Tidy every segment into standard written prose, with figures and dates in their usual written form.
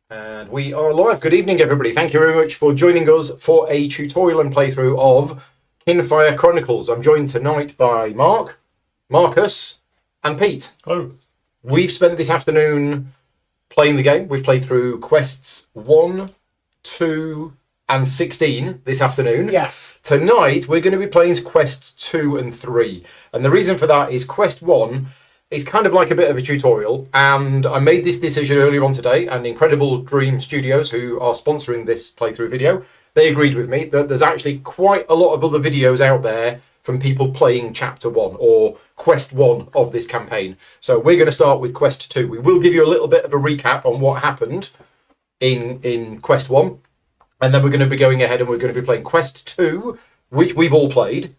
And we are live. Good evening, everybody. Thank you very much for joining us for a tutorial and playthrough of Kinfire Chronicles. I'm joined tonight by Mark, Marcus, and Pete. Hello. We've spent this afternoon playing the game. We've played through quests 1, 2, and 16 this afternoon. Yes. Tonight, we're going to be playing quests 2 and 3. And the reason for that is quest 1 is kind of like a bit of a tutorial. And I made this decision earlier on today, and Incredible Dream Studios, who are sponsoring this playthrough video, they agreed with me that there's actually quite a lot of other videos out there from people playing chapter 1 or quest 1 of this campaign. So we're going to start with quest 2. We will give you a little bit of a recap on what happened in quest 1. And then we're going to be going ahead and we're going to be playing quest 2, which we've all played.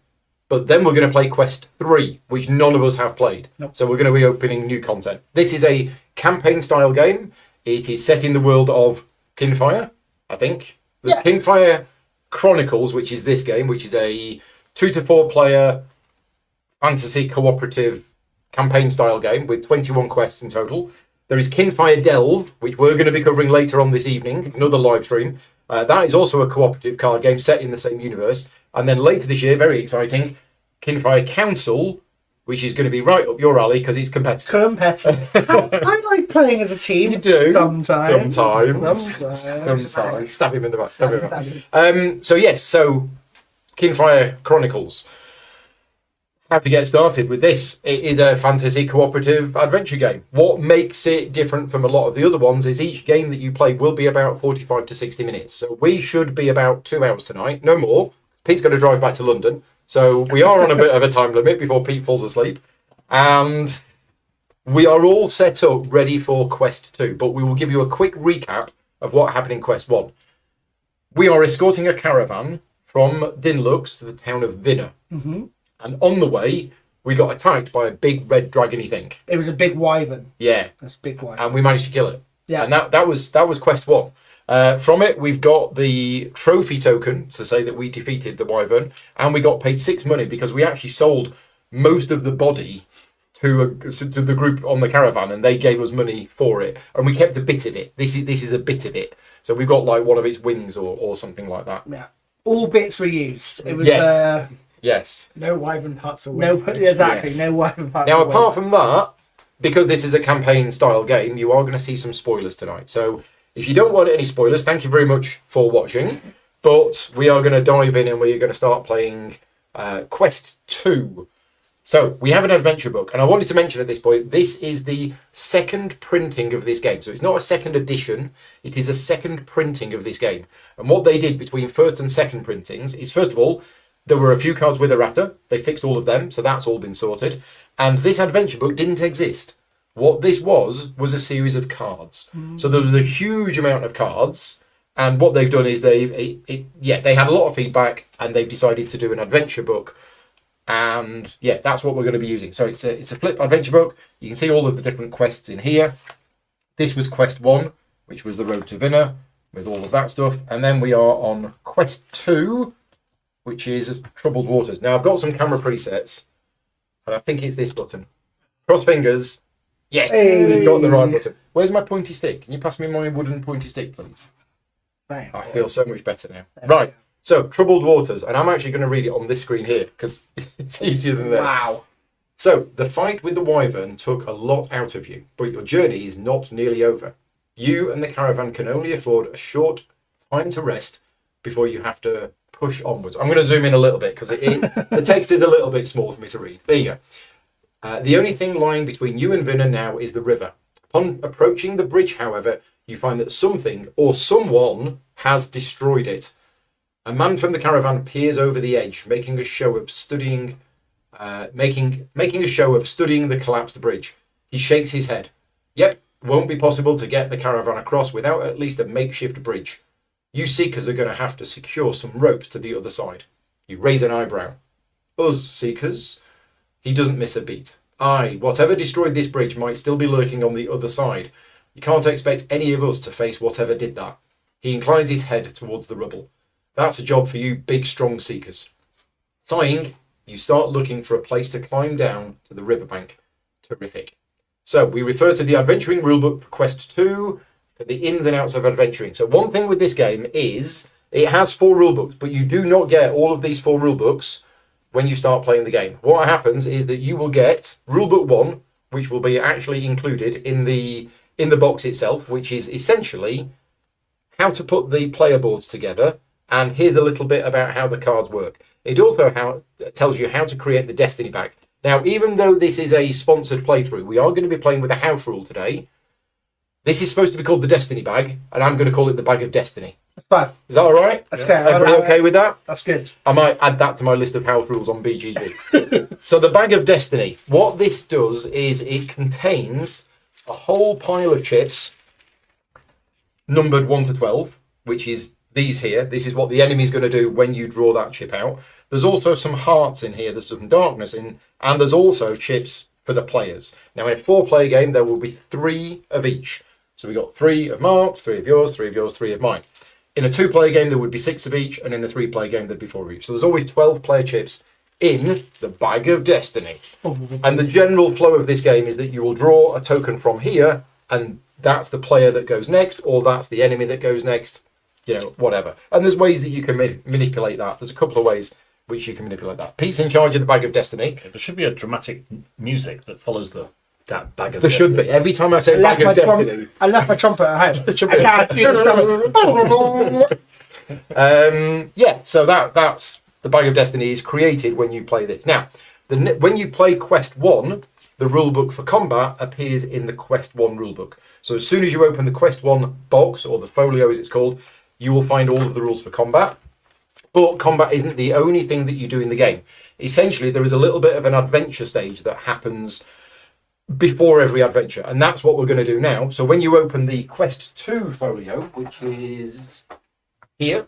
But then we're going to play quest 3, which none of us have played. Nope. So we're going to be opening new content. This is a campaign-style game. It is set in the world of Kinfire, I think. There's Kinfire Chronicles, which is this game, which is a 2 to 4 player fantasy cooperative campaign-style game with 21 quests in total. There is Kinfire Delve, which we're going to be covering later on this evening, another live stream. That is also a cooperative card game set in the same universe. And then later this year, very exciting, Kinfire Council, which is going to be right up your alley because it's competitive. I like playing as a team. You do. Sometimes. Stab him in the back. So Kinfire Chronicles. How to get started with this. It is a fantasy cooperative adventure game. What makes it different from a lot of the other ones is each game that you play will be about 45 to 60 minutes. So we should be about 2 hours tonight, no more. Pete's going to drive back to London. So we are on a bit of a time limit before Pete falls asleep. And we are all set up ready for quest 2, but we will give you a quick recap of what happened in quest 1. We are escorting a caravan from Dinlux to the town of Vinner. Mm-hmm. And on the way, we got attacked by a big red dragony thing. It was a big wyvern. Yeah. That's a big wyvern. And we managed to kill it. Yeah. And that was quest 1. From it, we've got the trophy token to say that we defeated the wyvern, and we got paid 6 money because we actually sold most of the body to the group on the caravan, and they gave us money for it, and we kept a bit of it. This is a bit of it. So we've got like one of its wings or something like that. Yeah. All bits were used. It was yes. No wyvern parts or no wyvern parts. Now, apart from that, because this is a campaign-style game, you are going to see some spoilers tonight. So if you don't want any spoilers, thank you very much for watching. But we are going to dive in and we're going to start playing Quest 2. So we have an adventure book. And I wanted to mention at this point, this is the second printing of this game. So it's not a second edition. It is a second printing of this game. And what they did between first and second printings is, first of all, there were a few cards with errata. They fixed all of them, so that's all been sorted. And this adventure book didn't exist. What this was a series of cards. So there was a huge amount of cards. And what they've done is they had a lot of feedback, and they've decided to do an adventure book. And yeah, that's what we're going to be using. So it's a flip adventure book. You can see all of the different quests in here. This was quest 1, which was the road to Vinner, with all of that stuff. And then we are on quest 2, which is Troubled Waters. Now, I've got some camera presets, and I think it's this button. Cross fingers. Yes, we've got the right button. Where's my pointy stick? Can you pass me my wooden pointy stick, please? Right. I feel so much better now. Right, so Troubled Waters, and I'm actually going to read it on this screen here, because it's easier than that. Wow. So, the fight with the wyvern took a lot out of you, but your journey is not nearly over. You and the caravan can only afford a short time to rest before you have to push onwards. I'm going to zoom in a little bit because the text is a little bit small for me to read. There you go. The only thing lying between you and Vinner now is the river. Upon approaching the bridge, however, you find that something or someone has destroyed it. A man from the caravan peers over the edge, making a show of studying the collapsed bridge. He shakes his head. Yep, won't be possible to get the caravan across without at least a makeshift bridge. You seekers are going to have to secure some ropes to the other side. You raise an eyebrow. Us seekers? He doesn't miss a beat. Aye, whatever destroyed this bridge might still be lurking on the other side. You can't expect any of us to face whatever did that. He inclines his head towards the rubble. That's a job for you big, strong seekers. Sighing, you start looking for a place to climb down to the riverbank. Terrific. So we refer to the adventuring rulebook for Quest 2, for the ins and outs of adventuring. So one thing with this game is it has 4 rule books, but you do not get all of these 4 rule books when you start playing the game. What happens is that you will get rule book 1, which will be actually included in the box itself, which is essentially how to put the player boards together, and here's a little bit about how the cards work. It also tells you how to create the Destiny bag. Now, even though this is a sponsored playthrough, we are going to be playing with a house rule today. This is supposed to be called the Destiny bag, and I'm going to call it the Bag of Destiny. Fine. Is that all right? That's good. Everybody okay with that? That's good. I might add that to my list of house rules on BGG. So the Bag of Destiny, what this does is it contains a whole pile of chips numbered 1 to 12, which is these here. This is what the enemy's going to do when you draw that chip out. There's also some hearts in here. There's some darkness in, and there's also chips for the players. Now, in a 4-player game, there will be 3 of each. So we got 3 of Mark's, 3 of yours, 3 of yours, 3 of mine. In a 2-player game, there would be 6 of each, and in a 3-player game, there'd be 4 of each. So there's always 12 player chips in the Bag of Destiny. And the general flow of this game is that you will draw a token from here, and that's the player that goes next, or that's the enemy that goes next, whatever. And there's ways that you can manipulate that. There's a couple of ways which you can manipulate that. Pete's in charge of the Bag of Destiny. Okay, there should be a dramatic music that follows that Bag of There Destiny. should be. Every time I say Bag of Destiny. I left my trumpet at home. There should be. I can't do So that's the Bag of Destiny is created when you play this. Now, when you play Quest 1, the rulebook for combat appears in the Quest 1 rulebook. So as soon as you open the Quest 1 box, or the folio as it's called, you will find all of the rules for combat. But combat isn't the only thing that you do in the game. Essentially, there is a little bit of an adventure stage that happens before every adventure, and that's what we're going to do now. So when you open the Quest 2 folio, which is here,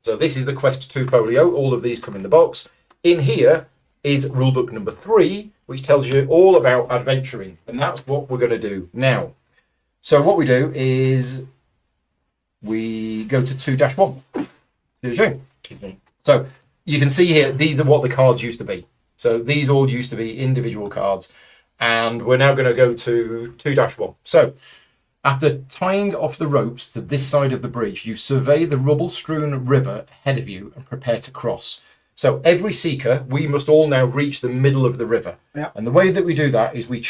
so this is the Quest 2 folio, all of these come in the box. In here is rulebook number 3, which tells you all about adventuring, and that's what we're going to do now. So what we do is we go to 2-1. So you can see here, these are what the cards used to be. So these all used to be individual cards, and we're now going to go to 2-1. So after tying off the ropes to this side of the bridge, you survey the rubble-strewn river ahead of you and prepare to cross. So every seeker, we must all now reach the middle of the river. Yeah. And the way that we do that is we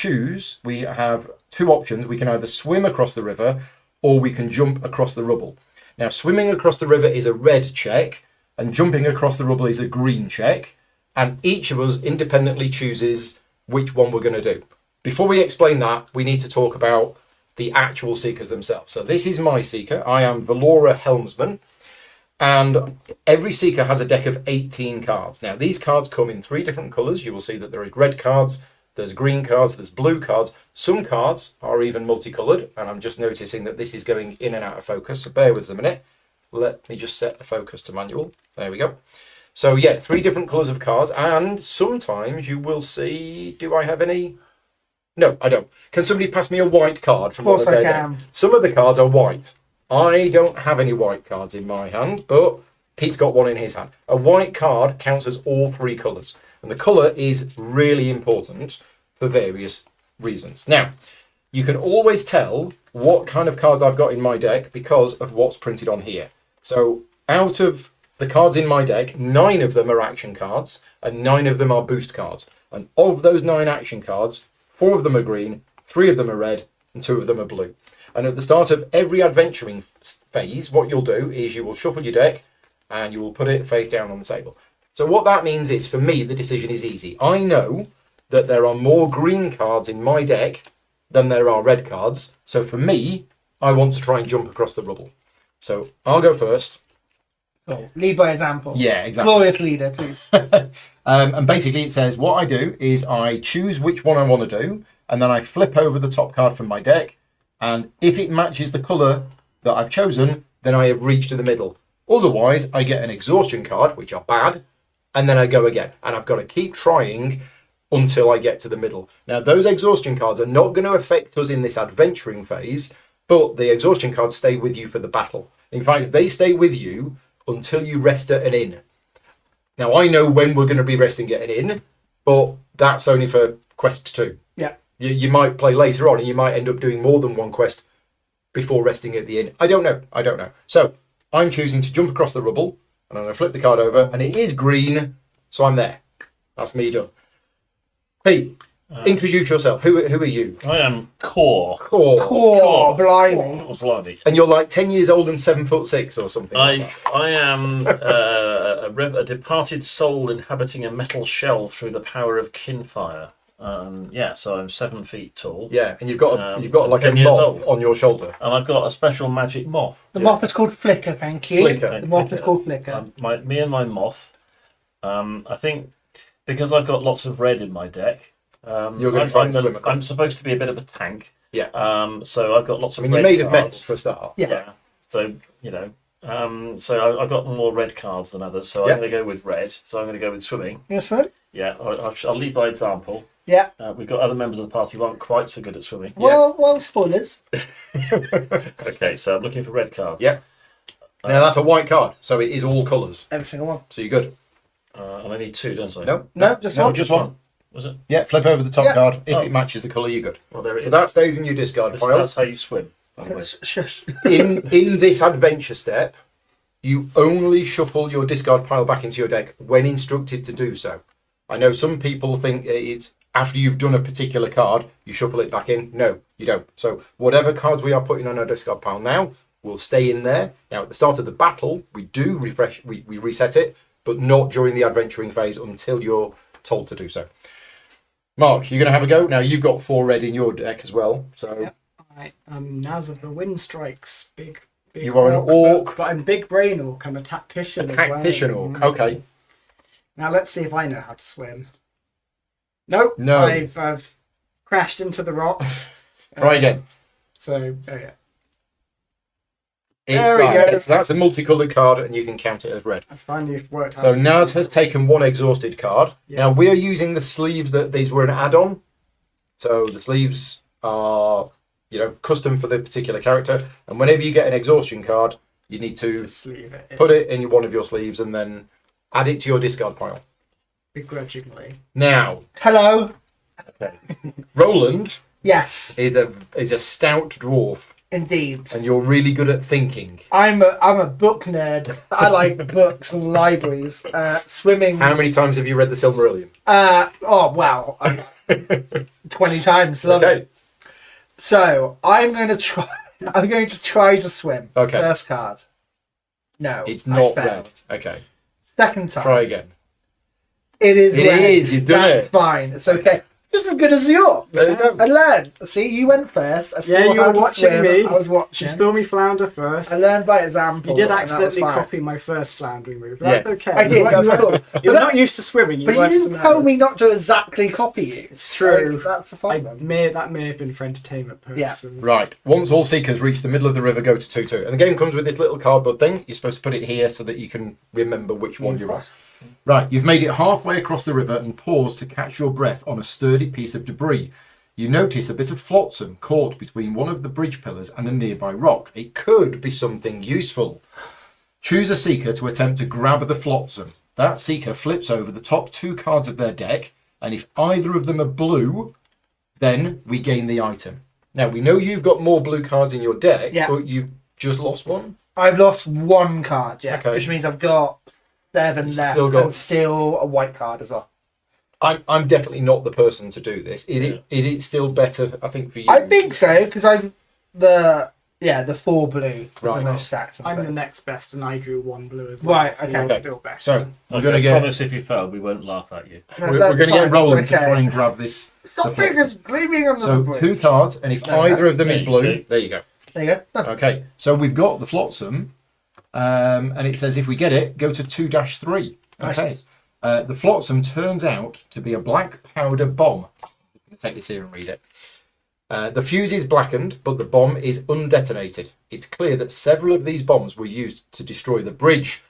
have 2 options. We can either swim across the river or we can jump across the rubble. Now, swimming across the river is a red check, and jumping across the rubble is a green check, and each of us independently chooses which one we're going to do. Before we explain that, we need to talk about the actual seekers themselves. So this is my seeker. I am Valora Helmsman, and every seeker has a deck of 18 cards. Now, these cards come in 3 different colours. You will see that there is red cards, there's green cards, there's blue cards. Some cards are even multicoloured, and I'm just noticing that this is going in and out of focus, so bear with us a minute. Let me just set the focus to manual. There we go. So yeah, 3 different colours of cards, and sometimes you will see, do I have any? No, I don't. Can somebody pass me a white card from one of their decks? Some of the cards are white. I don't have any white cards in my hand, but Pete's got one in his hand. A white card counts as all 3 colours. And the colour is really important for various reasons. Now, you can always tell what kind of cards I've got in my deck because of what's printed on here. So out of the cards in my deck, 9 of them are action cards and 9 of them are boost cards. And of those 9 action cards, 4 of them are green, 3 of them are red, and 2 of them are blue. And at the start of every adventuring phase, what you'll do is you will shuffle your deck and you will put it face down on the table. So what that means is, for me, the decision is easy. I know that there are more green cards in my deck than there are red cards. So for me, I want to try and jump across the rubble. So I'll go first. Oh, lead by example. Yeah, exactly. Glorious leader, please. And basically it says what I do is I choose which one I want to do, and then I flip over the top card from my deck. And if it matches the colour that I've chosen, then I have reached to the middle. Otherwise, I get an exhaustion card, which are bad, and then I go again. And I've got to keep trying until I get to the middle. Now, those exhaustion cards are not going to affect us in this adventuring phase, but the exhaustion cards stay with you for the battle. In fact, they stay with you until you rest at an inn. Now, I know when we're going to be resting at an inn, but that's only for Quest 2. Yeah. You might play later on, and you might end up doing more than one quest before resting at the inn. I don't know. So I'm choosing to jump across the rubble, and I'm going to flip the card over, and it is green, so I'm there. That's me done. Pete, introduce yourself. Who are you? I am Core. Oh, blimey. Oh, blimey. And you're like 10 years old and 7'6" or something. like that. I am a departed soul inhabiting a metal shell through the power of Kinfire. So I'm 7 feet tall. Yeah, and you've got like a 10 years moth old. on your shoulder. And I've got a special magic moth. The moth is called Flicker, thank you. Flicker. The moth is called Flicker. Me and my moth. I think because I've got lots of red in my deck. You're going to try and swim across. I'm supposed to be a bit of a tank. Yeah. So I've got lots of. I mean, you're red made of metal cards. for a start. Yeah. So I've got more red cards than others. So Yeah. I'm going to go with red. So I'm going to go with swimming. You swim? Yeah. I'll lead by example. Yeah. We've got other members of the party who aren't quite so good at swimming. Well, spoilers. Okay, so I'm looking for red cards. Yeah. Now that's a white card, so it is all colours. Every single one. So you're good. And I need 2, don't I? No, just one. just one. Was it? Yeah, flip over the top Yeah. card. If Oh. it matches the colour, you're good. Well, there it is. So that stays in your discard pile. That's how you swim. By the way. Shush. in this adventure step, you only shuffle your discard pile back into your deck when instructed to do so. I know some people think it's after you've done a particular card, you shuffle it back in. No, you don't. So whatever cards we are putting on our discard pile now will stay in there. Now at the start of the battle, we do refresh, we reset it, but not during the adventuring phase until you're told to do so. Mark, you're going to have a go. Now you've got 4 red in your deck as well. So Yep. I am Naz of the Wind Strikes. Big you are an orc. But I'm Big Brain Orc. I'm a tactician. A as well. tactician orc. Okay. Now let's see if I know how to swim. Nope. No. I've crashed into the rocks. Try again. So, oh yeah. There we Right, go. so that's a multicoloured card and you can count it as red. I finally worked out. So Naz has taken 1 exhausted card. Yeah. Now we are using the sleeves that these were an add-on. So the sleeves are, custom for the particular character. And whenever you get an exhaustion card, you need to sleeve it. put it in one of your sleeves and then add it to your discard pile. Begrudgingly. Now, Hello. Roland Yes, is a stout dwarf, indeed. and you're really good at thinking. I'm a book nerd. I like books and libraries. Swimming. How many times have you read the Silmarillion? 20 times. Love Okay. it. So I'm going to try. I'm going to try to swim. Okay. First card. No, It's I not failed. red. Okay. Second time. Try again. It is It red. is, you've done That's it. fine. It's okay. Just as good as you. There you go. I learned. See, you went first. I saw Yeah, you how were to watching swim. me. I was watching. You saw me flounder first. I learned by example. You did and that was accidentally fine. copy my first floundering move. That's Yeah. okay. I did. That's cool. You're not used to swimming. But you won't didn't know. tell me not to exactly copy you. It's true. So that's the fun. one. That may have been for entertainment purposes. Right. Once all seekers reach the middle of the river, go to 2-2. And the game comes with this little cardboard thing. You're supposed to put it here so that you can remember which one you're on. Right. You've made it halfway across the river and pause to catch your breath on a sturdy piece of debris. You notice a bit of flotsam caught between one of the bridge pillars and a nearby rock. It could be something useful. Choose a seeker to attempt to grab the flotsam. That seeker flips over the top 2 cards of their deck, and if either of them are blue, then we gain the item. Now, we know you've got more blue cards in your deck, Yeah. but you've just lost one. I've lost 1 card, yeah, Okay. which means I've got 7 You've left, still got- and still a white card as well. I'm definitely not the person to do this. Is it still better, I think, for you? I think so because I've the 4 blue, Right. the most stacked. I'm the next best, and I drew 1 blue as well. Right, so okay. you're still better. So, we're I going to get... promise if you fail, we won't laugh at you. No, We're that's going to get fine. Roland to Okay. try and grab this. Stop it, just gleaming under So the bridge. 2 cards, and if There you either go. of them is There you blue, go. there you go. There you go. Okay, so we've got the flotsam, and it says if we get it, go to 2-3. Nice. Okay. The flotsam turns out to be a black powder bomb. I'm going to take this here and read it. The fuse is blackened, but the bomb is undetonated. It's clear that several of these bombs were used to destroy the bridge.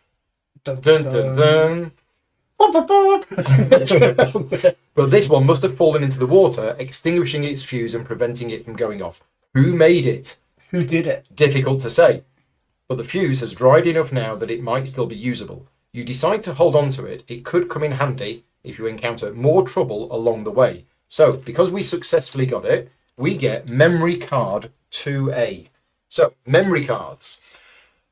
Dun, Dun, dun, dun. But this one must have fallen into the water, extinguishing its fuse and preventing it from going off. Who made it? Who did it? Difficult to say. But the fuse has dried enough now that it might still be usable. You decide to hold on to it. It could come in handy if you encounter more trouble along the way. So, because we successfully got it, we get memory card 2A. So, memory cards.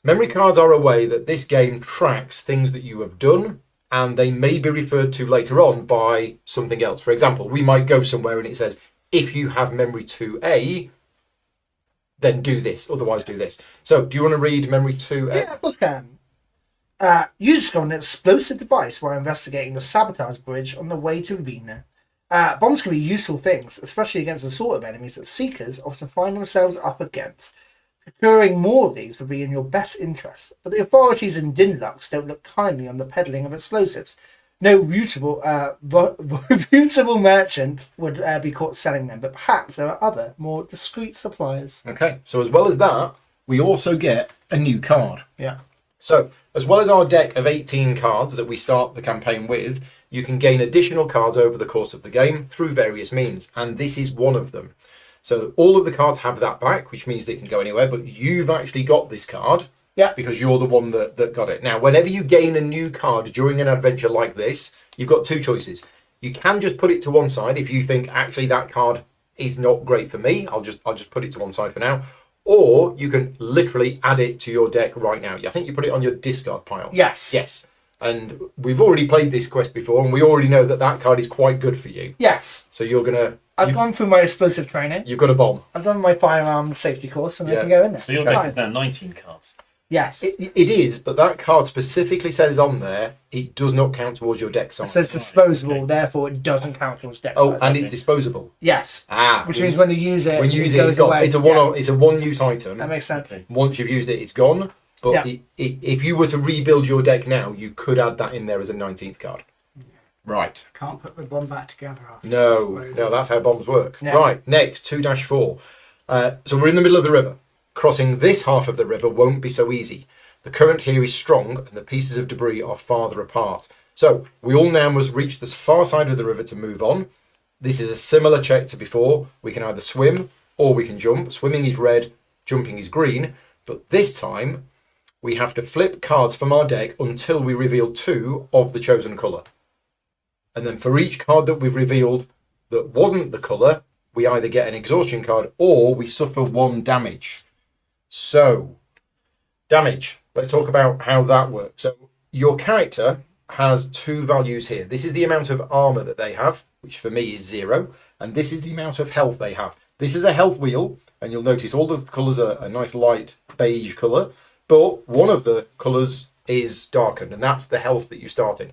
Memory cards are a way that this game tracks things that you have done, and they may be referred to later on by something else. For example, we might go somewhere and it says, if you have memory 2A, then do this, otherwise do this. So, do you want to read memory 2A? Yeah, of course I can. You discover an explosive device while investigating the sabotage bridge on the way to Rena. Bombs can be useful things, especially against the sort of enemies that Seekers often find themselves up against. Procuring more of these would be in your best interest, but the authorities in Dinlux don't look kindly on the peddling of explosives. No reputable merchant would be caught selling them, but perhaps there are other, more discreet suppliers. Okay, so as well as that, we also get a new card. Yeah. So, as well as our deck of 18 cards that we start the campaign with, you can gain additional cards over the course of the game through various means, and this is one of them. So, all of the cards have that back, which means they can go anywhere, but you've actually got this card because you're the one that got it. Now, whenever you gain a new card during an adventure like this, you've got two choices. You can just put it to one side if you think, actually, that card is not great for me. I'll just put it to one side for now. Or you can literally add it to your deck right now. I think you put it on your discard pile. Yes. Yes. And we've already played this quest before, and we already know that that card is quite good for you. Yes. So you're going to... I've gone through my explosive training. You've got a bomb. I've done my firearm safety course, and I can go in there. So your deck is now 19 cards. Yes. It is, but that card specifically says on there, it does not count towards your deck size. So it's disposable, therefore it doesn't count towards deck Oh, size, and I it's think. disposable. Yes. Which means when you use it, when you use it it, goes it's gone. away. It's a one. It's a one-use item. That makes sense. Okay. Once you've used it, it's gone. But Yeah. if you were to rebuild your deck now, you could add that in there as a 19th card. Right. Can't put the bomb back together after. No, that's how bombs work. Yeah. Right, next, 2-4. So we're in the middle of the river. Crossing this half of the river won't be so easy. The current here is strong, and the pieces of debris are farther apart. So we all now must reach the far side of the river to move on. This is a similar check to before. We can either swim or we can jump. Swimming is red, jumping is green. But this time, we have to flip cards from our deck until we reveal 2 of the chosen colour. And then for each card that we've revealed that wasn't the colour, we either get an exhaustion card or we suffer 1 damage. So, damage. Let's talk about how that works. So, your character has 2 values here. This is the amount of armour that they have, which for me is 0, and this is the amount of health they have. This is a health wheel, and you'll notice all the colours are a nice light beige colour, but one of the colours is darkened, and that's the health that you start in.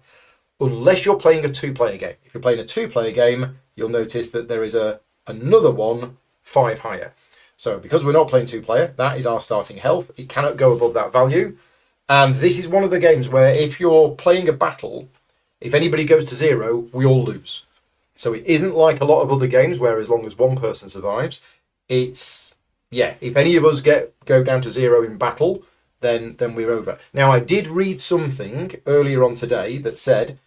Unless you're playing a 2-player game. If you're playing a 2-player game, you'll notice that there is another one 5 higher. So because we're not playing 2-player, that is our starting health. It cannot go above that value. And this is one of the games where if you're playing a battle, if anybody goes to 0, we all lose. So it isn't like a lot of other games where as long as one person survives, it's, if any of us go down to 0 in battle, then we're over. Now, I did read something earlier on today that said,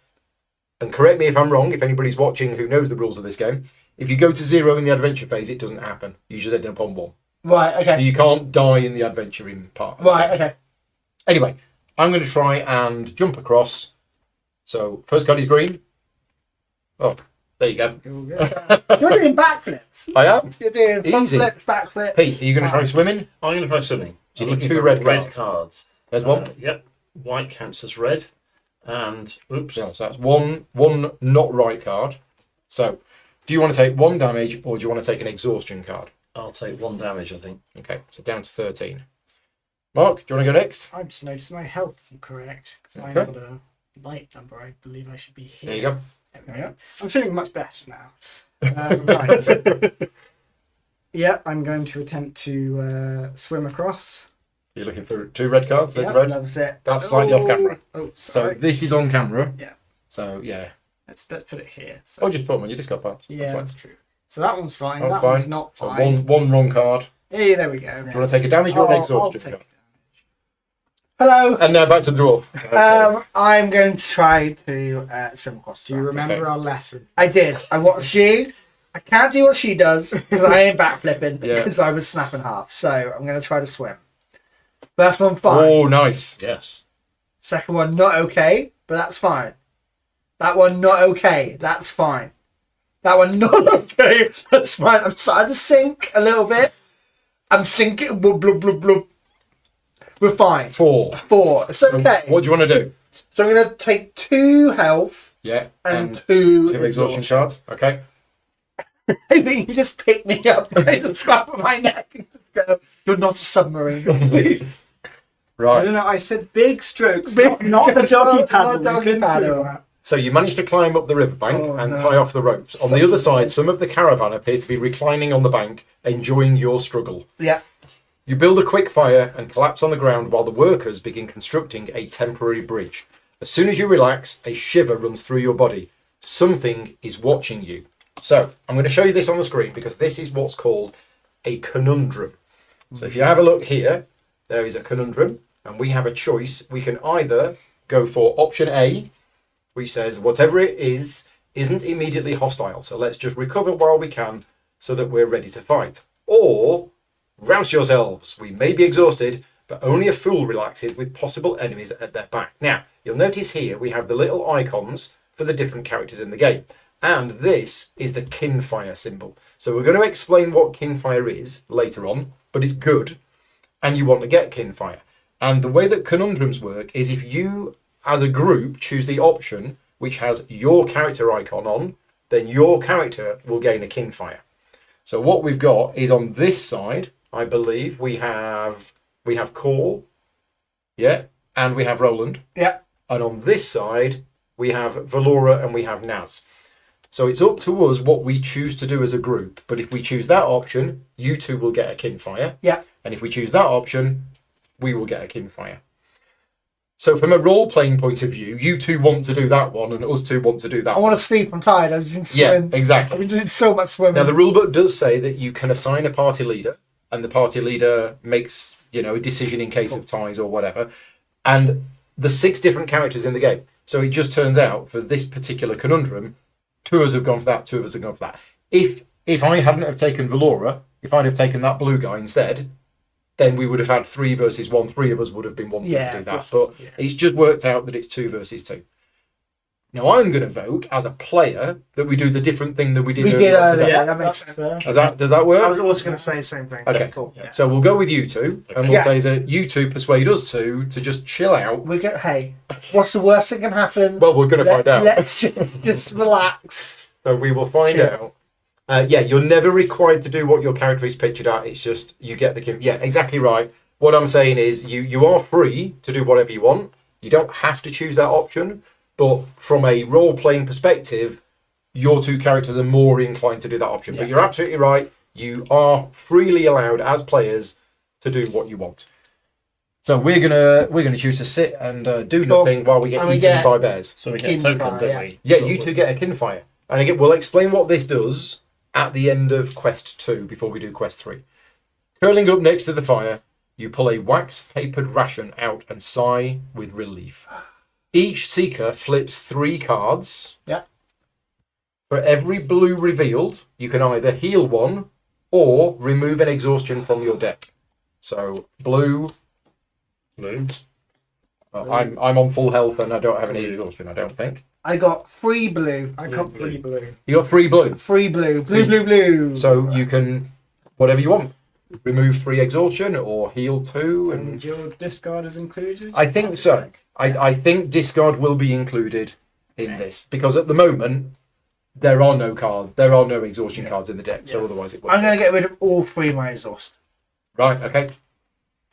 and correct me if I'm wrong, if anybody's watching who knows the rules of this game, if you go to 0 in the adventure phase, it doesn't happen. You just end up on 1. Right, okay. So you can't die in the adventuring part. Right, okay. Anyway, I'm going to try and jump across. So, first card is green. Oh, there you go. You're doing backflips. I am. You're doing front Easy. flips, backflips. Pete, are you going to try swimming? I'm going to try swimming. So you I'm need looking 2 for red cards. There's one. Yep. White counts as red. And, oops. Yeah, so that's one not right card. So, do you want to take 1 damage or do you want to take an exhaustion card? I'll take 1 damage, I think. Okay, so down to 13. Mark, do you want to go next? I just noticed my health isn't correct because I Okay. got a light number. I believe I should be here. There you go. There we go. I'm feeling much better now. Right. Yeah, I'm going to attempt to swim across. You're looking for 2 red cards. There's Yeah, red. That was it. That's slightly off camera. Oh, So sorry. this is on camera. Yeah. So yeah. Let's put it here. So, Or just put them on your discard pile. yeah, That's that's true. So that one's fine. That's That one's fine. not So fine. one wrong card. Hey, there we go. Do you want to take a damage or an I'll exhaustion take card? Hello. And now back to the draw. I'm going to try to swim across. Do you remember Okay. our lesson? I did. I watched you. I can't do what she does because I ain't backflipping Yeah. because I was snapping half. So I'm going to try to swim. First one, fine. Oh, nice. Yes. Second one, not okay, but that's fine. That one, not okay. That's fine. That one, not okay. That's fine. I'm starting to sink a little bit. I'm sinking. Blub, blub, blub, blub. We're fine. 4. 4. It's okay. What do you want to do? So I'm going to take 2 health Yeah. and 2 exhaustion shards. Okay. I mean, you just pick me up, raise a scrap of my neck, and just go, "You're not a submarine, please." Right. No, I said big strokes, Big not the doggy strokes, paddle. not doggy We couldn't do paddle. that. So you managed to climb up the riverbank Oh, and no. tie off the ropes. On the other side, some of the caravan appear to be reclining on the bank, enjoying your struggle. Yeah. You build a quick fire and collapse on the ground while the workers begin constructing a temporary bridge. As soon as you relax, a shiver runs through your body. Something is watching you. So I'm going to show you this on the screen because this is what's called a conundrum. So if you have a look here, there is a conundrum and we have a choice. We can either go for option A, which says whatever it is isn't immediately hostile. So let's just recover while we can so that we're ready to fight. Or rouse yourselves. We may be exhausted, but only a fool relaxes with possible enemies at their back. Now, you'll notice here we have the little icons for the different characters in the game. And this is the Kinfire symbol. So we're going to explain what Kinfire is later on, but it's good. And you want to get Kinfire. And the way that conundrums work is if you, as a group, choose the option which has your character icon on, then your character will gain a Kinfire. So what we've got is on this side, I believe, we have Cor, yeah, and we have Roland. Yeah. And on this side, we have Valora and we have Naz. So it's up to us what we choose to do as a group. But if we choose that option, you two will get a Kinfire. Yeah. And if we choose that option, we will get a Kinfire. So from a role-playing point of view, you two want to do that one and us two want to do that I want to sleep. I'm tired. I've been Yeah, swimming. exactly. I've been doing so much swimming. Now, the rulebook does say that you can assign a party leader, and the party leader makes, a decision in case of ties or whatever. And there's 6 different characters in the game. So it just turns out, for this particular conundrum, 2 of us have gone for that, 2 of us have gone for that. If I hadn't have taken Valora, if I'd have taken that blue guy instead, then we would have had 3 versus 1. 3 of us would have been wanting to do that. But it's just worked out that it's 2 versus 2. Now, I'm going to vote as a player that we do the different thing that we did earlier on today. Yeah, that makes sense. Does that work? I was also going to say the same thing. Okay, Cool. Yeah. So we'll go with you two, and we'll Yeah. say that you two persuade us two to just chill out. Hey, what's the worst that can happen? Well, we're going to find out. Let's just relax. So we will find out. You're never required to do what your character is pictured at. It's just you get the... Yeah, exactly right. What I'm saying is you are free to do whatever you want. You don't have to choose that option. But from a role-playing perspective, your 2 characters are more inclined to do that option. But you're absolutely right. You are freely allowed as players to do what you want. So we're gonna choose to sit and do nothing while we get eaten by bears. So we get a Kinfire, token, don't we? Yeah, you two get a Kinfire. And again, we'll explain what this does at the end of Quest 2 before we do Quest 3. Curling up next to the fire, you pull a wax-papered ration out and sigh with relief. Each seeker flips 3 cards. Yeah. For every blue revealed, you can either heal 1 or remove an exhaustion from your deck. So blue. Blue. Well, I'm on full health and I don't have any exhaustion, I don't think. I got 3 blue. I got 3 blue. You got 3 blue. 3 blue. Blue. So you can, whatever you want, remove 3 exhaustion or heal 2. And And your discard is included? I think so. I think discard will be included in this because at the moment there are no exhaustion cards in the deck. So otherwise it would. I'm going to get rid of all 3 of my exhaust. Right. Okay.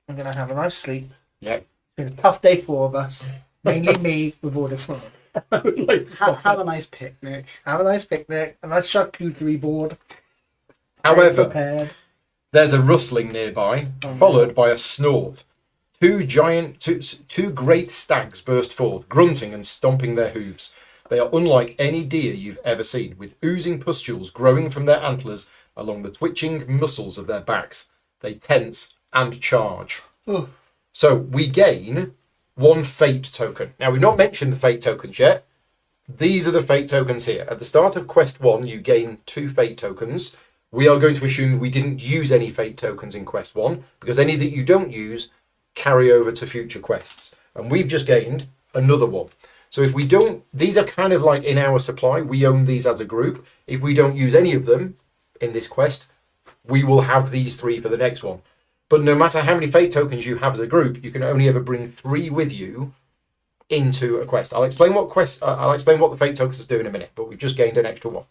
I'm going to have a nice sleep. Yeah. It's been a tough day for all of us. Mainly me with all this swimming. I would like to stop Have a nice picnic. Have a nice picnic, a nice charcuterie board. Very However, prepared. there's a rustling nearby, followed by a snort. Two great stags burst forth, grunting and stomping their hooves. They are unlike any deer you've ever seen, with oozing pustules growing from their antlers along the twitching muscles of their backs. They tense and charge. Oh. So we gain 1 fate token. Now, we've not mentioned the fate tokens yet. These are the fate tokens here. At the start of Quest 1, you gain 2 fate tokens. We are going to assume we didn't use any fate tokens in Quest 1, because any that you don't use carry over to future quests. And we've just gained another one. So if we don't, these are kind of like in our supply. We own these as a group. If we don't use any of them in this quest, we will have these 3 for the next one. But no matter how many fate tokens you have as a group, you can only ever bring 3 with you into a quest. I'll explain what the fate tokens do in a minute, but we've just gained an extra 1.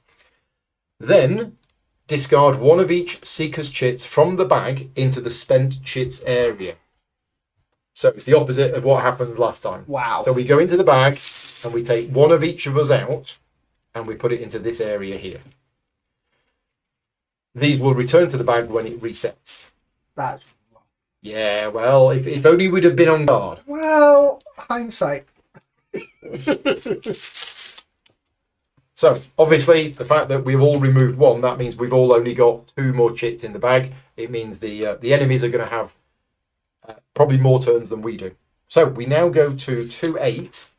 Then discard 1 of each Seeker's chits from the bag into the spent chits area. So it's the opposite of what happened last time. Wow. So we go into the bag and we take 1 of each of us out and we put it into this area here. These will return to the bag when it resets. That's... Yeah, well, if only we'd have been on guard. Well, hindsight. So, obviously, the fact that we've all removed 1, that means we've all only got 2 more chits in the bag. It means the enemies are going to have probably more turns than we do. So, we now go to 2-8,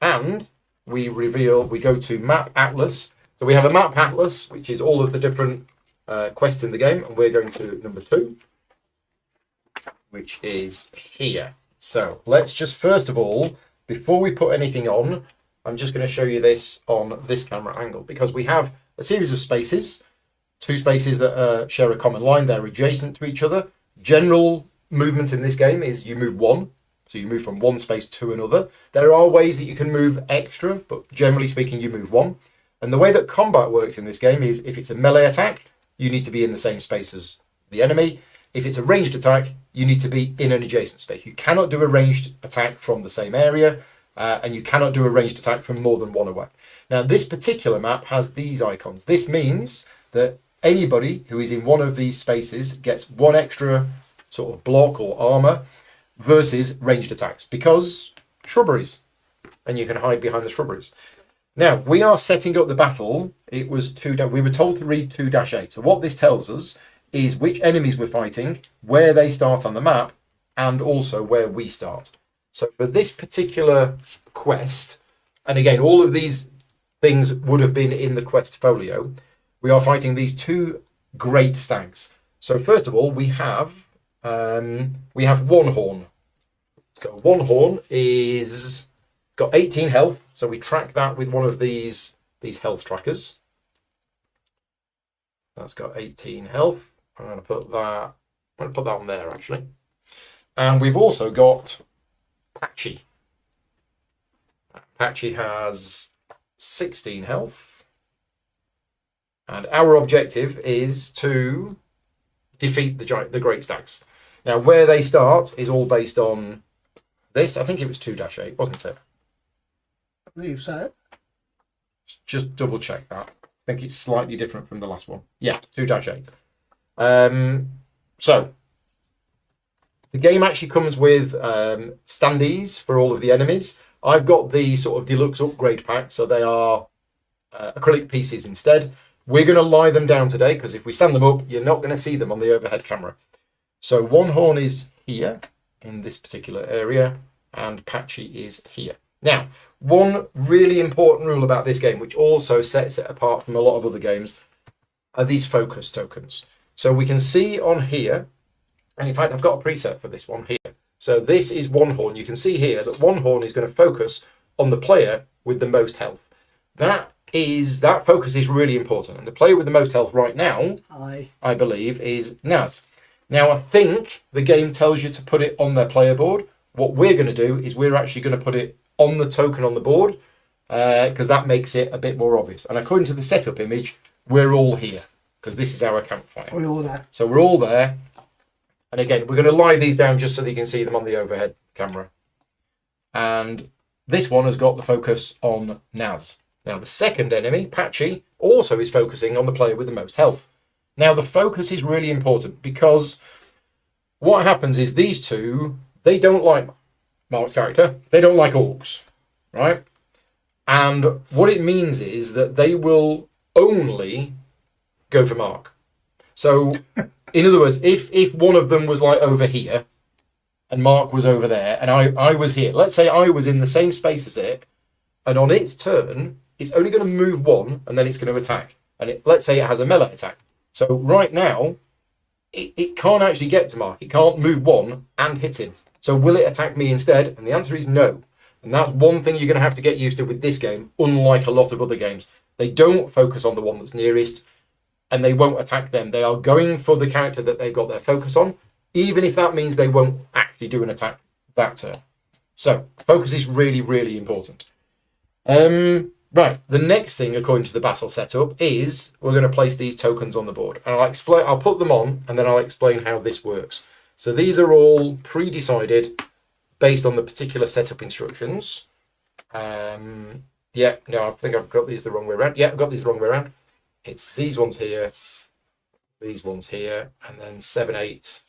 and we go to Map Atlas. So, we have a Map Atlas, which is all of the different quests in the game, and we're going to number 2, which is here. So, let's just first of all, before we put anything on, I'm just going to show you this on this camera angle, because we have a series of spaces, 2 spaces that share a common line. They're adjacent to each other. General movement in this game is you move 1, so you move from one space to another. There are ways that you can move extra, but generally speaking, you move 1. And the way that combat works in this game is if it's a melee attack, you need to be in the same space as the enemy. If it's a ranged attack, you need to be in an adjacent space. You cannot do a ranged attack from the same area. And you cannot do a ranged attack from more than 1 away. Now, this particular map has these icons. This means that anybody who is in one of these spaces gets 1 extra sort of block or armor versus ranged attacks, because shrubberies, and you can hide behind the shrubberies. Now, we are setting up the battle. It was we were told to read 2-8. So what this tells us is which enemies we're fighting, where they start on the map, and also where we start. So for this particular quest, and again, all of these things would have been in the quest folio, we are fighting these 2 great stags. So first of all, we have One Horn. So One Horn is got 18 health. So we track that with one of these health trackers. That's got 18 health. I'm going to put that on there actually. And we've also got Patchy. Patchy has 16 health. And our objective is to defeat the Great Stags. Now, where they start is all based on this. I think it was 2-8, wasn't it? I believe so. Just double check that. I think it's slightly different from the last one. Yeah, 2-8. So, the game actually comes with standees for all of the enemies. I've got the sort of deluxe upgrade pack, so they are acrylic pieces instead. We're going to lie them down today, because if we stand them up, you're not going to see them on the overhead camera. So One Horn is here, in this particular area, and Patchy is here. Now, one really important rule about this game, which also sets it apart from a lot of other games, are these focus tokens. So we can see on here, and in fact, I've got a preset for this one here. So this is One Horn. You can see here that One Horn is going to focus on the player with the most health. That focus is really important. And the player with the most health right now, I believe, is Naz. Now, I think the game tells you to put it on their player board. What we're going to do is we're actually going to put it on the token on the board, because that makes it a bit more obvious. And according to the setup image, we're all here, because this is our campfire. We're all there. So we're all there. And again, we're going to lie these down just so that you can see them on the overhead camera. And this one has got the focus on Naz. Now, the second enemy, Patchy, also is focusing on the player with the most health. Now, the focus is really important, because what happens is these two, they don't like Mark's character. They don't like orcs, right? And what it means is that they will only go for Mark. So, in other words, if one of them was like over here and Mark was over there and I was here, let's say I was in the same space as it, and on its turn, it's only going to move 1 and then it's going to attack. And let's say it has a melee attack. So right now, it can't actually get to Mark. It can't move 1 and hit him. So will it attack me instead? And the answer is no. And that's one thing you're going to have to get used to with this game, unlike a lot of other games. They don't focus on the one that's nearest. and they won't attack them. They are going for the character that they've got their focus on, even if that means they won't actually do an attack that turn. So focus is really, really important. Right, the next thing according to the battle setup is we're going to place these tokens on the board, and I'll put them on, and then I'll explain how this works. So these are all pre-decided based on the particular setup instructions. Yeah, no, I think I've got these the wrong way around. Yeah, I've got these the wrong way around. It's these ones here, and then 7, 8,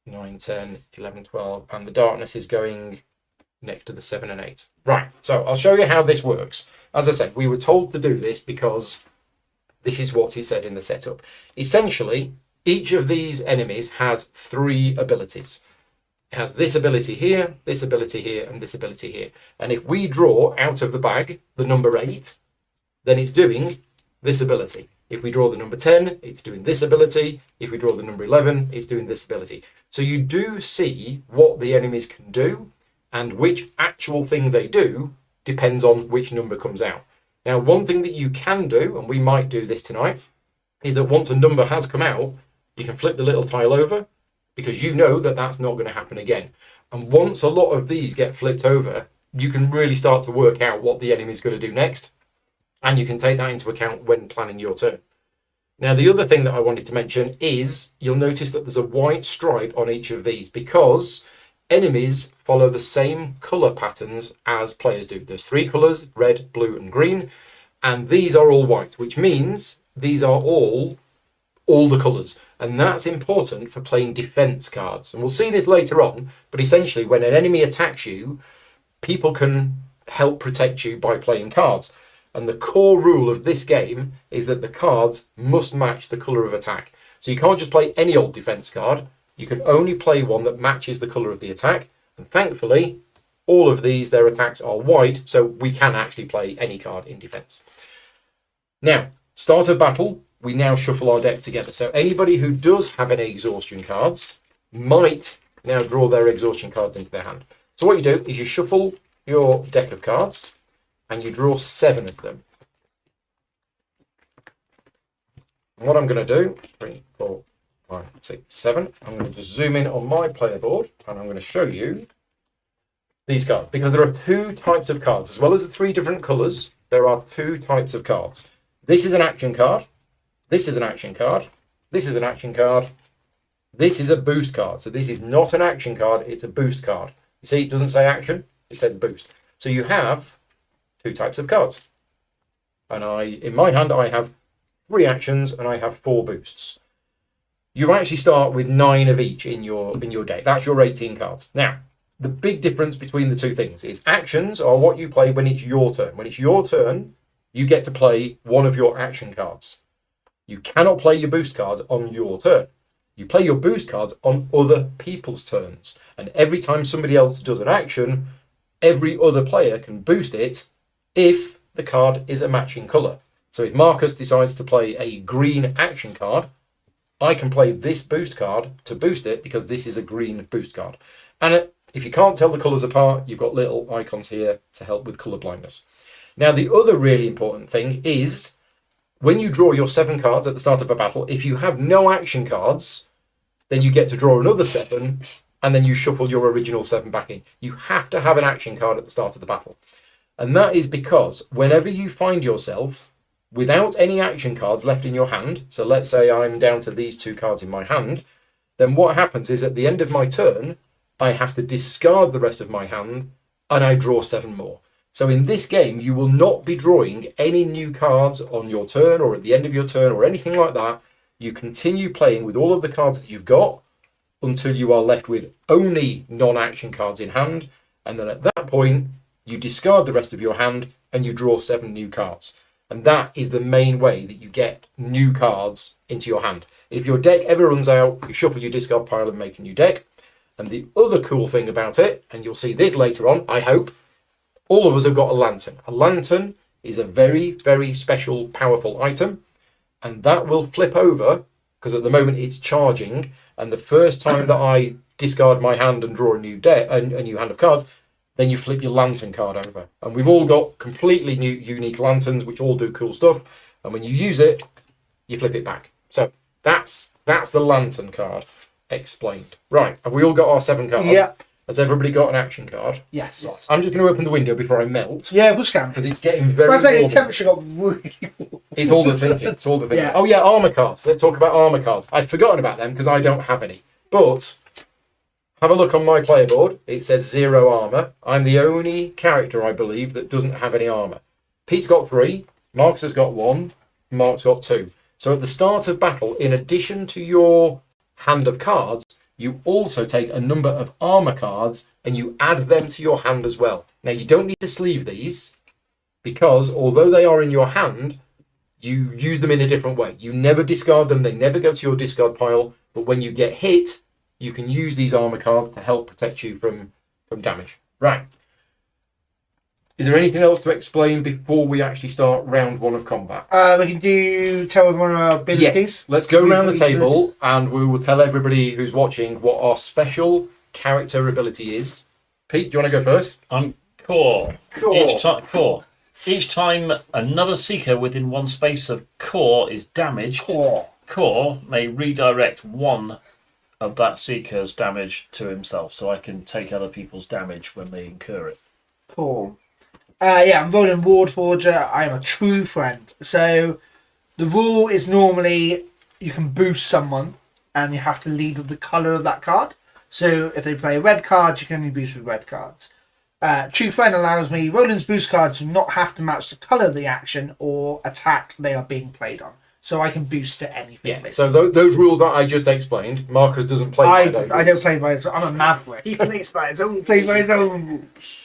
9, 10, 11, 12, and the darkness is going next to the 7 and 8. Right, so I'll show you how this works. As I said, we were told to do this because this is what he said in the setup. Essentially, each of these enemies has 3 abilities. It has this ability here, this ability here, and this ability here. And if we draw out of the bag the number 8, then it's doing this ability. If we draw the number 10, it's doing this ability. If we draw the number 11, it's doing this ability. So you do see what the enemies can do, and which actual thing they do depends on which number comes out. Now, one thing that you can do, and we might do this tonight, is that once a number has come out, you can flip the little tile over, because you know that that's not going to happen again. And once a lot of these get flipped over, you can really start to work out what the enemy is going to do next, and you can take that into account when planning your turn. Now, the other thing that I wanted to mention is you'll notice that there's a white stripe on each of these because enemies follow the same colour patterns as players do. There's 3 colours, red, blue and green, and these are all white, which means these are all the colours. And that's important for playing defence cards. And we'll see this later on, but essentially when an enemy attacks you, people can help protect you by playing cards. And the core rule of this game is that the cards must match the colour of attack. So you can't just play any old defence card. You can only play one that matches the colour of the attack. And thankfully, all of these, their attacks are white, so we can actually play any card in defence. Now, start of battle, we now shuffle our deck together. So anybody who does have any exhaustion cards might now draw their exhaustion cards into their hand. So what you do is you shuffle your deck of cards and you draw 7 of them. And what I'm going to do, 3, 4, 5, 6, 7, I'm going to just zoom in on my player board and I'm going to show you these cards, because there are 2 types of cards. As well as the 3 different colours, there are 2 types of cards. This is an action card. This is an action card. This is an action card. This is a boost card. So this is not an action card, it's a boost card. You see, it doesn't say action, it says boost. So you have 2 types of cards. And in my hand, I have 3 actions and I have 4 boosts. You actually start with 9 of each in your deck. That's your 18 cards. Now, the big difference between the 2 things is actions are what you play when it's your turn. When it's your turn, you get to play one of your action cards. You cannot play your boost cards on your turn. You play your boost cards on other people's turns. And every time somebody else does an action, every other player can boost it if the card is a matching colour. So if Marcus decides to play a green action card, I can play this boost card to boost it because this is a green boost card. And if you can't tell the colours apart, you've got little icons here to help with colour blindness. Now, the other really important thing is when you draw your 7 cards at the start of a battle, if you have no action cards, then you get to draw another 7 and then you shuffle your original 7 back in. You have to have an action card at the start of the battle. And that is because whenever you find yourself without any action cards left in your hand, so let's say I'm down to these 2 cards in my hand, then what happens is at the end of my turn, I have to discard the rest of my hand and I draw 7 more. So in this game, you will not be drawing any new cards on your turn or at the end of your turn or anything like that. You continue playing with all of the cards that you've got until you are left with only non-action cards in hand. And then at that point, you discard the rest of your hand and you draw 7 new cards. And that is the main way that you get new cards into your hand. If your deck ever runs out, you shuffle your discard pile and make a new deck. And the other cool thing about it, and you'll see this later on, I hope, all of us have got a lantern. A lantern is a very, very special, powerful item. And that will flip over, because at the moment it's charging. And the first time that I discard my hand and draw a new deck, a new hand of cards, then you flip your lantern card over. And we've all got completely new, unique lanterns, which all do cool stuff. And when you use it, you flip it back. So that's the lantern card explained. Right, have we all got our 7 cards? Yeah. Has everybody got an action card? Yes. Right. I'm just going to open the window before I melt. Yeah, of course can. Because it's getting very Well, I say the warm. temperature got really warm. It's all the thinking. It's all the thinking. Yeah. Oh yeah, armor cards. Let's talk about armor cards. I'd forgotten about them because I don't have any. But have a look on my player board. It says 0 armor. I'm the only character, I believe, that doesn't have any armor. Pete's got 3. Mark's has got 1. Mark's got 2. So at the start of battle, in addition to your hand of cards, you also take a number of armor cards and you add them to your hand as well. Now, you don't need to sleeve these because although they are in your hand, you use them in a different way. You never discard them. They never go to your discard pile. But when you get hit, you can use these armor cards to help protect you from damage. Right. Is there anything else to explain before we actually start round 1 of combat? We can tell everyone our abilities. Yes, let's go around the table and we will tell everybody who's watching what our special character ability is. Pete, do you want to go first? I'm core. Core. Core. Each time another seeker within 1 space of core is damaged, core may redirect 1 of that seeker's damage to himself, so I can take other people's damage when they incur it. Cool. I'm Roland Wardforger. I am a true friend. So the rule is normally you can boost someone and you have to lead with the colour of that card. So if they play a red card, you can only boost with red cards. True Friend allows me Roland's boost cards to not have to match the colour of the action or attack they are being played on. So I can boost to anything. Yeah, so those rules that I just explained, Marcus doesn't play by those. I don't play by his. I'm a maverick. He plays by his own. Play by his own rules.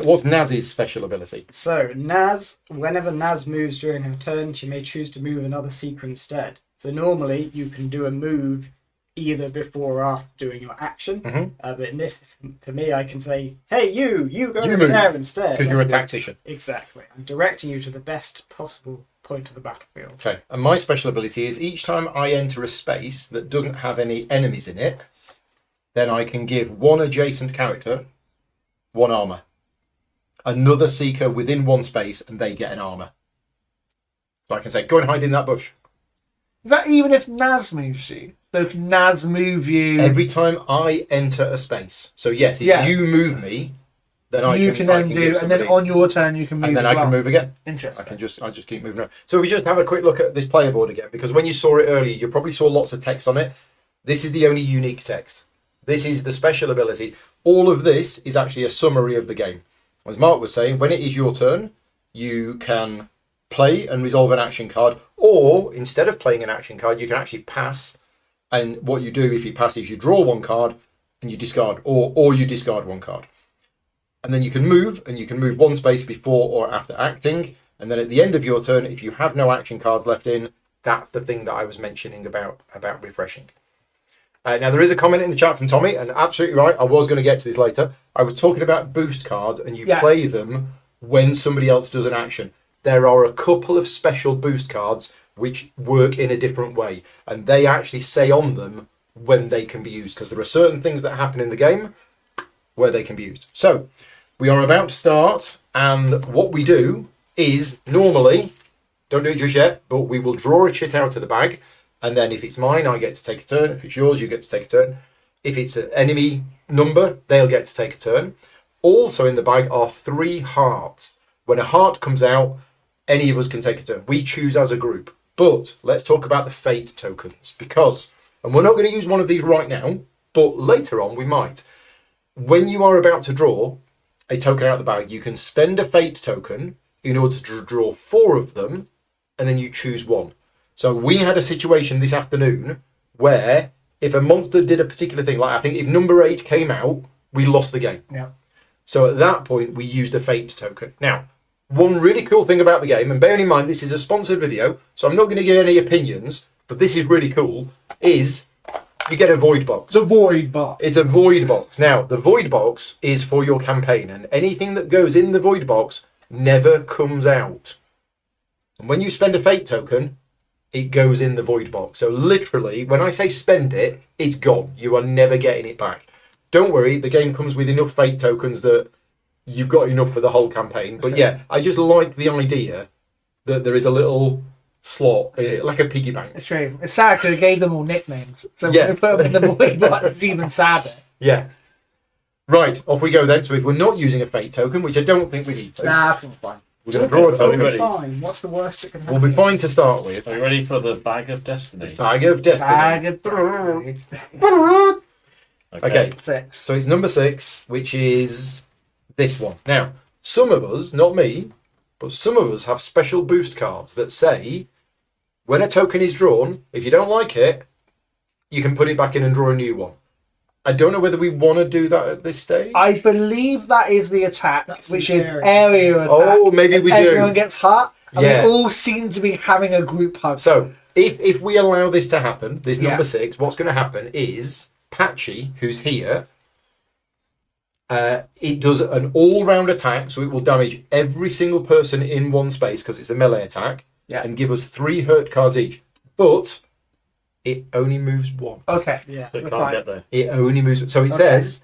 What's Naz's special ability? So, Naz, whenever Naz moves during her turn, she may choose to move another seeker instead. So normally you can do a move either before or after doing your action. But in this, for me, I can say, hey, you go over move, there instead. Because you're a tactician. Exactly. I'm directing you to the best possible point of the battlefield. Okay, and my special ability is each time I enter a space that doesn't have any enemies in it, then I can give 1 adjacent character 1 armor. Another seeker within 1 space and they get an armor. So I can say, go and hide in that bush. Is that even if Naz moves you? So can Naz move you? Every time I enter a space. So yes, if you move me, then I can then do, and then on your turn you can move. And then as I can well. move again. Interesting. I just keep moving around. So we just have a quick look at this player board again, because when you saw it earlier, you probably saw lots of text on it. This is the only unique text. This is the special ability. All of this is actually a summary of the game. As Mark was saying, when it is your turn, you can play and resolve an action card, or instead of playing an action card, you can actually pass. And what you do if you pass is you draw 1 card and you discard, or you discard 1 card. And then you can move, and you can move 1 space before or after acting. And then at the end of your turn, if you have no action cards left in, that's the thing that I was mentioning about refreshing. Now, there is a comment in the chat from Tommy, and absolutely right, I was going to get to this later. I was talking about boost cards, and you play them when somebody else does an action. There are a couple of special boost cards which work in a different way, and they actually say on them when they can be used, because there are certain things that happen in the game where they can be used. So, we are about to start, and what we do is, normally, don't do it just yet, but we will draw a chit out of the bag, and then if it's mine, I get to take a turn. If it's yours, you get to take a turn. If it's an enemy number, they'll get to take a turn. Also in the bag are 3 hearts. When a heart comes out, any of us can take a turn. We choose as a group. But let's talk about the fate tokens, because, and we're not going to use one of these right now, but later on we might. When you are about to draw a token out of the bag, you can spend a fate token in order to draw 4 of them, and then you choose 1. So we had a situation this afternoon where if a monster did a particular thing, like I think if number 8 came out, we lost the game. Yeah. So at that point, we used a fate token. Now, one really cool thing about the game, and bearing in mind this is a sponsored video, so I'm not going to give any opinions, but this is really cool, is you get a void box. The void box. It's a void box. Now, the void box is for your campaign, and anything that goes in the void box never comes out. And when you spend a fate token, it goes in the void box. So literally, when I say spend it, it's gone. You are never getting it back. Don't worry, the game comes with enough fate tokens that you've got enough for the whole campaign. But yeah, I just like the idea that there is a little slot, like a piggy bank. It's true. It's sad because it gave them all nicknames. So Yeah. when we put them in the void box, it's even sadder. Yeah. Right, off we go then. So if we're not using a fate token, which I don't think we need to, Nah, it's fine. we're going to draw a Are we token. ready? Fine. What's the worst that can happen? We'll be fine to start with. Are you ready for the bag of destiny? Bag of Destiny. Bag of destiny. Okay, 6. so it's number 6, which is this one. Now, some of us, not me, but some of us have special boost cards that say when a token is drawn, if you don't like it, you can put it back in and draw a new one. I don't know whether we want to do that at this stage. I believe that is the attack, That's which the is area. area attack. Oh, maybe we do. Everyone gets hurt. And Yeah. we all seem to be having a group hug. So, if we allow this to happen, this Yeah. number 6, what's going to happen is Patchy, who's here, it does an all-round attack, so it will damage every single person in one space because it's a melee attack, Yeah. and give us 3 hurt cards each. But it only moves 1. Okay. Yeah. So it We're can't fine. get there. It only moves. So it Okay. says,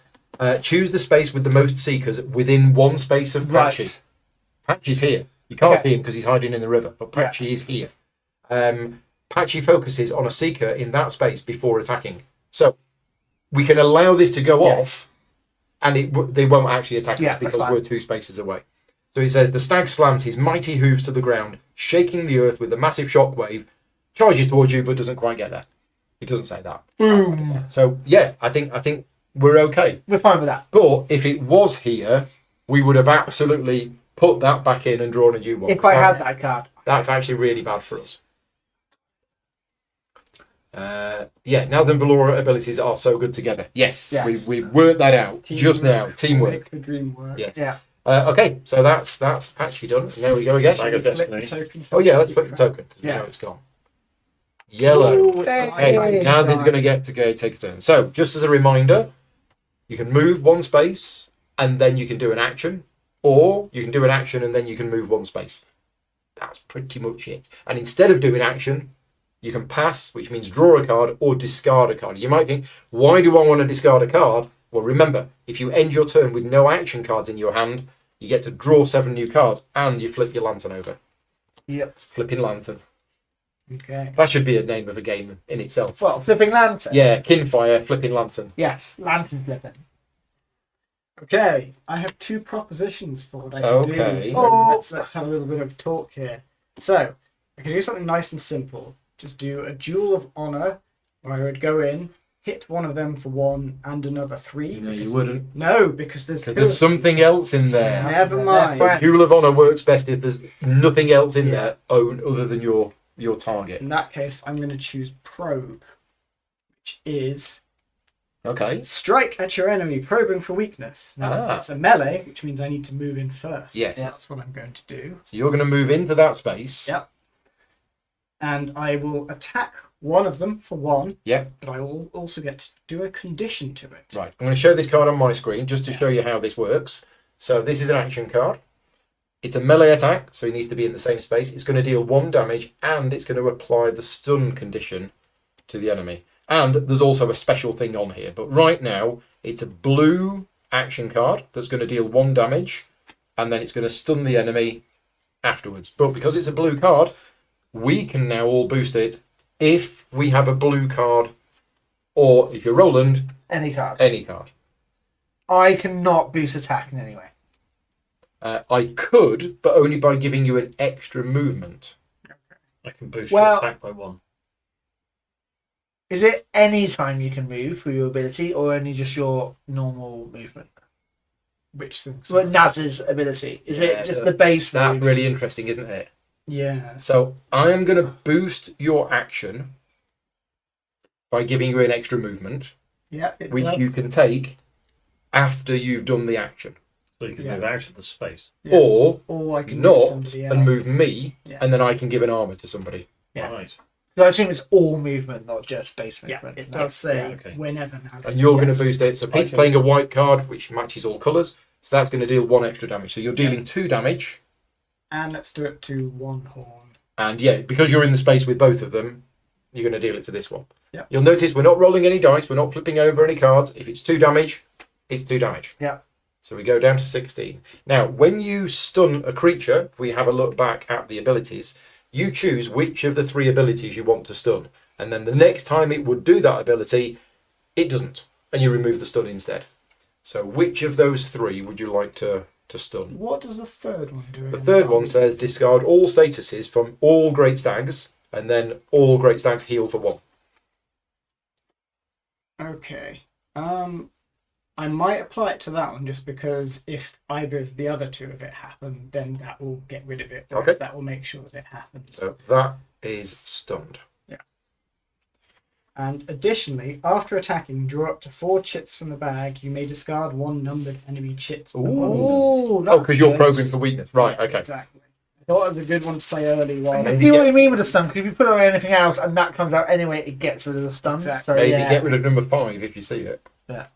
choose the space with the most seekers within one space of Patchy. Right. Patchy's here. You can't Okay. see him because he's hiding in the river, but Yeah. Patchy is here. Patchy focuses on a seeker in that space before attacking. So we can allow this to go Yes. off, and they won't actually attack Yeah, us that's because fine. we're 2 spaces away. So he says, the stag slams his mighty hooves to the ground, shaking the earth with a massive shockwave, charges towards you, but doesn't quite get there. He doesn't say that. Boom. So yeah, I think we're okay. We're fine with that. But if it was here, we would have absolutely put that back in and drawn a new one. If I had that card. That's actually really bad for us. Yeah, Naz and Valora abilities are so good together. Yes, Yes. we worked that out just now. Teamwork. Make the dream work. Yes. Yeah. Okay, so that's Patchy done. Now we go again. Bag of Flip the destiny. token. Oh yeah, let's put the token because Yeah. we know it's gone. Yellow. Ooh, it's Hey. a Okay, Naz is going to go take a turn. So just as a reminder, you can move 1 space and then you can do an action, or you can do an action and then you can move 1 space. That's pretty much it. And instead of doing action, you can pass, which means draw a card or discard a card. You might think, why do I want to discard a card? Well, remember, if you end your turn with no action cards in your hand, you get to draw 7 new cards and you flip your lantern over. Yep. Flipping lantern. Okay. That should be a name of a game in itself. Well, flipping lantern. Yeah, Kinfire, flipping lantern. Yes, lantern flipping. Okay. I have 2 propositions for what I can Okay. do. So Oh. let's have a little bit of talk here. So I can do something nice and simple. Just do a duel of honor, where I would go in, hit one of them for 1 and another 3. No, you because- wouldn't. No, because there's 2. Because there's something else in there. Never That's mind. right. Duel of Honor works best if there's nothing else in Yeah. there other than your target. In that case, I'm going to choose probe, which is Okay. strike at your enemy, probing for weakness. Now, Ah. it's a melee, which means I need to move in first. Yes. So that's what I'm going to do. So you're going to move into that space. Yep. And I will attack one of them for 1, Yep. but I will also get to do a condition to it. Right. I'm going to show this card on my screen just to show you how this works. So this is an action card. It's a melee attack, so it needs to be in the same space. It's going to deal 1 damage, and it's going to apply the stun condition to the enemy. And there's also a special thing on here. But right now, it's a blue action card that's going to deal 1 damage, and then it's going to stun the enemy afterwards. But because it's a blue card, we can now all boost it if we have a blue card, or if you're Roland, Any card. any card. I cannot boost attack in any way. I could, but only by giving you an extra movement. I can boost Well- your attack by 1. Is it any time you can move through your ability, or only just your normal movement? Which things? Well, Naz's ability. Is Yeah, it just so the base That's move? really interesting, isn't it? Yeah. So I am going to boost your action by giving you an extra movement, Yeah, it which does. you can take after you've done the action. So you can Yeah. move out of the space. Yes. Or I can move not somebody else. and move me, Yeah. and then I can give an armor to somebody. Yeah. Nice. So I assume it's all movement, not just base Yeah, movement. it does say Yeah. okay. whenever now. And you're going Yes. to boost it. So Pete's can- playing a white card, which matches all colours. So that's going to deal 1 extra damage. So you're dealing 2 damage. And let's do it to 1 horn. And yeah, because you're in the space with both of them, you're going to deal it to this one. Yeah. You'll notice we're not rolling any dice. We're not flipping over any cards. If it's 2 damage, it's 2 damage. Yeah. So we go down to 16. Now, when you stun a creature, we have a look back at the abilities. you choose which of the 3 abilities you want to stun. And then the next time it would do that ability, it doesn't. And you remove the stun instead. So which of those 3 would you like to stun? What does the third one do? The third one says discard all statuses from all Great Stags, and then all Great Stags heal for 1. Okay. I might apply it to that one just because if either of the other 2 of it happen, then that will get rid of it. Okay. That will make sure that it happens. So that is stunned. Yeah. And additionally, after attacking, draw up to 4 chits from the bag. You may discard 1 numbered enemy chit. Ooh, Oh, because you're probing for weakness. Right, okay. Exactly. I thought it was a good one to say early. While I see what you mean with the stun, because if you put it on anything else and that comes out anyway, it gets rid of the stun. Exactly. So, Maybe yeah. get rid of number 5 if you see it. Yeah.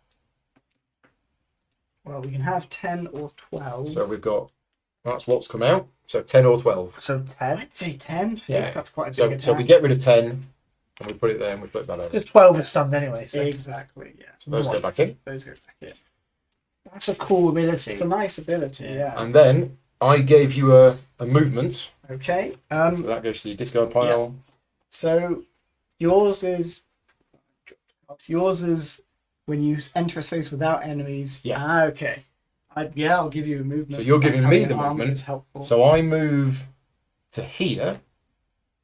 Well, we can have 10 or 12. So we've got, that's what's come out. So 10 or 12. So 10. I'd say 10. Yeah. Because that's quite a big So, attack. so we get rid of 10, and we put it there, and we flip that over. Because 12 is stunned anyway. So Exactly, yeah. So those go back in. Those go back in. that's a cool ability. It's a nice ability, yeah. And then I gave you a movement. Okay. So that goes to your discard pile. So yours is when you enter a space without enemies. Yeah. Ah, okay. I'll give you a movement. So you're That's giving how me your the armor movement. is helpful. So I move to here,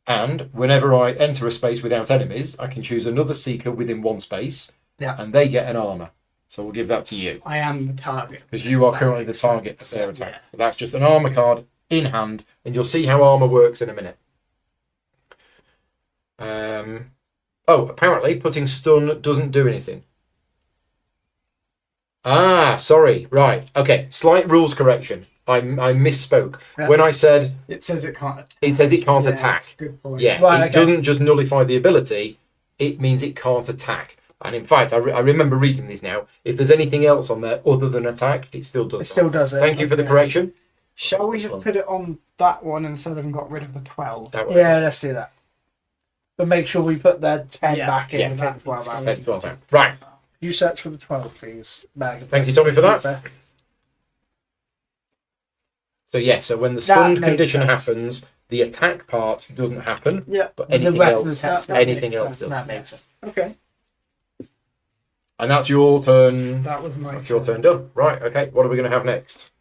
and whenever I enter a space without enemies, I can choose another seeker within 1 space, Yeah. and they get an armor. So we'll give that to you, I am the target. because you are That currently the makes target of sense. their attacks. So that's just an armor card in hand, and you'll see how armor works in a minute. Apparently putting stun doesn't do anything. Sorry. Right. Okay. Slight rules correction. I misspoke. Yeah. When I said It says it can't attack. it says it can't Yeah, attack. that's a good point. Yeah, Right, it okay. doesn't just nullify the ability, it means it can't attack. And in fact, I remember reading this now. If there's anything else on there other than attack, it still does. It still does it. Thank you for the Okay. correction. Shall we This have one. put it on that one instead of got rid of the 12? That works. Yeah, let's do that. But make sure we put the 10 Yeah, back in yeah, and that take 12 out. needs 10, 12 out. Right. You search for the 12, please. Bag. Thank you, Tommy, for that. So when the stunned makes condition sense. happens, the attack part doesn't happen, Yeah. but The anything rest of the else, text anything makes else sense. does. That makes sense. Okay. And that's your turn. That was my That's your turn done. Right. Okay. What are we going to have next?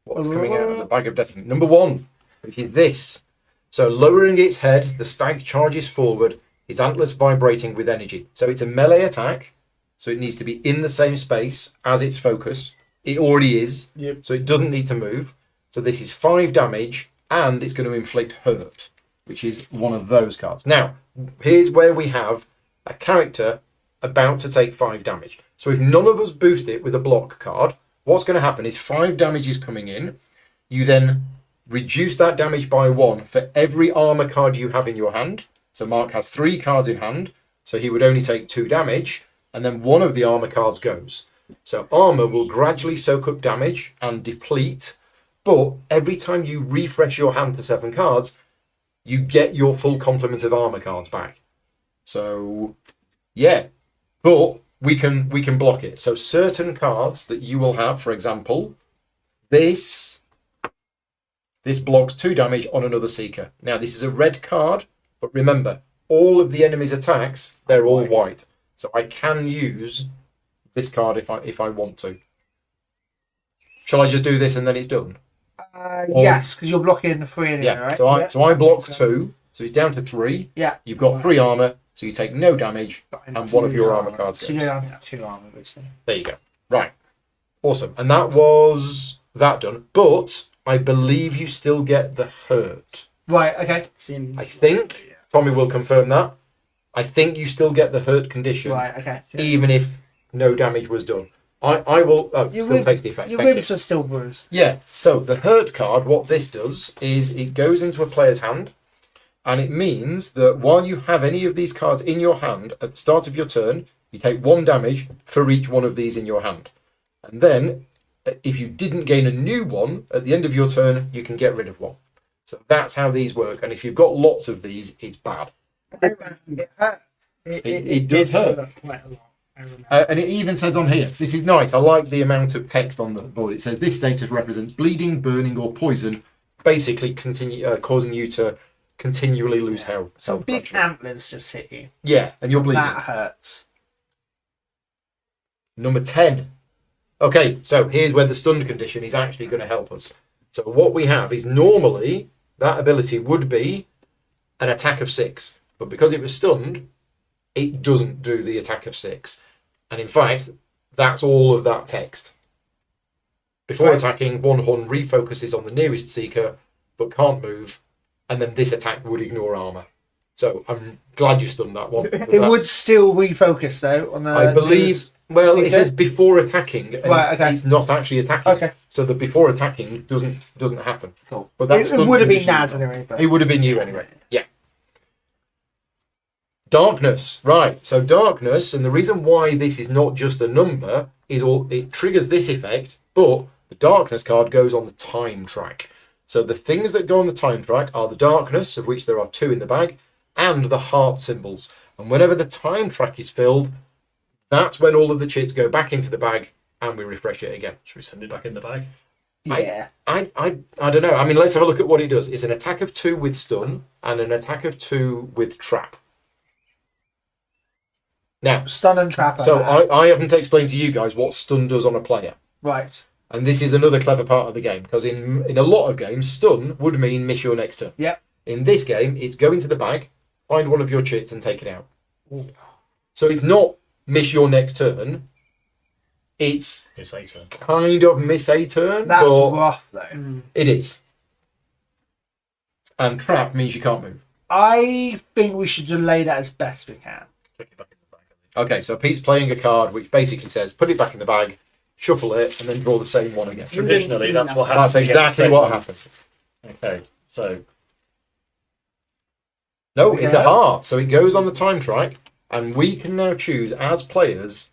What's coming out of the bag of destiny? Number 1, which is this. So lowering its head, the stag charges forward, its antlers vibrating with energy. So it's a melee attack. So it needs to be in the same space as its focus. It already is. Yep. So it doesn't need to move. So this is 5 damage, and it's going to inflict hurt, which is one of those cards. Now, here's where we have a character about to take 5 damage. So if none of us boost it with a block card, what's going to happen is 5 damage is coming in. You then reduce that damage by 1 for every armor card you have in your hand. So Mark has 3 cards in hand, so he would only take 2 damage, and then one of the armor cards goes. So armor will gradually soak up damage and deplete, but every time you refresh your hand to 7 cards, you get your full complement of armor cards back. So, yeah, but we can block it. So certain cards that you will have, for example, this blocks 2 damage on another seeker. Now this is a red card, but remember, all of the enemy's attacks, they're all white. So I can use this card if I want to. Shall I just do this and then it's done? Yes, because you're blocking 3 anyway, Yeah. right? So I block 2, so it's down to 3. Yeah. You've got 3 armor, so you take no damage, and one of your armor cards So goes. you go down to 2 armor, basically. There you go. Right. Awesome. And that was that done. But I believe you still get the hurt. Right, okay. Seems. I think Tommy will confirm that. I think you still get the hurt condition, Right, okay. even if no damage was done. I will. Oh, Your still ribs- takes the effect. Your Thank you. ribs are still bruised. Yeah, so the hurt card, what this does is it goes into a player's hand, and it means that while you have any of these cards in your hand at the start of your turn, you take 1 damage for each one of these in your hand. And then, if you didn't gain a new one at the end of your turn, you can get rid of 1. So that's how these work, and if you've got lots of these, it's bad. It does did hurt. quite a lot. I remember. And it even says on here, this is nice, I like the amount of text on the board. It says this status represents bleeding, burning or poison, basically causing you to continually lose health. So health big gradually. antlers just hit you. Yeah, and you're bleeding. That hurts. Number 10. Okay, so here's where the stunned condition is actually going to help us. So what we have is normally that ability would be an attack of 6, but because it was stunned, it doesn't do the attack of 6. And in fact, that's all of that text. Before Right. attacking, one Hun refocuses on the nearest seeker, but can't move, and then this attack would ignore armor. So I'm glad you stunned that one. It would still refocus though on the. I believe. Well, it seeker? says before attacking, and Right, okay. it's not actually attacking. Okay. So the before attacking doesn't happen. Cool. But that's It would have been Naz anyway. But... It would have been you anyway. Yeah. Darkness, right? So darkness, and the reason why this is not just a number is it triggers this effect, but the darkness card goes on the time track. So the things that go on the time track are the darkness, of which there are 2 in the bag, and the heart symbols. And whenever the time track is filled, that's when all of the chits go back into the bag and we refresh it again. Should we send it back in the bag? Yeah. I don't know. I mean, let's have a look at what it does. It's an attack of 2 with stun and an attack of 2 with trap. Now, Stun and trap. so I haven't explained to you guys what stun does on a player. Right. And this is another clever part of the game, because in a lot of games, stun would mean miss your next turn. Yep. In this game, it's go into the bag, find one of your chits and take it out. So it's not miss your next turn. It's It's a turn. kind of miss a turn, That's but rough though. it is. And trap means you can't move. I think we should delay that as best we can. Stick it back in the bag. I think. Okay, so Pete's playing a card which basically says put it back in the bag, shuffle it, and then draw the same one again. Traditionally, that's what happens. That's exactly what happened. Okay, so No, it's a Yeah. heart. So it goes on the time track, and we can now choose as players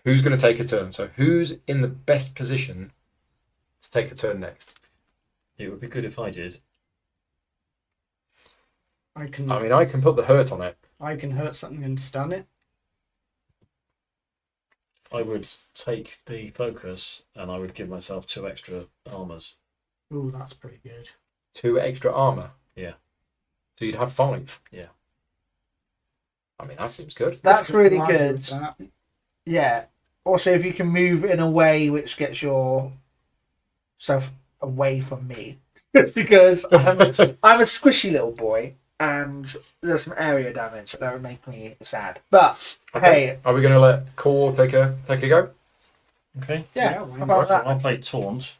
who's going to take a turn. So who's in the best position to take a turn next? it would be good if I did. I can. I mean, I can put the hurt on it. I can hurt something and stun it. I would take the focus and I would give myself 2 extra armors. Ooh, that's pretty good. 2 extra armor. Yeah. So you'd have 5. Yeah. I mean, that seems good. That's Difficult really to argue good. with that. Yeah. Also, if you can move in a way which gets yourself away from me, because I'm a squishy little boy, and there's some area damage that would make me sad. But hey, Are we going to let Core take a go? Okay. yeah, Yeah, why how about So that? I'll play taunt.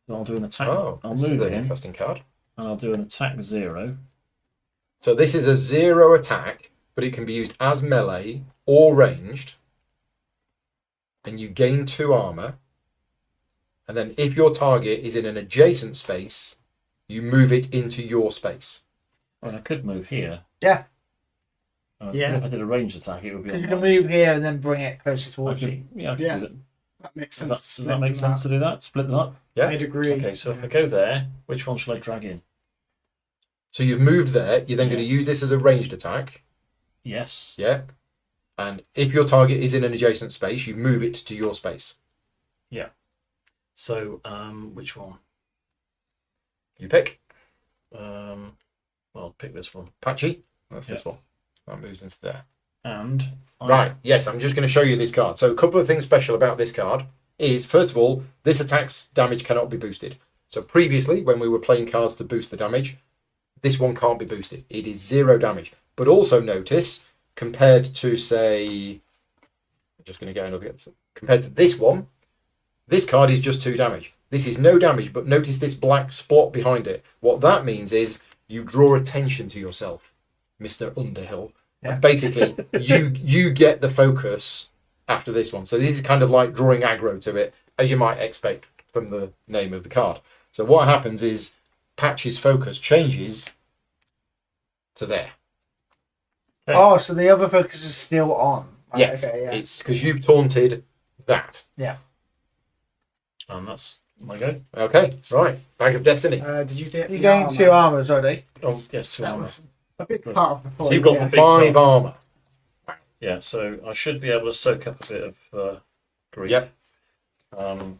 So I'll do an attack. Oh, I'll this is move an him interesting card. and I'll do an attack 0. So this is a 0 attack, but it can be used as melee or ranged. And you gain 2 armor. And then if your target is in an adjacent space, you move it into your space. I mean, I could move here. Yeah, Yeah. If I did a ranged attack, it would be on you can mice. move here and then bring it closer I towards you. could, yeah, I could Yeah. do that. That makes Does sense. that, to does that make split them sense to do that? Split them up? Yeah. I'd agree. Okay, so if Yeah. I go there, which one shall I drag in? So you've moved there. You're then going to use this as a ranged attack. Yes. Yeah. And if your target is in an adjacent space, you move it to your space. So, which one? You pick. Well, pick this one. Patchy. That's this one. That moves into there. And Right, yes, I'm just going to show you this card. So a couple of things special about this card is, first of all, this attack's damage cannot be boosted. So previously, when we were playing cards to boost the damage, this one can't be boosted. It is 0 damage. But also notice, compared to, say, I'm just going to go and look at it. Compared to this one, this card is just 2 damage. This is no damage, but notice this black spot behind it. What that means is you draw attention to yourself, Mr. Underhill. Yeah. And basically, you get the focus after this one. So this is kind of like drawing aggro to it, as you might expect from the name of the card. So what happens is Patch's focus changes to there. Okay. Oh, so the other focus is still on. Right, Yes, okay, yeah. it's because you've taunted that. and that's my go. Okay, right. Bag of Destiny. Did you get You the gained armor? 2 armors already. Oh, yes, 2 That armor. was a big part of the So point. you've got yeah. Big 5 card. armor. Yeah, so I should be able to soak up a bit of grief. Yep. Um,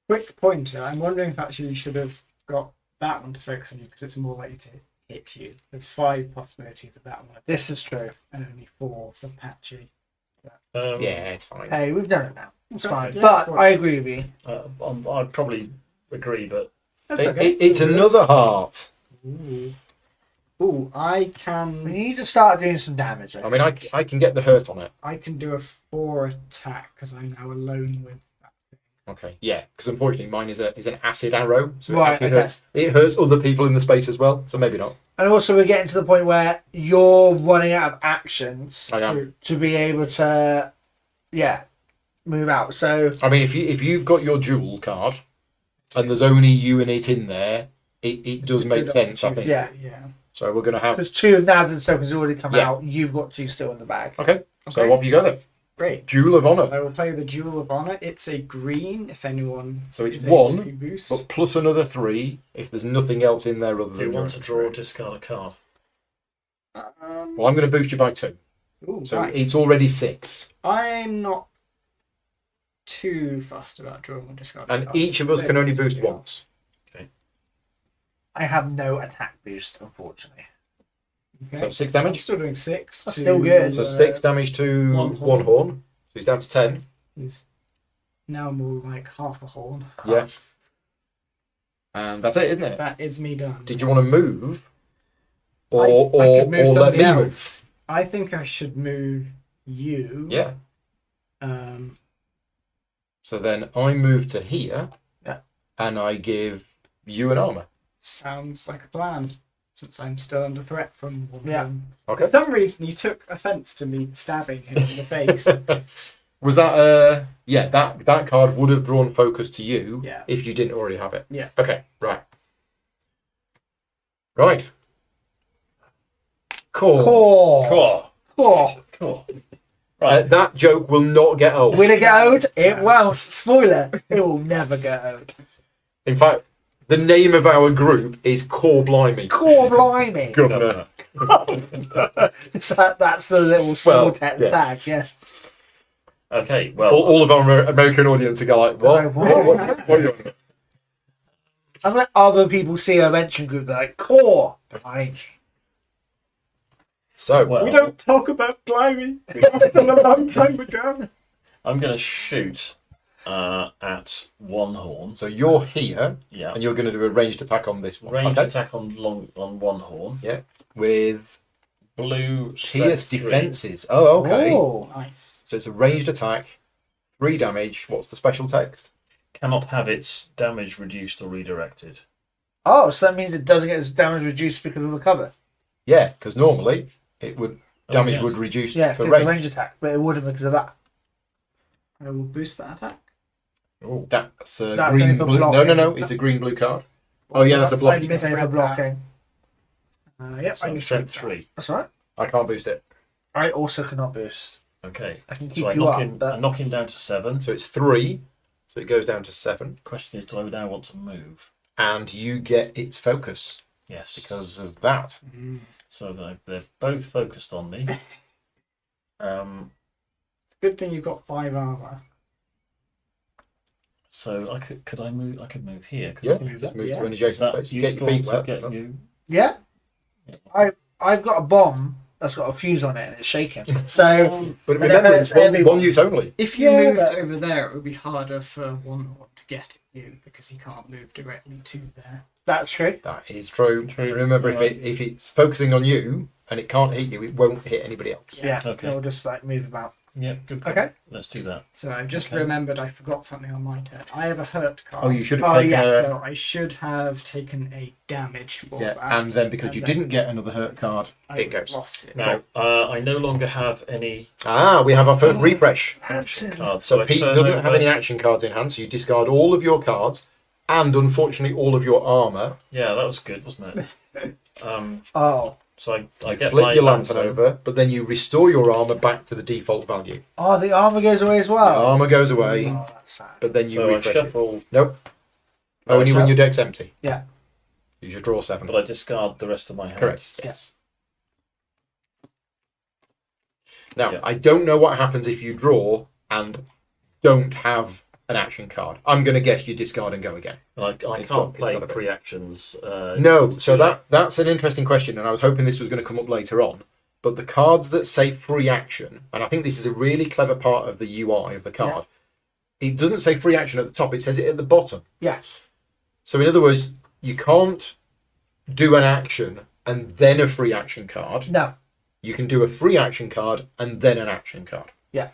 Quick pointer. I'm wondering if actually you should have got that one to focus on you because it's more likely to hit you. There's 5 possibilities of that one, This is true. and only 4 for Patchy. Yeah, it's fine. Hey, we've done it now. It's Okay, fine. yeah, But it's fine. I agree with you. I'd probably agree, but That's okay. It's another heart. Ooh, I We can need to start doing some damage. I mean, I can get the hurt on it. do a 4 attack because I'm now alone with that. Okay. Yeah, because unfortunately mine is an acid arrow, so Right, it actually okay. hurts. It hurts other people in the space as well, so maybe not. And also, we're getting to the point where you're running out of actions I am. to be able to, move out. So I mean, if you've got your jewel card, and there's only you and it in there, it does make sense, I think. Yeah. Yeah. So we're gonna have. because 2 of Nad's tokens already come Yeah. out, you've got 2 still in the bag. Okay. So Okay. off you go then. Great. Jewel of So honor. I will play the Jewel of Honor. It's a green. If anyone. So it's is able 1, to boost. but plus another 3 if there's nothing else in there other do than you your want to draw or discard a card? Well, I'm going to boost you by 2, Ooh, so nice. it's already 6, I'm not too fussed about drawing or discarding. and cards. each of us can only boost once. I have no attack boost, unfortunately. Okay. So 6 I'm damage. still doing 6. That's still good. So 6 damage to one one horn. horn. So he's down to 10. He's now more like half a horn. Yeah. And that's it, isn't it? That is me done. Did you want to move, I or could move let me somebody move? else. I think I should move you. Yeah. Um, So then I move to here. Yeah. And I give you an armor. sounds like a plan. Since I'm still under threat from one Yeah. of them. Okay. For some reason, you took offence to me stabbing him in the face. Was that yeah, that card would have drawn focus to you Yeah. if you didn't already have it. Yeah. Okay, right. Right. Cool. Core. Cool. Right. That joke will not get old. Will it get old? It won't. Spoiler. It will never get old. In fact, the name of our group is Core Blimey. Core blimey. Governor. So that's the little small Well, text yeah. tag, yes. Okay. Well, All of our American audience are going like, what? What are you on about? And when other people see a mention group, they're like, Core blimey. So, well, We don't talk about Blimey. It's a long time ago. I'm going to shoot at one horn. so you're here, Yeah. and you're going to do a ranged attack on this one. Ranged Okay. attack on one horn. Yeah. With Blue Pierce strength 3. defenses. Oh, okay. Oh. Nice. So it's a ranged attack, 3 damage. What's the special text? Cannot have its damage reduced or redirected. Oh, so that means it doesn't get its damage reduced because of the cover. Yeah, because normally it would damage yes. would reduce Yeah, for because of range. range attack, but it wouldn't because of that. I will boost that attack. Oh, that's a That's green only for blue. No, blocking. no, it's a green blue card. Oh yeah, that's a I blocking. missed It's only for read that. blocking. Yep, I So misread strength that. 3. That's all right. I can't boost it. I also cannot boost. Okay. I can keep So I you knock up, him. but I knock him down to 7. So it's 3. So it goes down to 7, Question is, do I now want to move? and you get its focus Yes. because of that. So they're both focused on me. It's a good thing you've got 5 armor. So could I move? I could move here. Yeah, couldn't I? just move Yeah. to an Is adjacent that space. You get your useful feet to wet. get you? yeah, I've got a bomb that's got a fuse on it and it's shaking. So But And remember, then it's it's everyone. one use only. If you Yeah, moved but- over there, it would be harder for one horn to get at you because he can't move directly to there. that's true. That is true. True. Remember, Right. if it's focusing on you and it can't hit you, it won't hit anybody else. Yeah, Okay. it'll just like move about. Yeah. Good. Okay. Let's do that. So I just Okay. remembered I forgot something on my turn. I have a hurt card. Oh, you should have Oh, taken yeah. a. So I should have taken a damage for Yeah, that. and then because and you then didn't get another hurt card, I it goes. lost it. Now, I no longer have any We have our first refresh. action cards. So I Pete turn doesn't have over- any action cards in hand, so you discard all of your cards, and unfortunately all of your armor. Yeah, that was good, wasn't it? Oh, So I get Flip my your lantern over, but then you restore your armor back to the default value. oh, the armor goes away as The well. armor goes away, Oh, that's sad. but then you So I refresh it. shuffle, Nope. No, Only I when shuffle. your deck's empty. Yeah. You should draw 7. but I discard the rest of my hand. Correct. Yes. Now, Yeah. I don't know what happens if you draw and don't have an action card. I'm going to guess you discard and go again. I It's can't got play a bit. pre-actions. No, so that's an interesting question, and I was hoping this was going to come up later on. But the cards that say free action, and I think this is a really clever part of the UI of the card, it doesn't say free action at the top, it says it at the bottom. Yes. So in other words, you can't do an action and then a free action card. No. You can do a free action card and then an action card. Yeah.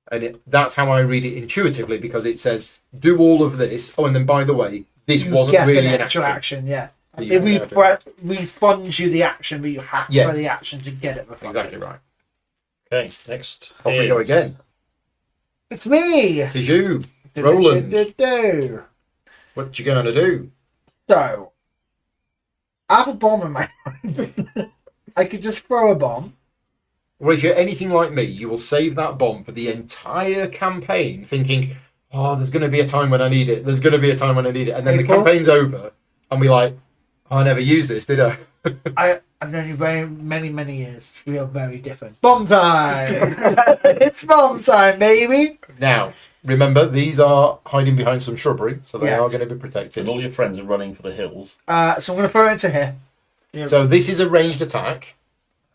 And that's how I read it intuitively, because it says, do all of this. Oh, and then by the way, this You wasn't get really an an extra action. action. Yeah. So you It can never do it. refunds you the action, but you have to Yes. play the action to get it refunded. Exactly right. Okay, next. Off we go again. It's me! It is you, Roland. Do. What you going to do? So, I have a bomb in my hand. I could just throw a bomb. Well, if you're anything like me, you will save that bomb for the entire campaign, thinking, oh, there's going to be a time when I need it. There's going to be a time when I need it. And then the April? campaign's over, and we're like, oh, I never used this, did I? I've known you very many years. We are very different. Bomb time! It's bomb time, baby! Now, remember, these are hiding behind some shrubbery, so they Yes. are going to be protected. And all your friends are running for the hills. So I'm going to throw it into here. Yeah, So this is a ranged attack,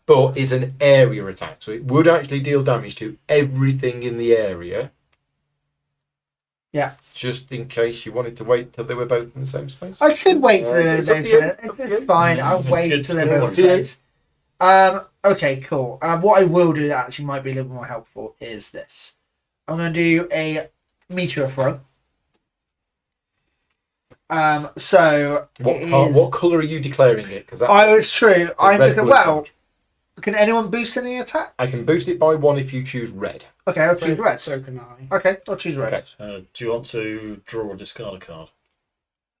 but it's an area attack. So it would actually deal damage to everything in the area. Yeah. Just in case you wanted to wait till they were both in the same space. I could wait till they're It's up to you. It's up to you. It's fine. I'll It's wait good till to they're know. both in place. Okay, cool. What I will do that actually might be a little more helpful is this. I'm going to do a meteor throw. So What colour are you declaring it? Because it's true. I'm red looking, would well. count. Can anyone boost any attack? I can boost it by 1 if you choose red. Okay, I'll choose red. So can I. Okay, I'll choose red. Okay. Do you want to draw or discard a card?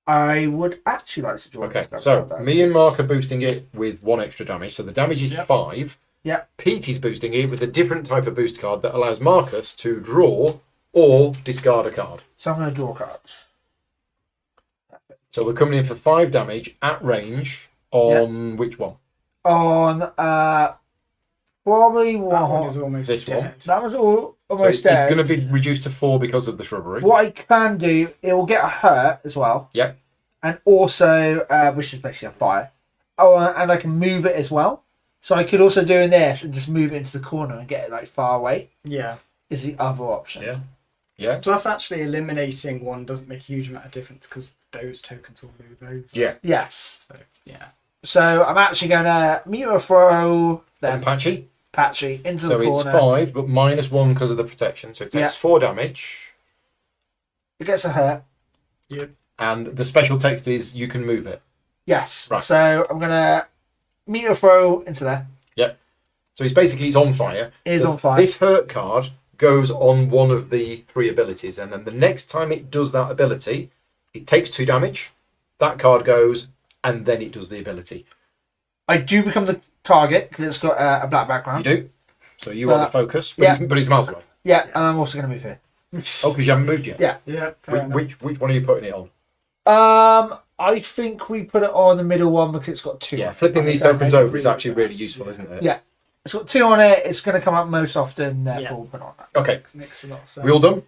I would actually like to draw. Okay, this so card, though. me and Mark are boosting it with 1 extra damage. So the damage is Yep. 5. Yep. Pete is boosting it with a different type of boost card that allows Marcus to draw or discard a card. So I'm going to draw cards. So we're coming in for 5 damage at range on which one? On probably That one one. is almost This dead. one? That was all So almost it's dead. going to be reduced to 4 because of the shrubbery. What I can do, it will get a hurt as well. Yep. And also, which is basically a fire. Oh, and I can move it as well. So I could also do this and just move it into the corner and get it like far away. Yeah. Is the other option. Yeah. Yeah. Plus, actually eliminating one doesn't make a huge amount of difference because those tokens will move over. Yeah. Yes. So yeah. So I'm actually going to meteor throw Then them Patchy. Patchy into So the it's corner. 5, but minus 1 because of the protection. So it takes 4 damage. It gets a hurt. Yep. And the special text is you can move it. Yes. Right. So I'm going to meteor throw into there. So it's on fire. It is So on fire. This hurt card goes on one of the 3 abilities, and then the next time it does that ability, it takes 2 damage. That card goes, and then it does the ability. I do become the target because it's got a black You background. do. So you are the focus, but, yeah. but it's miles away. Yeah, and I'm also going to move here. Oh, because you haven't moved yet. Yeah. Yeah. fair enough. Which one are you putting it on? I think we put it on the middle one because it's got 2. Yeah, on it. flipping these Okay, tokens maybe over is we- actually really useful, isn't it? Yeah. It's got 2 on it. It's going to come up most often. Therefore, Yeah. we'll put it on that. Okay, Makes a lot of sense. we all done?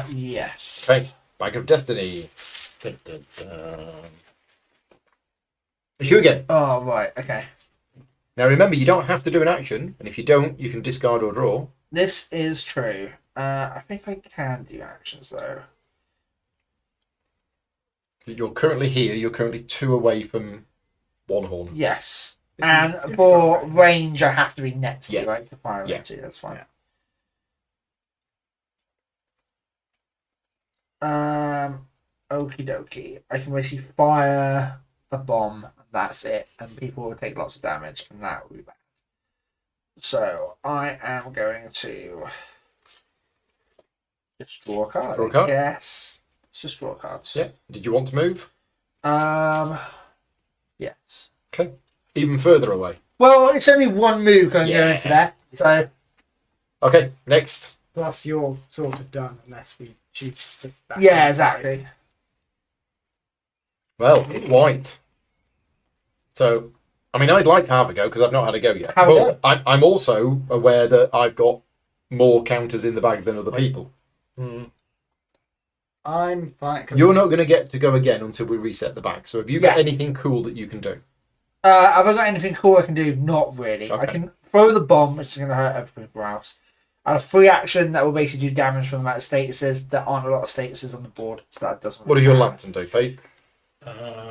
Yes. Okay, Bag of Destiny. Dun, dun, dun. It's you again. Oh, right. Okay. Now remember, you don't have to do an action, and if you don't, you can discard or draw. This is true. I think I can do actions though. You're currently here. You're currently 2 away from one horn. Yes. If you- And if for you're- range, I have to be next to, Yeah. right? To fire Yeah. into. That's fine. Okie dokie. I can basically fire a bomb, and that's it, and people will take lots of damage, and that will be bad. So I am going to just draw a card. Draw a card? Yes. Let's just draw cards. Yeah. Did you want to move? Yes. Okay. Even further away. Well, it's only one move going to go Yeah. into there, so Okay. Next. Plus, you're sort of done unless we choose to. back yeah, up. exactly. Well, white. So, I mean, I'd like to have a go because I've not had a go yet. Have a But I'm also aware that I've got more counters in the bag than other people. Mm. I'm fine. 'cause You're not going to get to go again until we reset the bag. So have you got Yes. anything cool that you can do? Have I got anything cool I can do? Not really. I Okay. can throw the bomb, which is going to hurt everything else. I have a free action that will basically do damage from the amount of statuses. There aren't a lot of statuses on the board, so that doesn't. What does your lantern do, Pete?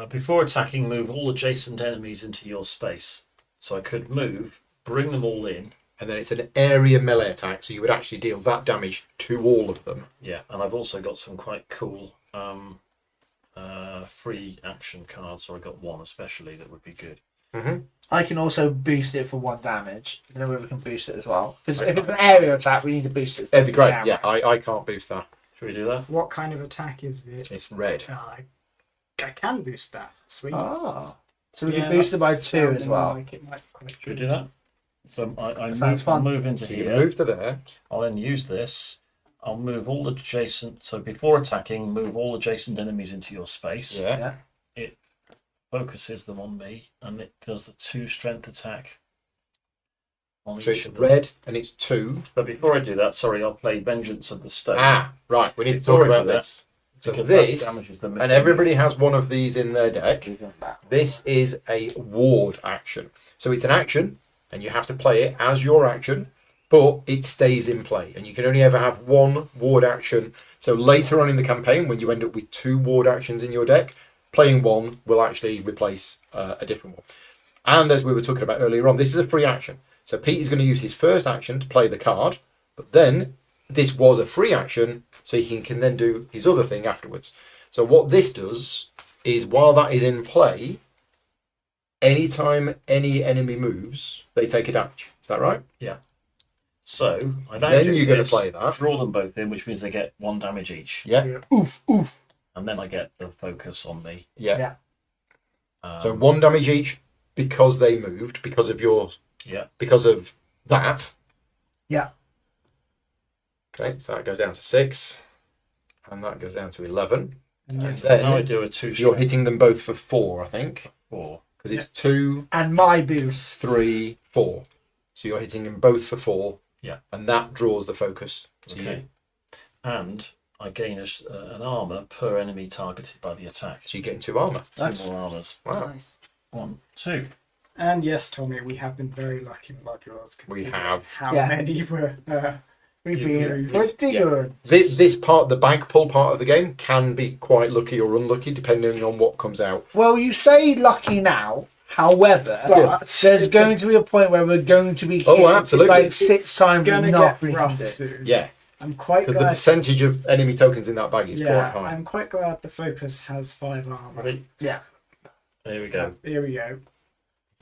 Before attacking, move all adjacent enemies into your space. So I could move, bring them all in. And then it's an area melee attack, so you would actually deal that damage to all of them. Yeah, and I've also got some quite cool free action cards. So I got one especially that would be good. I can also boost it for 1 damage. I don't know if we can boost it as well. Because if it's an area attack, we need to boost it. That'd be great. Down. Yeah, I can't boost that. Should we do that? what kind of attack is it? It's red. I can boost that. Sweet. Ah. So we Yeah, can boost it by that's 2 as sounding well. like it might be quite Should we good. do that? So Sounds I'll fun. move into So you here. move to there. I'll then use this. I'll move all adjacent. So before attacking, move all adjacent enemies into your space. Yeah. Yeah. It focuses them on me, and it does the 2 strength attack. On So each it's of them. red and it's 2. But before I do that, sorry, I'll play Vengeance of the Stone. Ah, right. We need to Before talk I do about that, this. So because this, that damages them. and everybody has one of these in their deck. This is a ward action. So it's an action, and you have to play it as your action, but it stays in play. And you can only ever have 1 ward action. So later on in the campaign, when you end up with 2 ward actions in your deck, playing 1 will actually replace a different one. And as we were talking about earlier on, this is a free action. So Pete is going to use his first action to play the card, but then this was a free action, so he can then do his other thing afterwards. So what this does is, while that is in play, anytime any enemy moves, they take a damage. Is that right? So I Then you're going to play that. Draw them both in, which means they get 1 damage each, Yeah. Oof, oof. and then I get the focus on me. Yeah. Yeah. So 1 damage each because they moved, because of because of that. Yeah. Okay, so that goes down to 6, and that goes down to 11. And yes, And Now I then do a 2 you're strength. hitting them both for 4, I think, 4. because it's 2, And my boost. 3, 4. So you're hitting them both for 4. Yeah. And that draws the focus to you. Okay. And I gain an armor per enemy targeted by the attack. So you get 2 armor. 2 Nice. more armors. Wow. Nice. 1, 2. and yes, Tommy, we have been very lucky with our draws. We considering have. How Yeah. many were? We've Yeah. been pretty Yeah. good. This part, the bag pull part of the game, can be quite lucky or unlucky depending on what comes out. Well, you say lucky now. However, But there's it's going to be a point where we're going to be Oh, hit absolutely. like 6 times gonna enough. get We can rough do. soon. Yeah, I'm quite because the glad. percentage of enemy tokens in that bag is Yeah, quite high. I'm quite glad the focus has 5 armor. Right. Yeah. There we go. Here we go.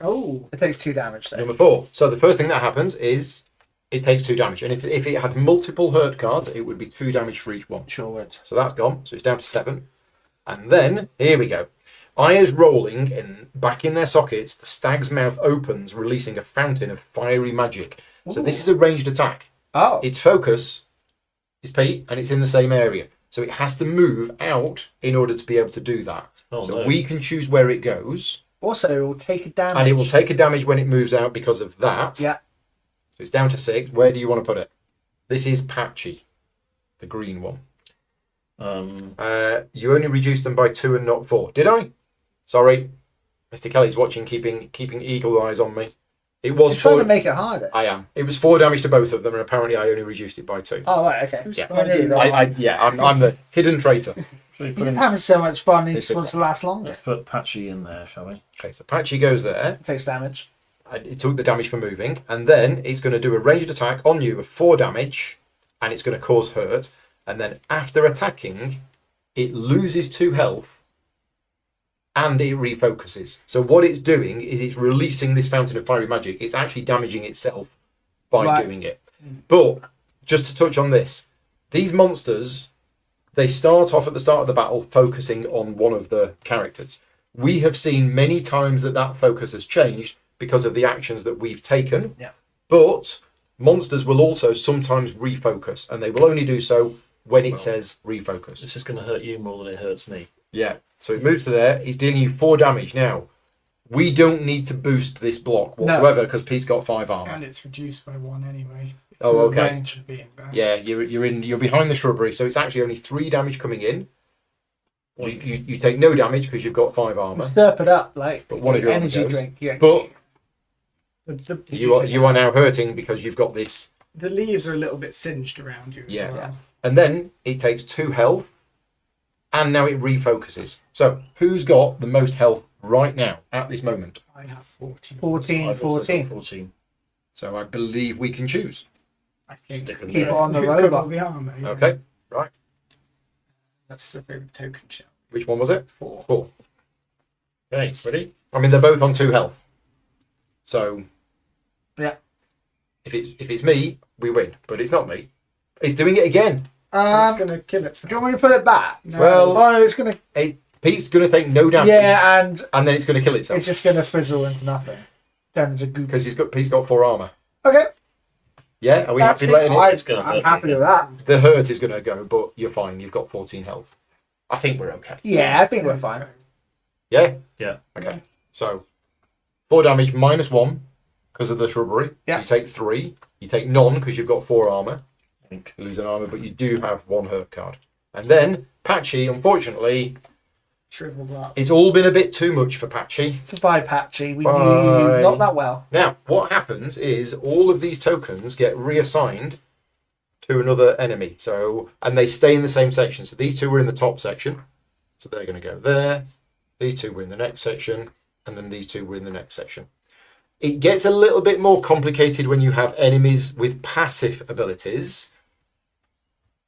Oh, It takes 2 damage though. Number 4. So the first thing that happens is it takes 2 damage. And if it had multiple hurt cards, it would be 2 damage for each one. Sure would. So that's gone. So it's down to 7. And then, here we go. Eyes rolling and back in their sockets, the stag's mouth opens, releasing a fountain of fiery magic. So this is a ranged attack. Oh. Its focus is Pete, and it's in the same area. So it has to move out in order to be able to do that. Oh, so no. we can choose where it goes, Also, it will take a damage. and it will take a damage when it moves out because of that. Yeah. So it's down to 6. Where do you want to put it? This is Patchy, the green one. You only reduced them by 2 and not 4. Did I? Sorry. Mr. Kelly's watching, keeping eagle eyes on me. It was You're trying 4. to make it harder. I am. It was 4 damage to both of them, and apparently I only reduced it by 2. Oh, right, okay. Yeah. I knew that. I'm the hidden traitor. Should we put He's in, having so much fun, he This just is wants to last longer. let's put Patchy in there, shall we? Okay, so Patchy goes there. Takes damage. And it took the damage for moving, and then it's going to do a ranged attack on you of 4 damage, and it's going to cause hurt. And then after attacking, it loses 2 health, and it refocuses. So what it's doing is it's releasing this fountain of fiery magic. It's actually damaging itself by Right. doing it. But just to touch on this, these monsters, they start off at the start of the battle focusing on one of the characters. We have seen many times that focus has changed because of the actions that we've taken. Yeah. But monsters will also sometimes refocus, and they will only do so when it says refocus. This is going to hurt you more than it hurts me. Yeah. So it moves to there. He's dealing you 4 damage. Now, we don't need to boost this block whatsoever because Pete's got 5 armor. and it's reduced by 1 anyway. Oh, okay. Range should be in there. Yeah, you're behind the shrubbery, so it's actually only 3 damage coming in. You take no damage because you've got 5 armor. Stirp it up like But one of your energy armor goes. drink. Yeah. But The you are now hurting because you've got this. the leaves are a little bit singed around you. As Yeah. well. And then it takes 2 health, and now it refocuses. So who's got the most health right now at this moment? I have 14. 14, I've also got 14. 14. So I believe we can choose. I think. Stick with Keep me. it on the Who's got all robot. the armor? Yeah. Okay, right. Let's flip over the token shell. Which one was it? 4. 4. Okay, ready? I mean, they're both on 2 health. So Yeah. if it's me, we win. But it's not me. It's doing it again. So it's Do going to kill you itself. want me to put it back? No. Well- Oh no, it's gonna. Pete's going to take no damage. Yeah, and And then it's going to kill itself. it's just gonna fizzle into nothing. Turn into goop. Because Pete's got 4 armor. Okay, Yeah, are we that's happy it. letting it? It's gonna I'm hurt happy me. with that. The hurt is going to go, but you're fine. You've got 14 health. I think we're okay. Yeah, I think we're fine. Yeah? Yeah. Okay. So 4 damage minus 1 because of the shrubbery. Yeah. So you take 3. You take none because you've got 4 armor. I think. You lose an armor, but you do have 1 hurt card. And then Patchy, unfortunately, Shrivels up. it's all been a bit too much for Patchy. Goodbye, Patchy. We Bye. knew you not that well. Now, what happens is all of these tokens get reassigned to another enemy. So, and they stay in the same section. So these 2 were in the top section. So they're going to go there. These 2 were in the next section. And then these 2 were in the next section. It gets a little bit more complicated when you have enemies with passive abilities.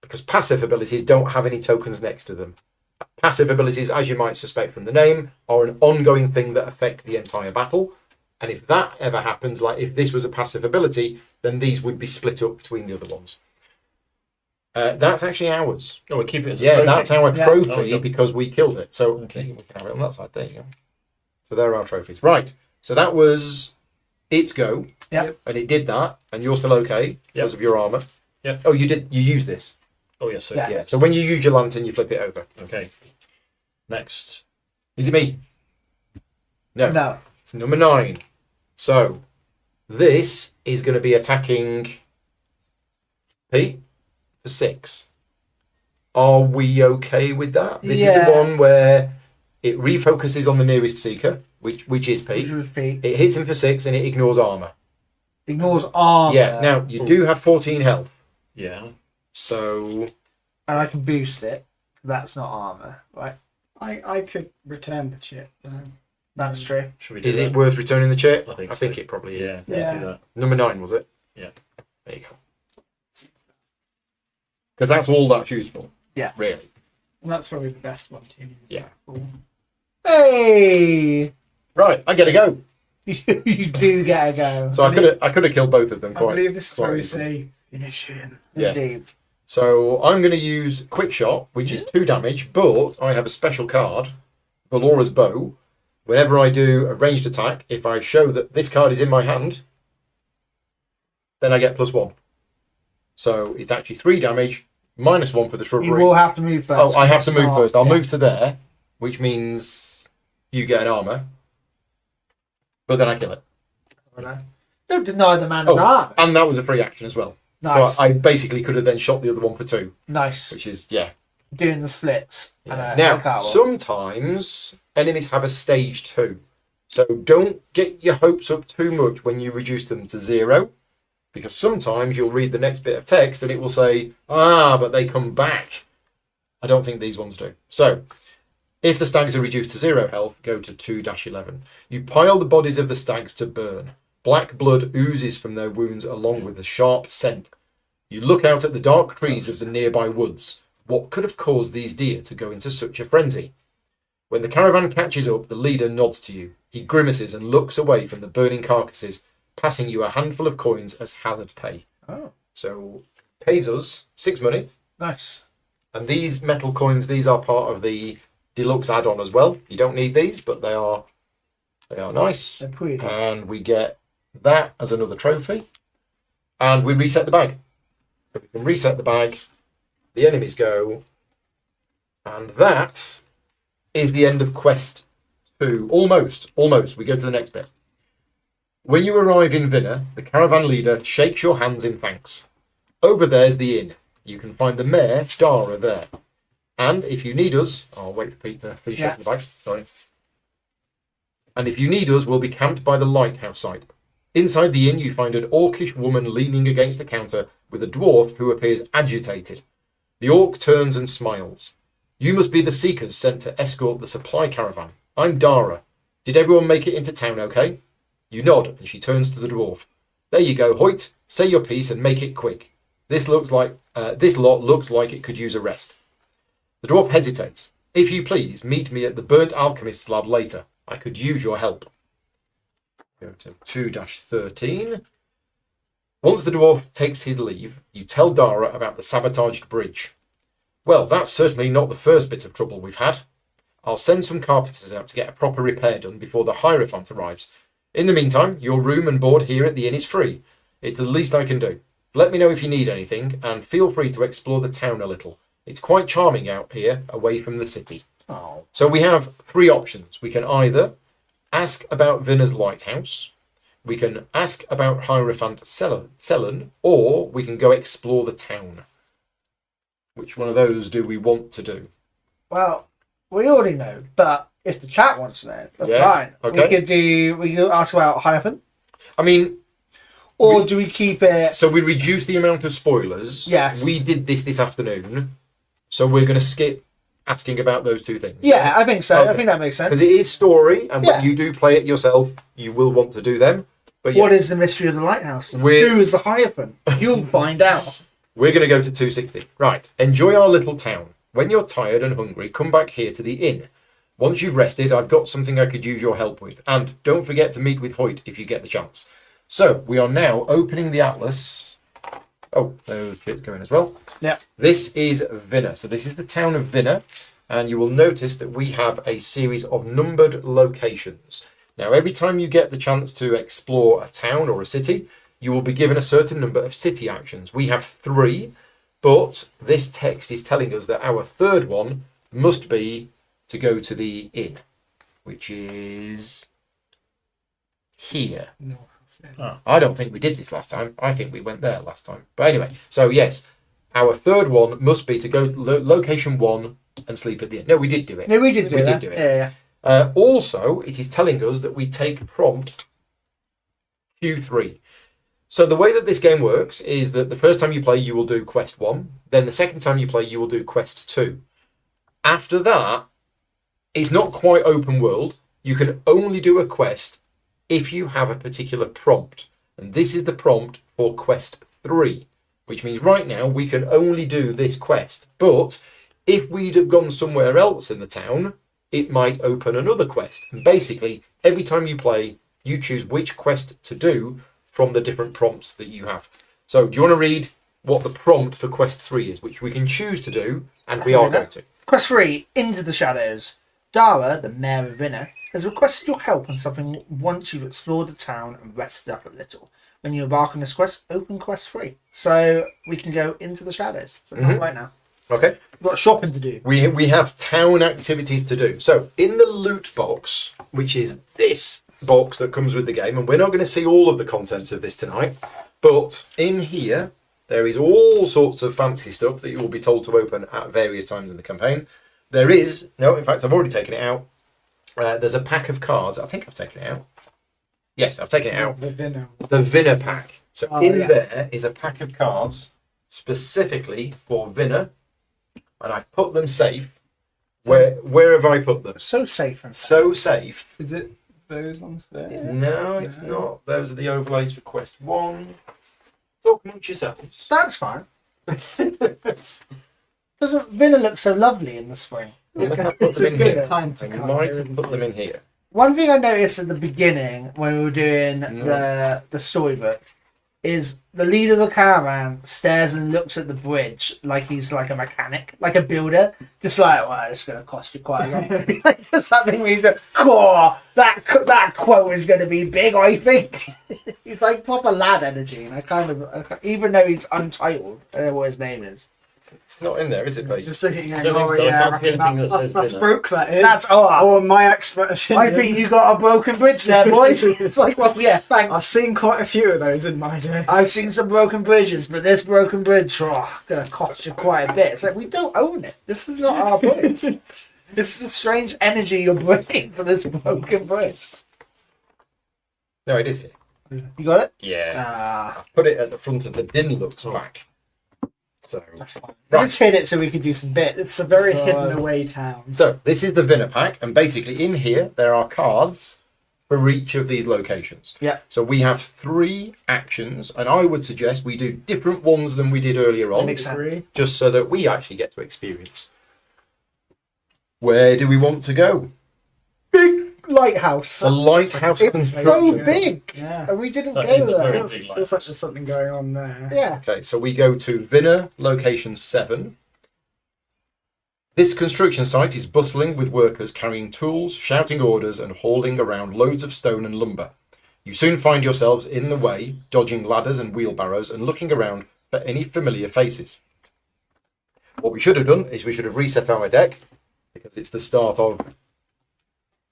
Because passive abilities don't have any tokens next to them. Passive abilities, as you might suspect from the name, are an ongoing thing that affect the entire battle. And if that ever happens, like if this was a passive ability, then these would be split up between the other ones. That's actually ours. Oh, we keep it as a Yeah, trophy. that's our Yeah. trophy Oh, yeah. because we killed it. So Okay. we can have it on that side. There you go. So there are our trophies. Right. So that was its go. Yep. And it did that. And you're still okay because of your armor. Yep. Oh, you use this. Oh, yes, sir. Yeah. Yeah. So when you use your lantern, you flip it over. Okay. Next. Is it me? No. No. It's number 9. So this is going to be attacking Pete for 6. Are we okay with that? This is Yeah. the one where it refocuses on the nearest seeker, which is Pete. Repeat. It hits him for 6 and it ignores armor. Ignores armor. Yeah. Now you do have 14 health, Yeah. so And I can boost it. That's not armor, right? I could return the chip though. That's true. Should we do is that? it worth returning the chip? I think so. it probably is. Yeah. Yeah. Let's do that. Number 9 was it? Yeah. There you go. Because that's all that's useful. Yeah. Really. And that's probably the best one to use. Yeah. Hey! Right. I get to go. You do get a go. So I could have killed both of them. I Quite, believe this is where quite we easily. say finish him. Yeah. Indeed. So I'm going to use Quick Shot, which is 2 damage, but I have a special card, Valora's Bow. Whenever I do a ranged attack, if I show that this card is in my hand, then I get +1. So it's actually 3 damage, -1 for the You shrubbery. will have to move first. Oh, I have to move Oh, first. I'll yeah. move to there, which means you get an armor. But then I kill it. Don't deny the man Oh, an armor. and that was a free action as well. Nice. So I basically could have then shot the other one for 2, Nice. which is, yeah. Doing the splits. And a Now, card roll. sometimes enemies have a stage 2. So don't get your hopes up too much when you reduce them to 0. Because sometimes you'll read the next bit of text and it will say, but they come back. I don't think these ones do. So, if the stags are reduced to 0 health, go to 2-11. You pile the bodies of the stags to burn. Black blood oozes from their wounds along with a sharp scent. You look out at the dark trees of the nearby woods. What could have caused these deer to go into such a frenzy? When the caravan catches up, the leader nods to you. He grimaces and looks away from the burning carcasses, passing you a handful of coins as hazard pay. Oh. So, pays us 6 money. Nice. And these metal coins, these are part of the deluxe add-on as well. You don't need these, but they are nice. They're pretty. And we get that as another trophy. And we reset the bag. So we can reset the bag. The enemies go. And that is the end of quest 2. Almost. We go to the next bit. When you arrive in Vinna, the caravan leader shakes your hands in thanks. Over there's the inn. You can find the mare, Dara, there. And if you need us, I'll wait for Pete to finish up the bike. Sorry. And if you need us, we'll be camped by the lighthouse site. Inside the inn, you find an orcish woman leaning against the counter with a dwarf who appears agitated. The orc turns and smiles. You must be the seekers sent to escort the supply caravan. I'm Dara. Did everyone make it into town okay? You nod, and she turns to the dwarf. There you go, Hoyt. Say your piece and make it quick. This lot looks like it could use a rest. The dwarf hesitates. If you please, meet me at the Burnt Alchemist's lab later. I could use your help. Go to 2-13. Once the dwarf takes his leave, you tell Dara about the sabotaged bridge. Well, that's certainly not the first bit of trouble we've had. I'll send some carpenters out to get a proper repair done before the Hierophant arrives. In the meantime, your room and board here at the inn is free. It's the least I can do. Let me know if you need anything, and feel free to explore the town a little. It's quite charming out here, away from the city. Oh. So we have 3 options. We can either ask about Vinna's lighthouse, we can ask about Hierophant Selen, or we can go explore the town. Which one of those do we want to do? Well, we already know, but if the chat wants to know, that's fine. Okay. We could ask about Hierophant. I mean, or do we keep it? So we reduce the amount of spoilers. Yes. We did this afternoon, so we're going to skip asking about those 2 things. Yeah, I think so. Okay. I think that makes sense. Because it is story, and when you do play it yourself, you will want to do them. But what is the mystery of the lighthouse? Who is the Hierophant? You'll find out. We're going to go to 260. Right. Enjoy our little town. When you're tired and hungry, come back here to the inn. Once you've rested, I've got something I could use your help with. And don't forget to meet with Hoyt if you get the chance. So, we are now opening the atlas. Oh, those bits going as well. Yeah. This is Vinna. So this is the town of Vinna. And you will notice that we have a series of numbered locations. Now, every time you get the chance to explore a town or a city, you will be given a certain number of city actions. We have 3, but this text is telling us that our 3rd one must be to go to the inn, which is here. No. Oh. I don't think we did this last time. I think we went there last time. But anyway, so yes, our 3rd one must be to go location 1 and sleep at the inn. No, we did do it. No, we did do it. Yeah. Also, it is telling us that we take prompt Q3. So the way that this game works is that the first time you play, you will do quest 1. Then the second time you play, you will do quest 2. After that, it's not quite open world. You can only do a quest if you have a particular prompt. And this is the prompt for quest 3, which means right now we can only do this quest. But if we'd have gone somewhere else in the town, it might open another quest. And basically, every time you play, you choose which quest to do from the different prompts that you have. So do you want to read what the prompt for quest 3 is, which we can choose to do, and we are going to. Quest 3, Into the Shadows. Dara, the mayor of Vinna, has requested your help on something once you've explored the town and rested up a little. When you embark on this quest, open quest 3. So we can go into the shadows, but not right now. Okay. We've got shopping to do. We have town activities to do. So in the loot box, which is this box that comes with the game, and we're not going to see all of the contents of this tonight, but in here there is all sorts of fancy stuff that you will be told to open at various times in the campaign. There is, no, in fact I've already taken it out. There's a pack of cards. I think I've taken it out. Yes, I've taken it out. The Vinna. The Vinna pack. So there is a pack of cards specifically for Vinna, and I've put them safe. Where have I put them? So safe and So safe. Is it those ones there? Yeah. No, it's not. Those are the overlays for quest 1. Talk amongst yourselves. That's fine. Doesn't Vinna look so lovely in the spring? Let's not put It's them a in good here. time to And we come might here. have put them in here. One thing I noticed at the beginning when we were doing the storybook is the leader of the caravan stares and looks at the bridge like he's like a mechanic, like a builder, just like, well, it's going to cost you quite a lot. Like something where he's like, oh, that quote is going to be big, I think. He's like proper lad energy, and I even though he's untitled, I don't know what his name is. It's not in there, is it, mate? Just looking at Don't oh think so. I yeah, I can't see reckon anything that's, that says That's dinner. broke, that is. that's Or my expert opinion. I think you got a broken bridge there, boys. It's like, well, yeah, thanks. I've seen quite a few of those in my day. I've seen some broken bridges, but this broken bridge, gonna cost you quite a bit. It's like, we don't own it. This is not our bridge. This is a strange energy you're bringing for this broken bridge. No, it is here. You got it? Yeah. I put it at the front of the din looks back. So, That's fine. Right. Let's hit it so we can do some bits. It's a very hidden away town. so this is the Vinner pack, and basically in here there are cards for each of these locations. Yeah. So we have 3 actions, and I would suggest we do different ones than we did earlier on, Makes sense. just so that we actually get to experience. Where do we want to go? Big lighthouse. The lighthouse It's construction. so big. Yeah. And we didn't That go is a there. very Feels, big feels like there's something going on there. Yeah. Okay, so we go to Vinner, location 7. This construction site is bustling with workers carrying tools, shouting orders, and hauling around loads of stone and lumber. You soon find yourselves in the way, dodging ladders and wheelbarrows and looking around for any familiar faces. What we should have done is we should have reset our deck, because it's the start of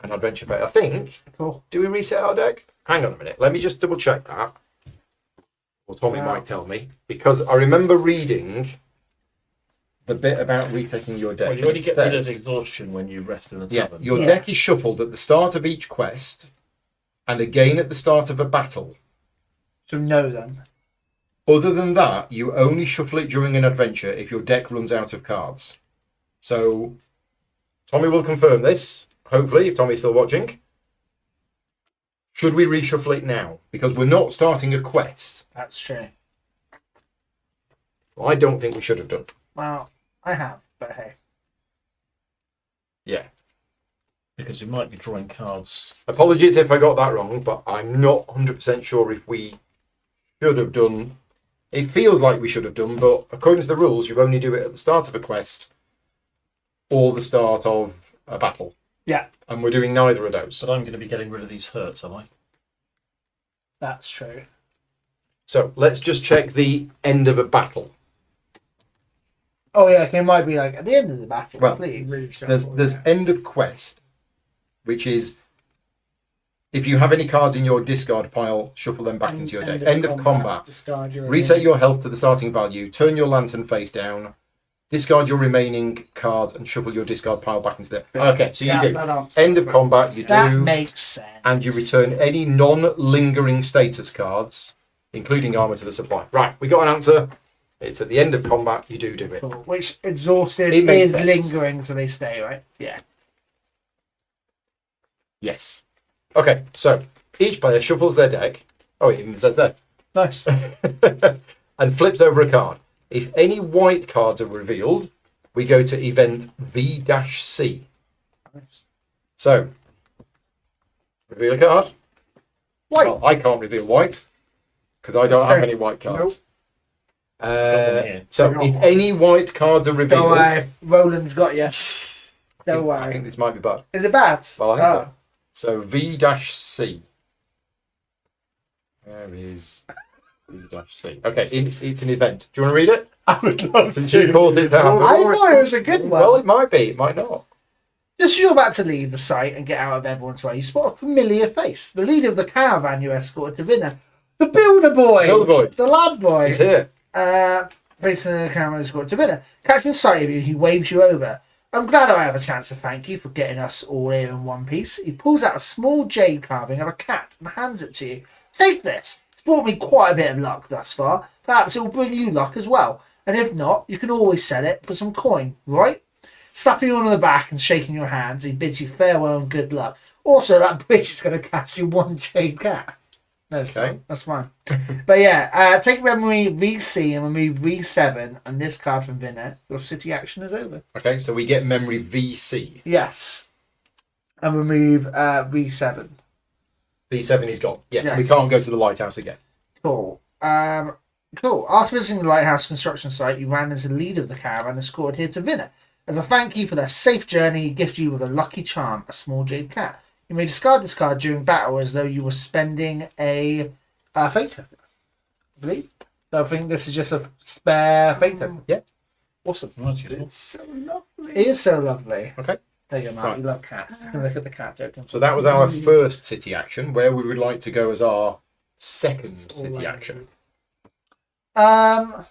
an adventure phase. I think, Cool. do we reset our deck? Hang on a minute, let me just double check that. Or Tommy might tell me, because I remember reading the bit about resetting your deck. Well, you and only it get rid of says- exhaustion when you rest in the Yeah, tavern. your Yeah. deck is shuffled at the start of each quest, and again at the start of a battle. So no then. Other than that, you only shuffle it during an adventure if your deck runs out of cards. So, Tommy will confirm this, hopefully, if Tommy's still watching. Should we reshuffle it now? Because we're not starting a quest. That's true. Well, I don't think we should have done. Well, I have, but hey. Yeah. Because you might be drawing cards. Apologies if I got that wrong, but I'm not 100% sure if we should have done. It feels like we should have done, but according to the rules, you only do it at the start of a quest or the start of a battle. Yeah, And we're doing neither of those. But I'm going to be getting rid of these hurts, am I? that's true. So let's just check the end of a battle. Oh yeah, it might be like at the end of the battle, Well, please. Really shuffle, There's yeah. end of quest, which is if you have any cards in your discard pile, shuffle them back into your deck. End of combat. Discard your Reset your health to the starting value. Turn your lantern face down. Discard your remaining cards and shuffle your discard pile back into there. Okay, so you Yeah, do. that answers End of it. combat, you That do. makes sense. And you return any non-lingering status cards, including armor to the supply. Right, we got an answer. It's at the end of combat, you do it. Cool. Which exhausted It makes is sense. lingering so they stay, right? Yeah. Yes. Okay, so each player shuffles their deck. Oh, it even says there. Nice. And flips over a card. If any white cards are revealed, we go to event V-C. So, reveal a card. White. Well, I can't reveal white because I don't have any white cards. Got them here. So, if any white cards are Don't revealed, worry, Roland's got you. Don't I think worry. this might be bad. Is it bad? Well, I think Oh. so. So V-C. Where is V-C? Okay, it's an event. Do you want to read it? I would love Since you caused it to happen. I thought it was a good one. Well, it might be. It might not. Just as you're about to leave the site and get out of everyone's way, you spot a familiar face. The leader of the caravan you escorted to Vinner. The builder boy. Builder boy. The lad boy. It's here. Facing the caravan escorted to Vinner. Catching sight of you, he waves you over. I'm glad I have a chance to thank you for getting us all here in one piece. He pulls out a small jade carving of a cat and hands it to you. Take this. It's brought me quite a bit of luck thus far. Perhaps it will bring you luck as well. And if not, you can always sell it for some coin, right? Slapping you on the back and shaking your hands, he bids you farewell and good luck. Also, that bridge is going to cost you one jade cat. That's Okay. fine. That's fine. But yeah, take memory VC and remove V7 and this card from Vinner. Your city action is over. Okay, so we get memory VC. Yes. And remove V7. V7 is gone. Yes, Yes. we can't go to the lighthouse again. Cool. Cool. After visiting the lighthouse construction site, you ran into the leader of the caravan and escorted here to Vinner. As a thank you for their safe journey, he gifted you with a lucky charm, a small jade cat. You may discard this card during battle as though you were spending a fate token, I believe. So I think this is just a spare fate token. Yeah. Awesome. That's useful. It's so lovely. It is so lovely. Okay. There you go, Mark. Right. You love cats. Look at the cat joke. So that was our first city action. Where we would like to go as our second All city I action. I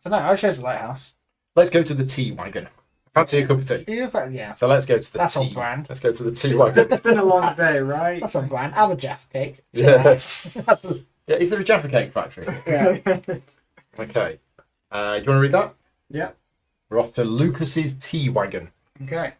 don't know. I chose the lighthouse. Let's go to the tea wagon. Fancy a cup of tea. Yeah, So let's go to the That's tea. on brand. Let's go to the tea wagon. It's been a long day, right? that's on brand. Have a Jaffa cake. Yes. Yeah, is there a Jaffa Cake factory? Yeah. Okay. Do you want to read that? Yeah. We're off to Lucas's tea wagon. Okay.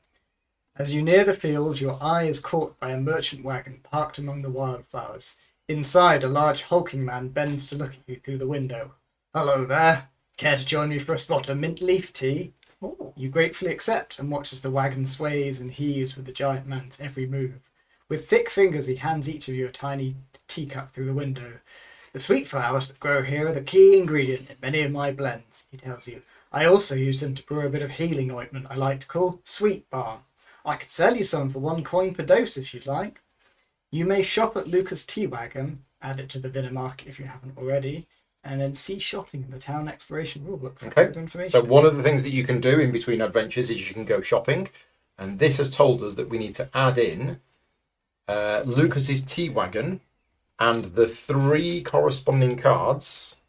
As you near the field, your eye is caught by a merchant wagon parked among the wildflowers. Inside, a large hulking man bends to look at you through the window. Hello there. Care to join me for a spot of mint leaf tea? Ooh. You gratefully accept and watch as the wagon sways and heaves with the giant man's every move. With thick fingers, he hands each of you a tiny teacup through the window. The sweet flowers that grow here are the key ingredient in many of my blends, he tells you. I also use them to brew a bit of healing ointment I like to call sweet balm. I could sell you some for 1 coin per dose if you'd like. You may shop at Lucas Tea Wagon, add it to the Vinner Market if you haven't already, and then see shopping in the town exploration rulebook for Okay. further information. So one of the things that you can do in between adventures is you can go shopping. And this has told us that we need to add in Lucas's tea wagon and the 3 corresponding cards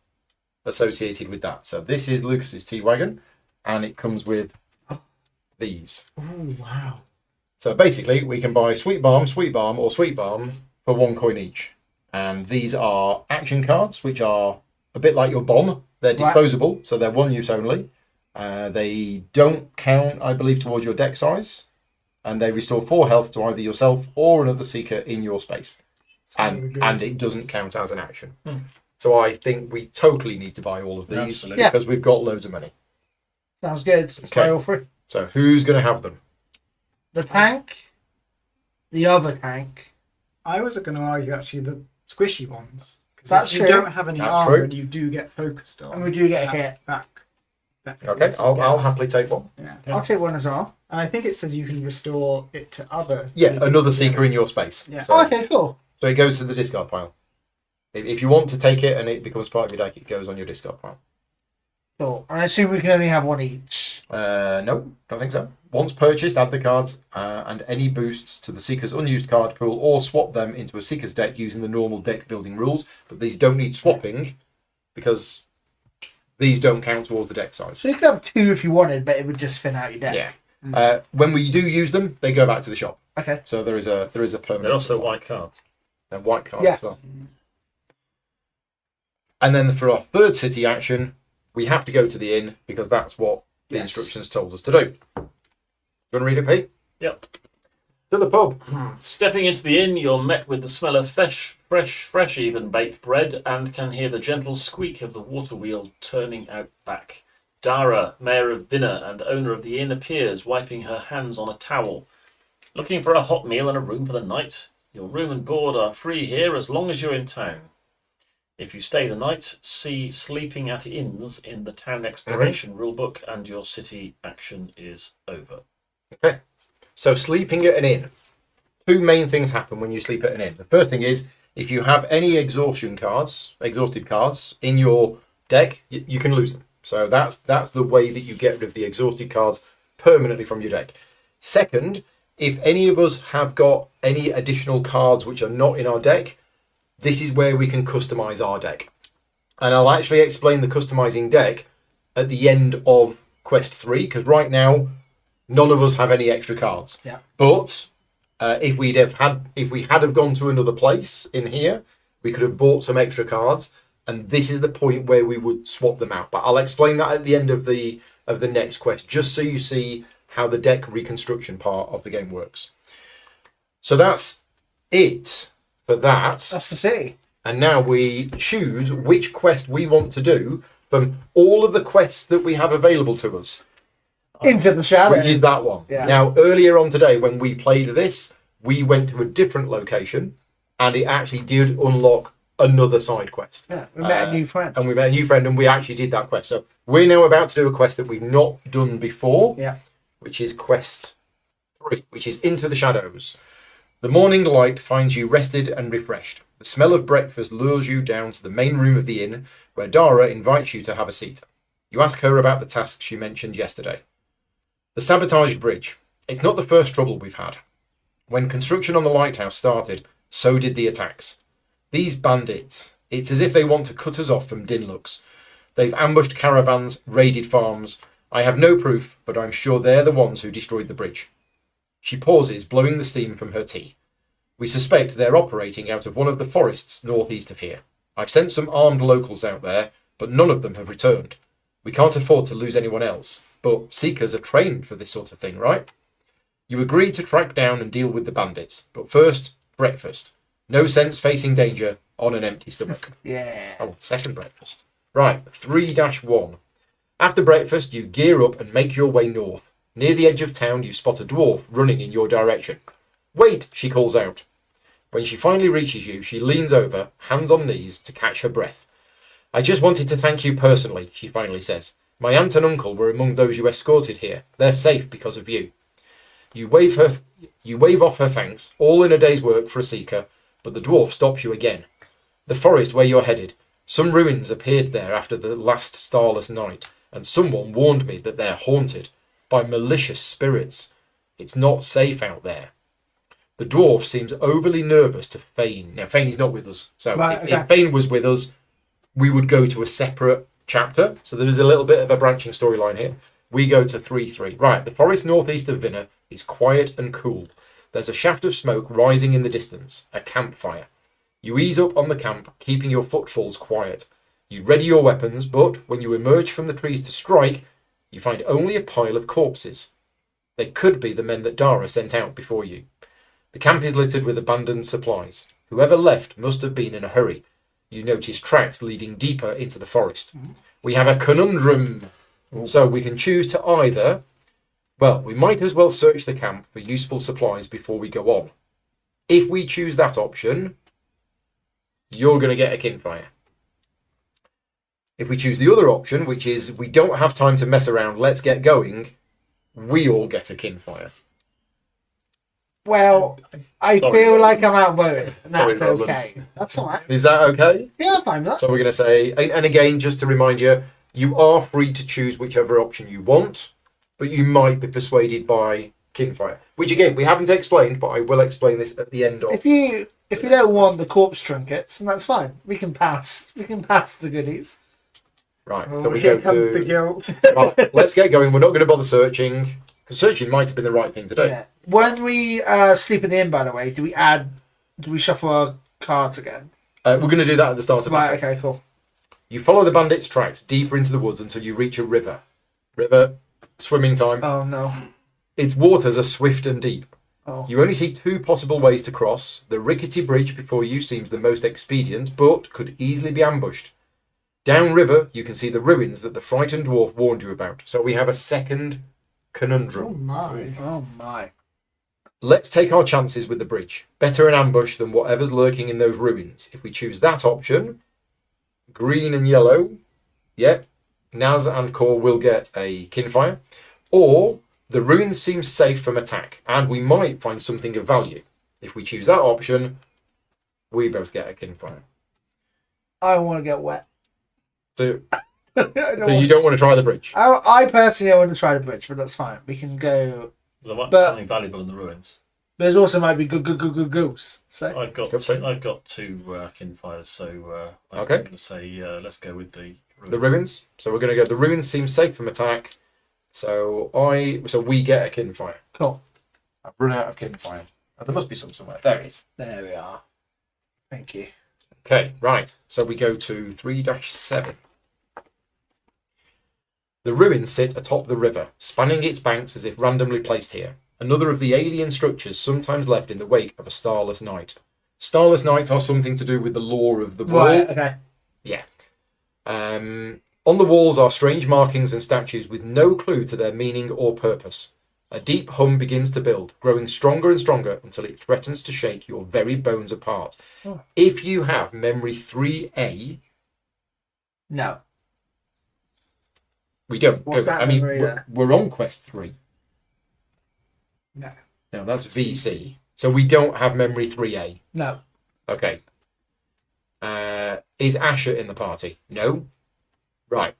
associated with that. So this is Lucas's tea wagon, and it comes with these. Oh, wow. So basically, we can buy sweet balm, or sweet balm for 1 coin each. And these are action cards, which are a bit like your bomb. They're disposable, so they're 1 use only. They don't count, I believe, towards your deck size. And they restore 4 health to either yourself or another seeker in your space. And it doesn't count as an action. So I think we totally need to buy all of these. Absolutely. Because we've got loads of money. Sounds good. Let's Okay. buy all 3. So who's going to have them? The tank. The other tank. I was going to argue actually the squishy ones. Because That's if true. you don't have any That's armor true. and you do get focused on. And we do get hit. That Okay, I'll happily take one. Yeah. I'll take one as well. And I think it says you can restore it to other. Yeah, another seeker in your space. Yeah. So, Okay, cool. so it goes to the discard pile. If you want to take it and it becomes part of your deck, it goes on your discard pile. Cool. And I assume we can only have one each. No, don't think so. Once purchased, add the cards and any boosts to the Seeker's unused card pool or swap them into a Seeker's deck using the normal deck building rules. But these don't need swapping because these don't count towards the deck size. So you could have 2 if you wanted, but it would just thin out your deck. Yeah. When we do use them, they go back to the shop. Okay. So there is a permanent. They're also white cards. They're white cards Yeah. as well. And then for our third city action, we have to go to the inn because that's what the instructions told us to do. Do you want to read it, Pete? Yep. To the pub. Stepping into the inn, you're met with the smell of fresh even baked bread and can hear the gentle squeak of the water wheel turning out back. Dara, mayor of Binner and owner of the inn, appears, wiping her hands on a towel. Looking for a hot meal and a room for the night? Your room and board are free here as long as you're in town. If you stay the night, see sleeping at inns in the town exploration rulebook and your city action is over. Okay. So sleeping at an inn. 2 main things happen when you sleep at an inn. The first thing is if you have any exhausted cards in your deck, you can lose them. So that's the way that you get rid of the exhausted cards permanently from your deck. Second, if any of us have got any additional cards which are not in our deck, this is where we can customize our deck. And I'll actually explain the customizing deck at the end of Quest 3, because right now, none of us have any extra cards. Yeah. But if we had gone to another place in here, we could have bought some extra cards, and this is the point where we would swap them out. But I'll explain that at the end of the next quest, just so you see how the deck reconstruction part of the game works. So that's it for that. That's the city. And now we choose which quest we want to do from all of the quests that we have available to us, Into the shadow. which is that one. Yeah. Now, earlier on today, when we played this, we went to a different location, and it actually did unlock another side quest. Yeah, we met a new friend. And we met a new friend, and we actually did that quest. So we're now about to do a quest that we've not done before, Yeah. which is Quest 3, which is Into the Shadows. The morning light finds you rested and refreshed. The smell of breakfast lures you down to the main room of the inn, where Dara invites you to have a seat. You ask her about the tasks you mentioned yesterday. The sabotaged bridge. It's not the first trouble we've had. When construction on the lighthouse started, so did the attacks. These bandits, it's as if they want to cut us off from Dinlux. They've ambushed caravans, raided farms. I have no proof, but I'm sure they're the ones who destroyed the bridge. She pauses, blowing the steam from her tea. We suspect they're operating out of one of the forests northeast of here. I've sent some armed locals out there, but none of them have returned. We can't afford to lose anyone else, but Seekers are trained for this sort of thing, right? You agree to track down and deal with the bandits, but first, breakfast. No sense facing danger on an empty stomach. Yeah. Oh, second breakfast. Right, 3-1. After breakfast, you gear up and make your way north. Near the edge of town, you spot a dwarf running in your direction. Wait, she calls out. When she finally reaches you, she leans over, hands on knees, to catch her breath. I just wanted to thank you personally, she finally says. My aunt and uncle were among those you escorted here. They're safe because of you. You wave off her thanks, all in a day's work for a seeker, but the dwarf stops you again. The forest where you're headed. Some ruins appeared there after the last starless night, and someone warned me that they're haunted by malicious spirits. It's not safe out there. The dwarf seems overly nervous to Fane. Now, Fane is not with us, so Right, if Fane was with us, we would go to a separate chapter. So there is a little bit of a branching storyline here. We go to 3-3. Right, the forest northeast of Vinner is quiet and cool. There's a shaft of smoke rising in the distance, a campfire. You ease up on the camp, keeping your footfalls quiet. You ready your weapons, but when you emerge from the trees to strike, you find only a pile of corpses. They could be the men that Dara sent out before you. The camp is littered with abandoned supplies. Whoever left must have been in a hurry. You notice tracks leading deeper into the forest. We have a conundrum. So we can choose to either... Well, we might as well search the camp for useful supplies before we go on. If we choose that option, you're going to get a Kinfire. If we choose the other option, which is we don't have time to mess around, let's get going, we all get a Kinfire. Well, I Sorry, feel Roland. like I'm outvoted. And Sorry, that's Roland. okay. That's all right. Is that okay? Yeah, I'm fine with that. So we're going to say, and again, just to remind you, you are free to choose whichever option you want, but you might be persuaded by Kinfire. Which again, we haven't explained, but I will explain this at the end of. If you don't want the corpse trinkets, then that's fine. We can pass. We can pass the goodies. Right, so Oh, we here go comes to... the guilt. Right, let's get going. We're not going to bother searching, because searching might have been the right thing to do. Yeah. When we sleep in the inn, by the way, do we shuffle our cards again? We're going to do that at the start of Right. battle. Okay. Cool. You follow the bandits' tracks deeper into the woods until you reach a river. River, swimming time. Oh no. Its waters are swift and deep. Oh. You only see two possible ways to cross. The rickety bridge before you seems the most expedient, but could easily be ambushed. Downriver, you can see the ruins that the frightened dwarf warned you about. So we have a second conundrum. Oh my. Oh my. Let's take our chances with the bridge. Better an ambush than whatever's lurking in those ruins. If we choose that option, green and yellow, yep, Naz and Kor will get a Kinfire. Or the ruins seem safe from attack, and we might find something of value. If we choose that option, we both get a Kinfire. I want to get wet. So, I don't so you don't want to try the bridge? I personally want to try the bridge, but that's fine. We can go. There might be But- something valuable in the ruins. There's also might be good goose. So I've got Go for it. I've got two Kinfires, so I'm Okay. going to say let's go with the ruins. The ruins. So we're going to go. The ruins seem safe from attack. So we get a Kinfire. cool. I've run out of Kinfire. Oh, there must be some somewhere. There it is. There we are. Thank you. Okay, right. So we go to 3-7. The ruins sit atop the river, spanning its banks as if randomly placed here. Another of the alien structures sometimes left in the wake of a starless night. Starless nights are something to do with the lore of the world. Right. Okay. Yeah. On the walls are strange markings and statues with no clue to their meaning or purpose. A deep hum begins to build, growing stronger and stronger until it threatens to shake your very bones apart. Oh. If you have memory 3A, No. we don't. What's do it. that I mean, memory there? we're on quest 3. No. No, that's VC. So we don't have memory 3A. No. Okay. Is Asher in the party? No. Right.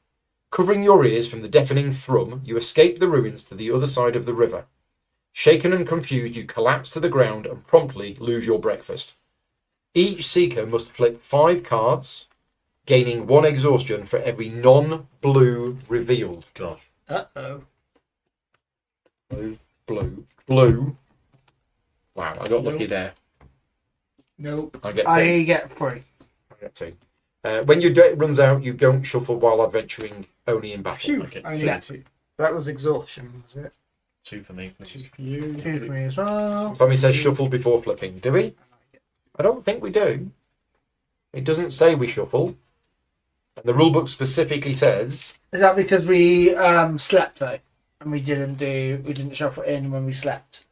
Covering your ears from the deafening thrum, you escape the ruins to the other side of the river. Shaken and confused, you collapse to the ground and promptly lose your breakfast. Each seeker must flip 5 cards, gaining 1 exhaustion for every non-blue revealed. God. Uh-oh. Blue, blue, blue. Wow, I got lucky there. Nope. I get 2. I get 3. I get 2. When your deck runs out, you don't shuffle while adventuring, only in battle. Phew. Okay. Only Yeah. 2. That was exhaustion, was it? 2 for me, please. 2 for you. 2 for me as well. Tommy says shuffle before flipping. Do we? I don't think we do. It doesn't say we shuffle. And the rulebook specifically says... Is that because we slept though? And we didn't shuffle in when we slept?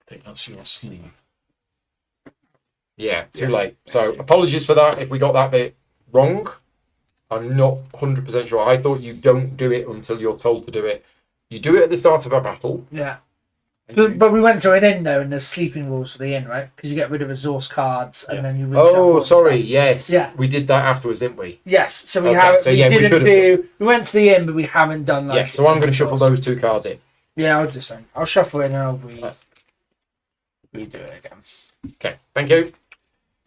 I think that's your sleeve. Yeah, too late. So apologies for that if we got that bit wrong. I'm not 100% sure. I thought you don't do it until you're told to do it. You do it at the start of a battle. Yeah. and you- But we went to an inn though, and there's sleeping rules for the inn, right? Because you get rid of resource cards and Yeah. then you. Oh, reshuffle sorry. stuff. Yes. Yeah. We did that afterwards, didn't we? Yes. So we Okay, have. so we yeah, we didn't should've do. We went to the inn, but we haven't done like. Yeah. So I'm going to shuffle those 2 cards in. Yeah, I'll just say. I'll shuffle in and I'll Right. redo it again. Okay. Thank you.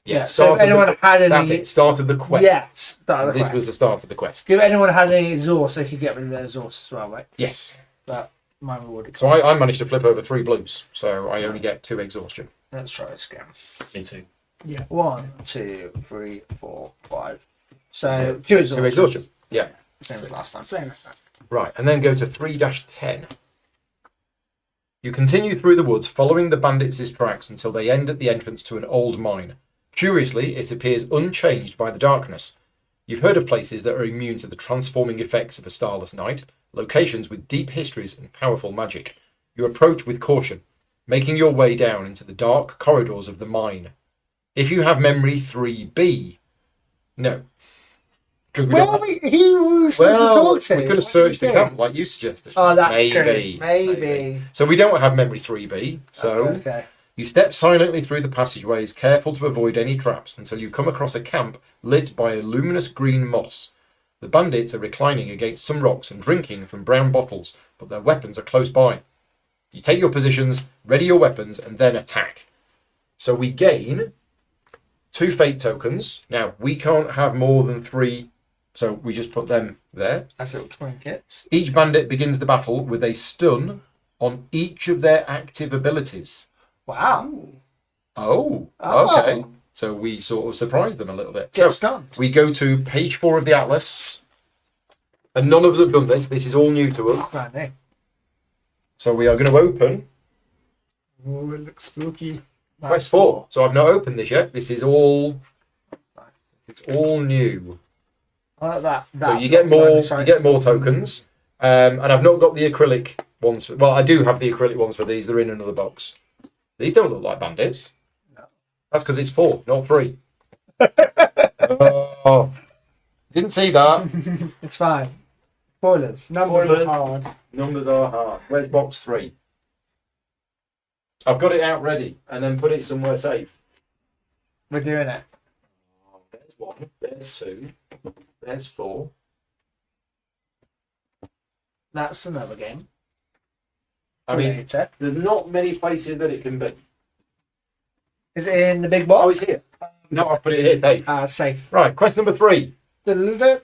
Yeah. So start if of the- anyone had any. That's it. Start of the quest. Yes. Start of the This quest. was the start of the quest. If anyone had any exhaust, they could get rid of their exhaust as well, right? Yes. But mine rewarded. So I managed to flip over 3 blues. So I only get 2 exhaustion. Let's try this again. Me too. Yeah. 1, 2, 3, 4, 5. So 2 exhaustion. 2 exhaustion. Yeah. Same as last time. Same effect. Right, and then go to 3-10. You continue through the woods, following the bandits' tracks until they end at the entrance to an old mine. Curiously, it appears unchanged by the darkness. You've heard of places that are immune to the transforming effects of a starless night, locations with deep histories and powerful magic. You approach with caution, making your way down into the dark corridors of the mine. If you have memory 3B, no. Because we Where don't are we? Who was well, talk to? we could have What searched did the you do? camp like you suggested. Oh, that's Maybe. true. Maybe. So we don't have memory 3B. So Okay. you step silently through the passageways, careful to avoid any traps, until you come across a camp lit by a luminous green moss. The bandits are reclining against some rocks and drinking from brown bottles, but their weapons are close by. You take your positions, ready your weapons, and then attack. So we gain 2 fate tokens. Now, we can't have more than 3, so we just put them there. That's little trinkets. Each bandit begins the battle with a stun on each of their active abilities. Wow. Oh, Oh. okay. So we sort of surprised them a little bit. Get So stunned. we go to page 4 of the atlas, and none of us have done this. This is all new to us. Brand new. So we are going to open Oh, it looks spooky. quest 4. So I've not opened this yet. This is all. It's all new. I like that. So you get more. You get more tokens, and I've not got the acrylic ones. Well, I do have the acrylic ones for these. They're in another box. These don't look like bandits. No. That's because it's 4, not 3. Oh, didn't see that. It's fine. Spoilers. Numbers Spoilers. are hard. Numbers are hard. Where's box 3? I've got it out ready, and then put it somewhere safe. We're doing it. There's 1. There's 2. There's 4. That's another game. I mean, Later. there's not many places that it can be. Is it in the big Oh, box? it's here. No, I've put it here safe. Safe. Right, quest number 3. Oh,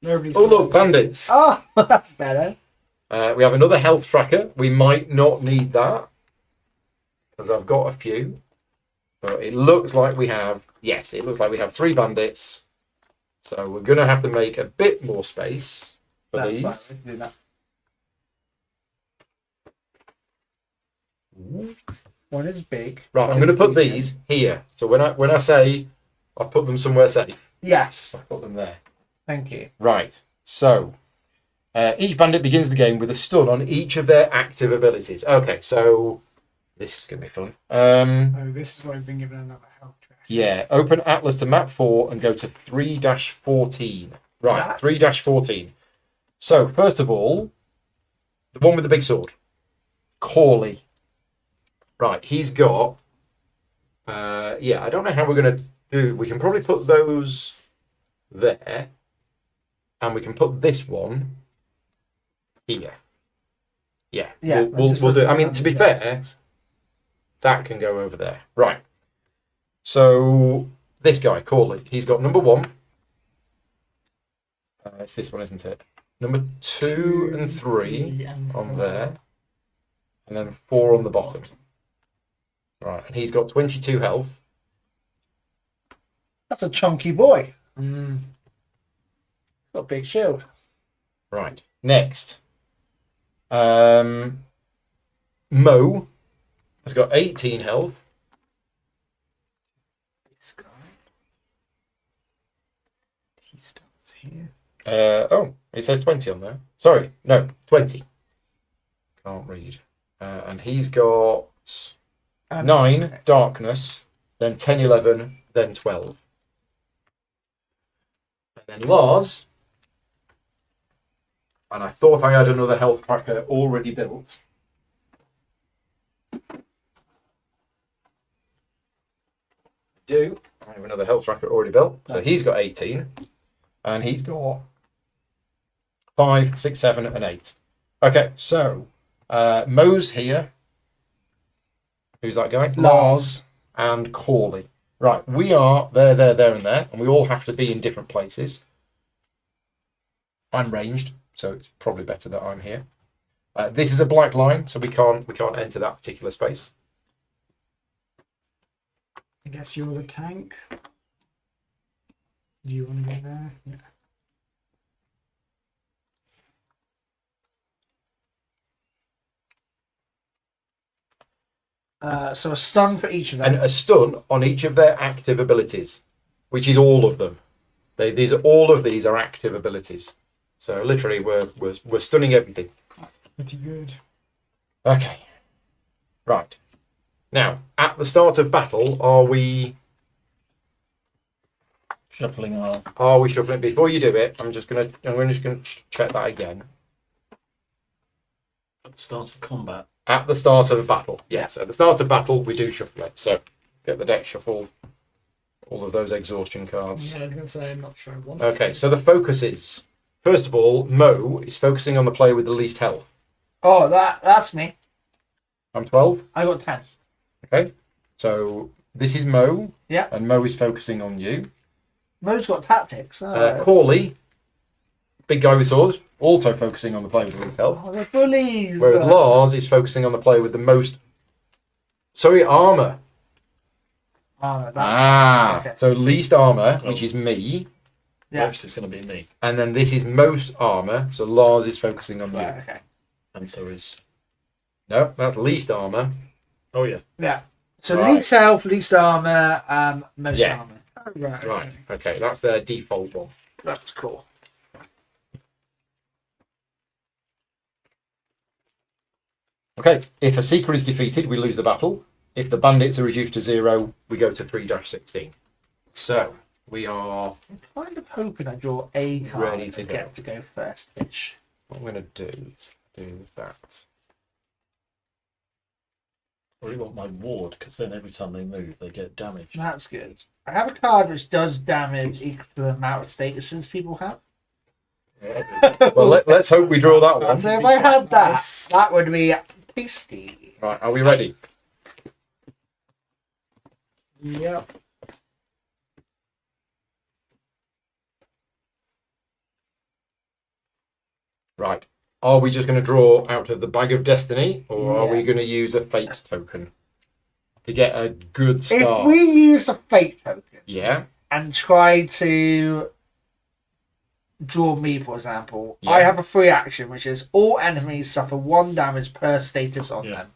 Nobody's Oh, look, bandits. that's better. We have another health tracker. We might not need that because I've got a few. But it looks like we have, yes, it looks like we have 3 bandits. So we're going to have to make a bit more space for That's these. fine. We can do that. One is big. Right, I'm going to put these here. So when I say I put them somewhere safe, Yes. I put them there. Thank you. Right, so each bandit begins the game with a stun on each of their active abilities. Okay, so this is going to be fun. Oh, this is why we've been given another health track. Yeah, open Atlas to map 4 and go to 3-14. Right, That- 3-14. So, first of all, the one with the big sword, Corley. Right, he's got, I don't know how we're going to do, we can probably put those there, and we can put this one here. Yeah, Yeah, we'll just do put it. I it mean, on to the be fair, base. that can go over there. Right. So this guy, Corley, he's got number 1. It's this one, isn't it? Number 2 and 3 and on 4. there, and then 4 on the bottom. Right, and he's got 22 health. That's a chunky boy. Mm. Got a big shield. Right, next. Mo has got 18 health. This guy. He starts here. Oh, it says 20 on there. Sorry, no, 20. Can't read. And he's got 9 darkness, then 10, 11, then 12. And then Lars, and I thought I had another health tracker already built. I have another health tracker already built. So he's got 18, and he's got 5, 6, 7, and 8. Okay, so Mo's here. Who's that guy? Lars and Corley. Right, we are there, and there, and we all have to be in different places. I'm ranged, so it's probably better that I'm here. This is a black line, so we can't enter that particular space. I guess you're the tank. Do you want to go there? Yeah. So a stun for each of them. And a stun on each of their active abilities, which is all of them. All of these are active abilities. So literally, we're stunning everything. Pretty good. Okay. Right. Now, at the start of battle, are we Shuffling our. shuffling? Before you do it, I'm just gonna check that again. At the start of combat. At the start of a battle, yes. At the start of battle, we do shuffle it. So get the deck shuffled. All of those exhaustion cards. Yeah, I was going to say, I'm not sure I want Okay, so the focus is, first of all, Mo is focusing on the player with the least health. Oh, that's me. I'm 12. I got 10. Okay, so this is Mo. Yeah. And Mo is focusing on you. Mo's got tactics. Corley, big guy with sword, also focusing on the player with the least health. Oh, the bullies. Whereas Lars is focusing on the player with the most. Sorry, armor. Okay. So least armor, which is me. Yeah. Most is going to be me. And then this is most armor, so Lars is focusing on you. Right, okay. And so is. No, that's least armor. Oh, yeah. Yeah. So Right. least health, least armor, most Yeah. armor. Oh, right. Right, okay, that's their default one. That's cool. Okay, if a seeker is defeated, we lose the battle. If the bandits are reduced to 0, we go to 3-16. So, we are I'm kind of hoping I draw a card Ready to and go. get to go first. Which what I'm going to do that. I really want my ward, because then every time they move, they get damage. that's good. I have a card which does damage equal to the amount of statuses people have. Well, let's hope we draw that one. So if I had that, Nice. that would be tasty. Right, are we ready? Yep. Right. Are we just going to draw out of the Bag of Destiny, or are Yeah. we going to use a fate token to get a good start? If we use a fate token Yeah. and try to draw me, for example, Yeah. I have a free action which is all enemies suffer 1 damage per status on Yeah. them.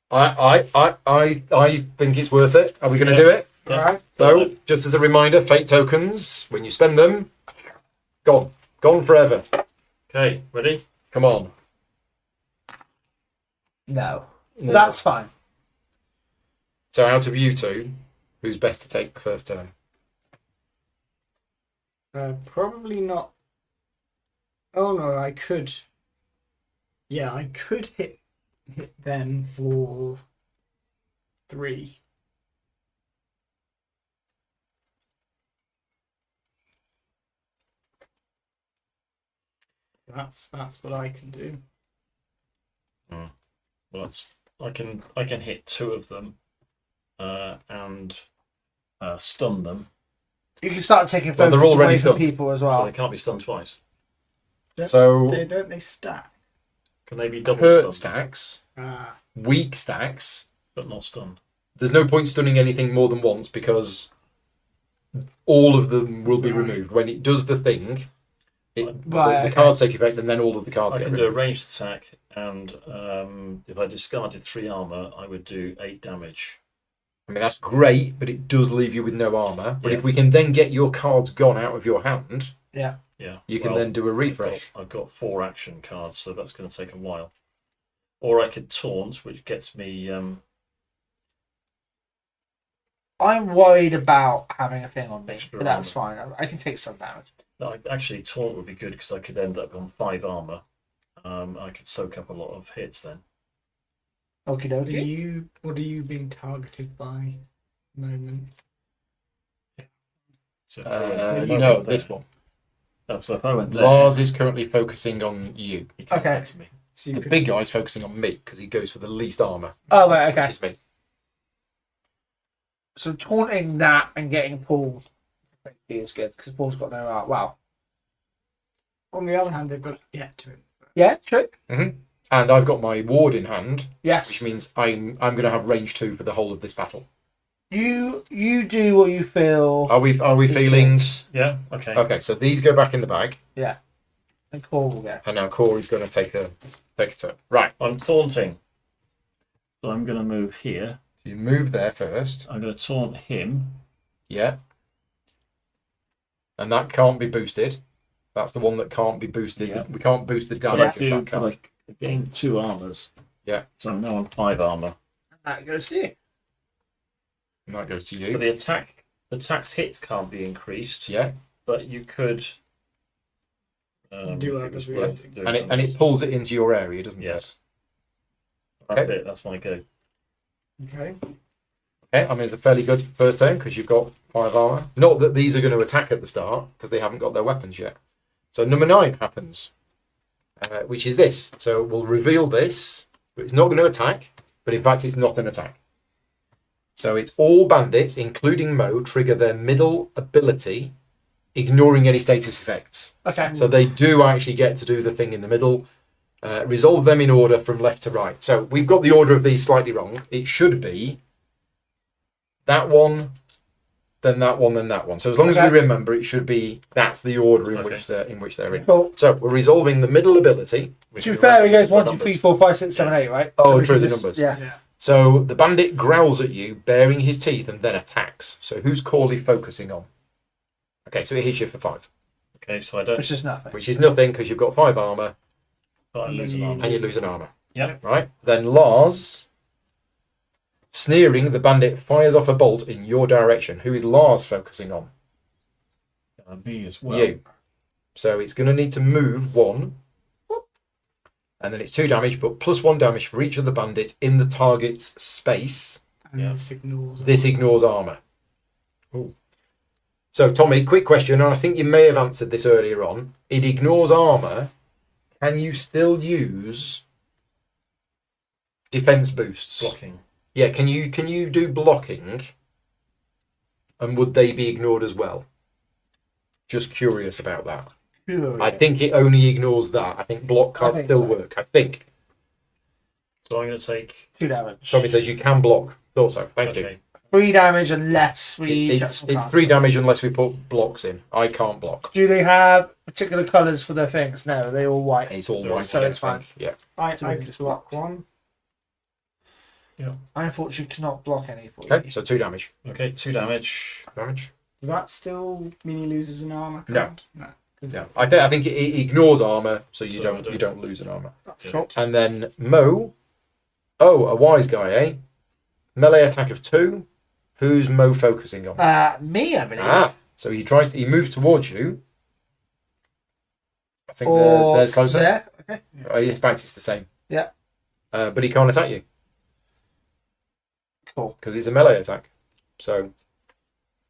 I think it's worth it. Are we going to do it? Yeah. Right? So, just as a reminder, fate tokens, when you spend them, gone. Gone forever. Okay, ready? Come on. No. No. That's fine. So, out of you two, who's best to take the first turn? Probably not. Oh no, I could. Yeah, I could hit them for 3. That's what I can do. Well, I can hit 2 of them and stun them. You can start taking Well, focus they're already away from stunned. people as So well. they can't be stunned twice. So Don't they stack? Can they be double hurt stunned, stacks, Ah, weak stacks. but not stunned? There's no point stunning anything more than once because all of them will be removed. When it does the thing, the cards take effect and then all of the cards I get can do a removed. ranged attack, and if I discarded 3 armor, I would do 8 damage. I mean, that's great, but it does leave you with no armour. But Yeah. if we can then get your cards gone out of your hand, Yeah. Yeah. you can then do a refresh. I've got 4 action cards, so that's going to take a while. Or I could taunt, which gets me. I'm worried about having a thing on me, Extra but that's armor. fine. I can take some damage. No, actually, taunt would be good because I could end up on 5 armor. I could soak up a lot of hits then. Okie dokie. what are you being targeted by? at the Moment. So No, this one. Oh, so if I went there, Lars is currently focusing on you. he can't Okay. get to me. So you The could, big guy's focusing on me because he goes for the least armour. Oh, right, okay. Which is me. So taunting that and getting Paul is good because Paul's got no art. Wow. on the other hand, they've got to get to him. Yeah, true. And I've got my ward in hand, Yes. which means I'm going to have range 2 for the whole of this battle. You do what you feel. Are we feeling? Yeah. Okay. Okay, so these go back in the bag, Yeah. And Paul will go. and now Corey's going to take a turn. Right, I'm taunting. So I'm going to move here. so you move there first. I'm going to taunt him. Yeah. And that can't be boosted. That's the one that can't be boosted. Yeah. We can't boost the But damage I of do. that card. But I gain 2 armors. Yeah. So I'm now on 5 armor. That goes to you. And that goes to So you. the attack's hits can't be increased. Yeah. But you could Do it others was really. worth doing And others. it pulls it into your area, doesn't it? Yes. That's Okay. it. That's my go. Okay. Okay, I mean, it's a fairly good first turn because you've got 5 armor. Not that these are going to attack at the start because they haven't got their weapons yet. So number 9 happens, which is this. So we'll reveal this. But it's not going to attack, but in fact, it's not an attack. So it's all bandits, including Mo, trigger their middle ability, ignoring any status effects. Okay. So they do actually get to do the thing in the middle. Resolve them in order from left to right. So we've got the order of these slightly wrong. It should be that one, then that one, then that one. So as long as we remember, it should be that's the order in which they're in. Cool. So we're resolving the middle ability. To be fair, it goes 1, 2, numbers. 3, 4, 5, 6, 7, 8, right? Oh, So we true, can the just- numbers. Yeah. Yeah. So the bandit growls at you, baring his teeth, and then attacks. So who's Corley focusing on? Okay, so it hits you for 5, Okay, so I don't. Which is nothing. which is nothing because you've got 5 armor But I lose an armor. and you lose an armor. Yep. Right? Then Lars, sneering, the bandit fires off a bolt in your direction. Who is Lars focusing on? Me as well. You. So it's going to need to move 1. And then it's 2 damage, but plus 1 damage for each of the bandits in the target's space. And Yeah. this ignores. This ignores armor. Ooh. So, Tommy, quick question, and I think you may have answered this earlier on. It ignores armor. Can you still use defense boosts? Blocking. Yeah, can you do blocking? And would they be ignored as well? Just curious about that. I think it only ignores that. I think block cards think still so. work. I think. So I'm going to take. 2 damage. Tommy says you can block. Thought so. Thank you. Okay. 3 damage unless we. It's 3 damage unless we put blocks in. I can't block. Do they have particular colours for their things? No, they're all white. It's all white. So again, it's I think. Yeah. I So we can could just block 1. I unfortunately cannot block any for you. Okay, so 2 damage. Okay, 2 damage. Damage. Does that still mean he loses an armor? No. card? No. 'Cause Yeah, I think it ignores armor, so you So I don't don't- you don't lose an armor. That's Yeah. cool. And then Mo, a wise guy, eh? Melee attack of 2. Who's Mo focusing on? Me, I believe. So he moves towards you. I think Or there's closer. there. Okay. In fact, it's the same. Yeah. But he can't attack you Cool. because it's a melee attack. So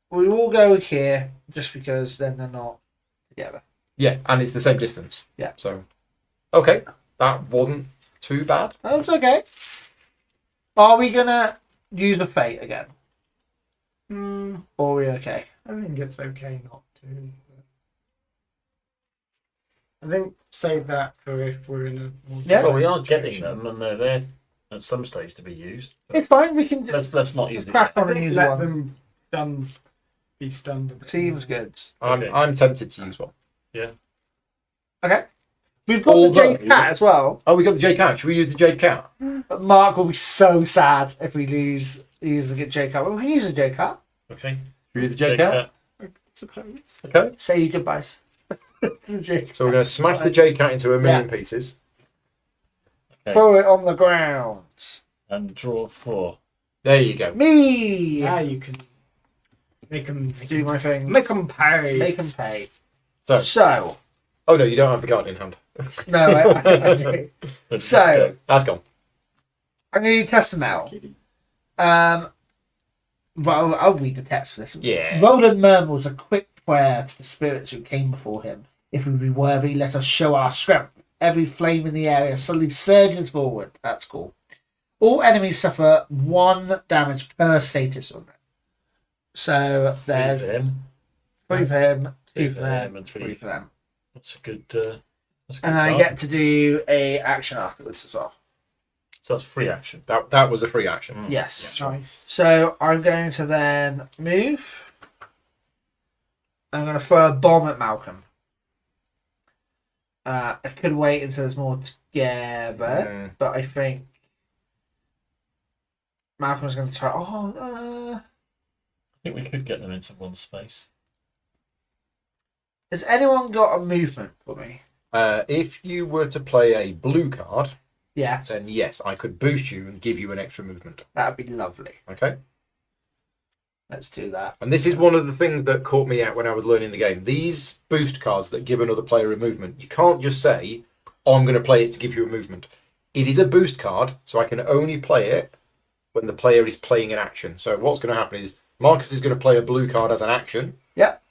We will go here just because then they're not together. Yeah, and it's the same distance. Yeah. So, okay, that wasn't too bad. That's okay. Are we gonna use a fate again? Or are we okay? I think it's okay not to. I think save that for if we're in a. Yeah. Well, we are getting them, and they're there at some stage to be used. It's fine. We can Let's not use it. crack yet. on I and think use let one. them be stunned. a bit Seems more. good. Okay. I'm tempted to use one. Okay. We've got Although- the Jade Cat as well. Oh, we got the Jade Cat. Should we use the Jade Cat? But Mark will be so sad if we use the Jade Cat. Well, we can use the Jade Cat. Okay. Should we use the Jade Cat? I suppose. Okay. Say your goodbyes. To the Jade So we're going to smash the Jade Cat into a million Yeah. pieces. Okay. Throw it on the ground. And draw 4. There you go. Me. Now you can make them Do my thing. make them pay. Make them pay. So, So, oh no, you don't have the card in hand. no, I do. Let's So- go. That's gone. I'm going to do Testamel. Well, I'll read the text for this. Yeah. Roland murmurs a quick prayer to the spirits who came before him. If we be worthy, let us show our strength. Every flame in the area suddenly surges forward. That's cool. All enemies suffer 1 damage per status on it. So there's There's him. 3 for him, 2 2 for for them, him, and 3 3 for them. That's a good. That's a good And I start. get to do a action afterwards as well. So that's free action. That was a free action. Yes. Nice. So I'm going to then move. I'm going to throw a bomb at Malcolm. I could wait until there's more together, but I think Malcolm's going to try. I think we could get them into one space. Has anyone got a movement for me? If you were to play a blue card, Yes, then yes, I could boost you and give you an extra movement. that'd be lovely. Okay? Let's do that. And this is one of the things that caught me out when I was learning the game. These boost cards that give another player a movement, you can't just say, oh, I'm going to play it to give you a movement. It is a boost card, so I can only play it when the player is playing an action. So what's going to happen is Marcus is going to play a blue card as an action. Yep.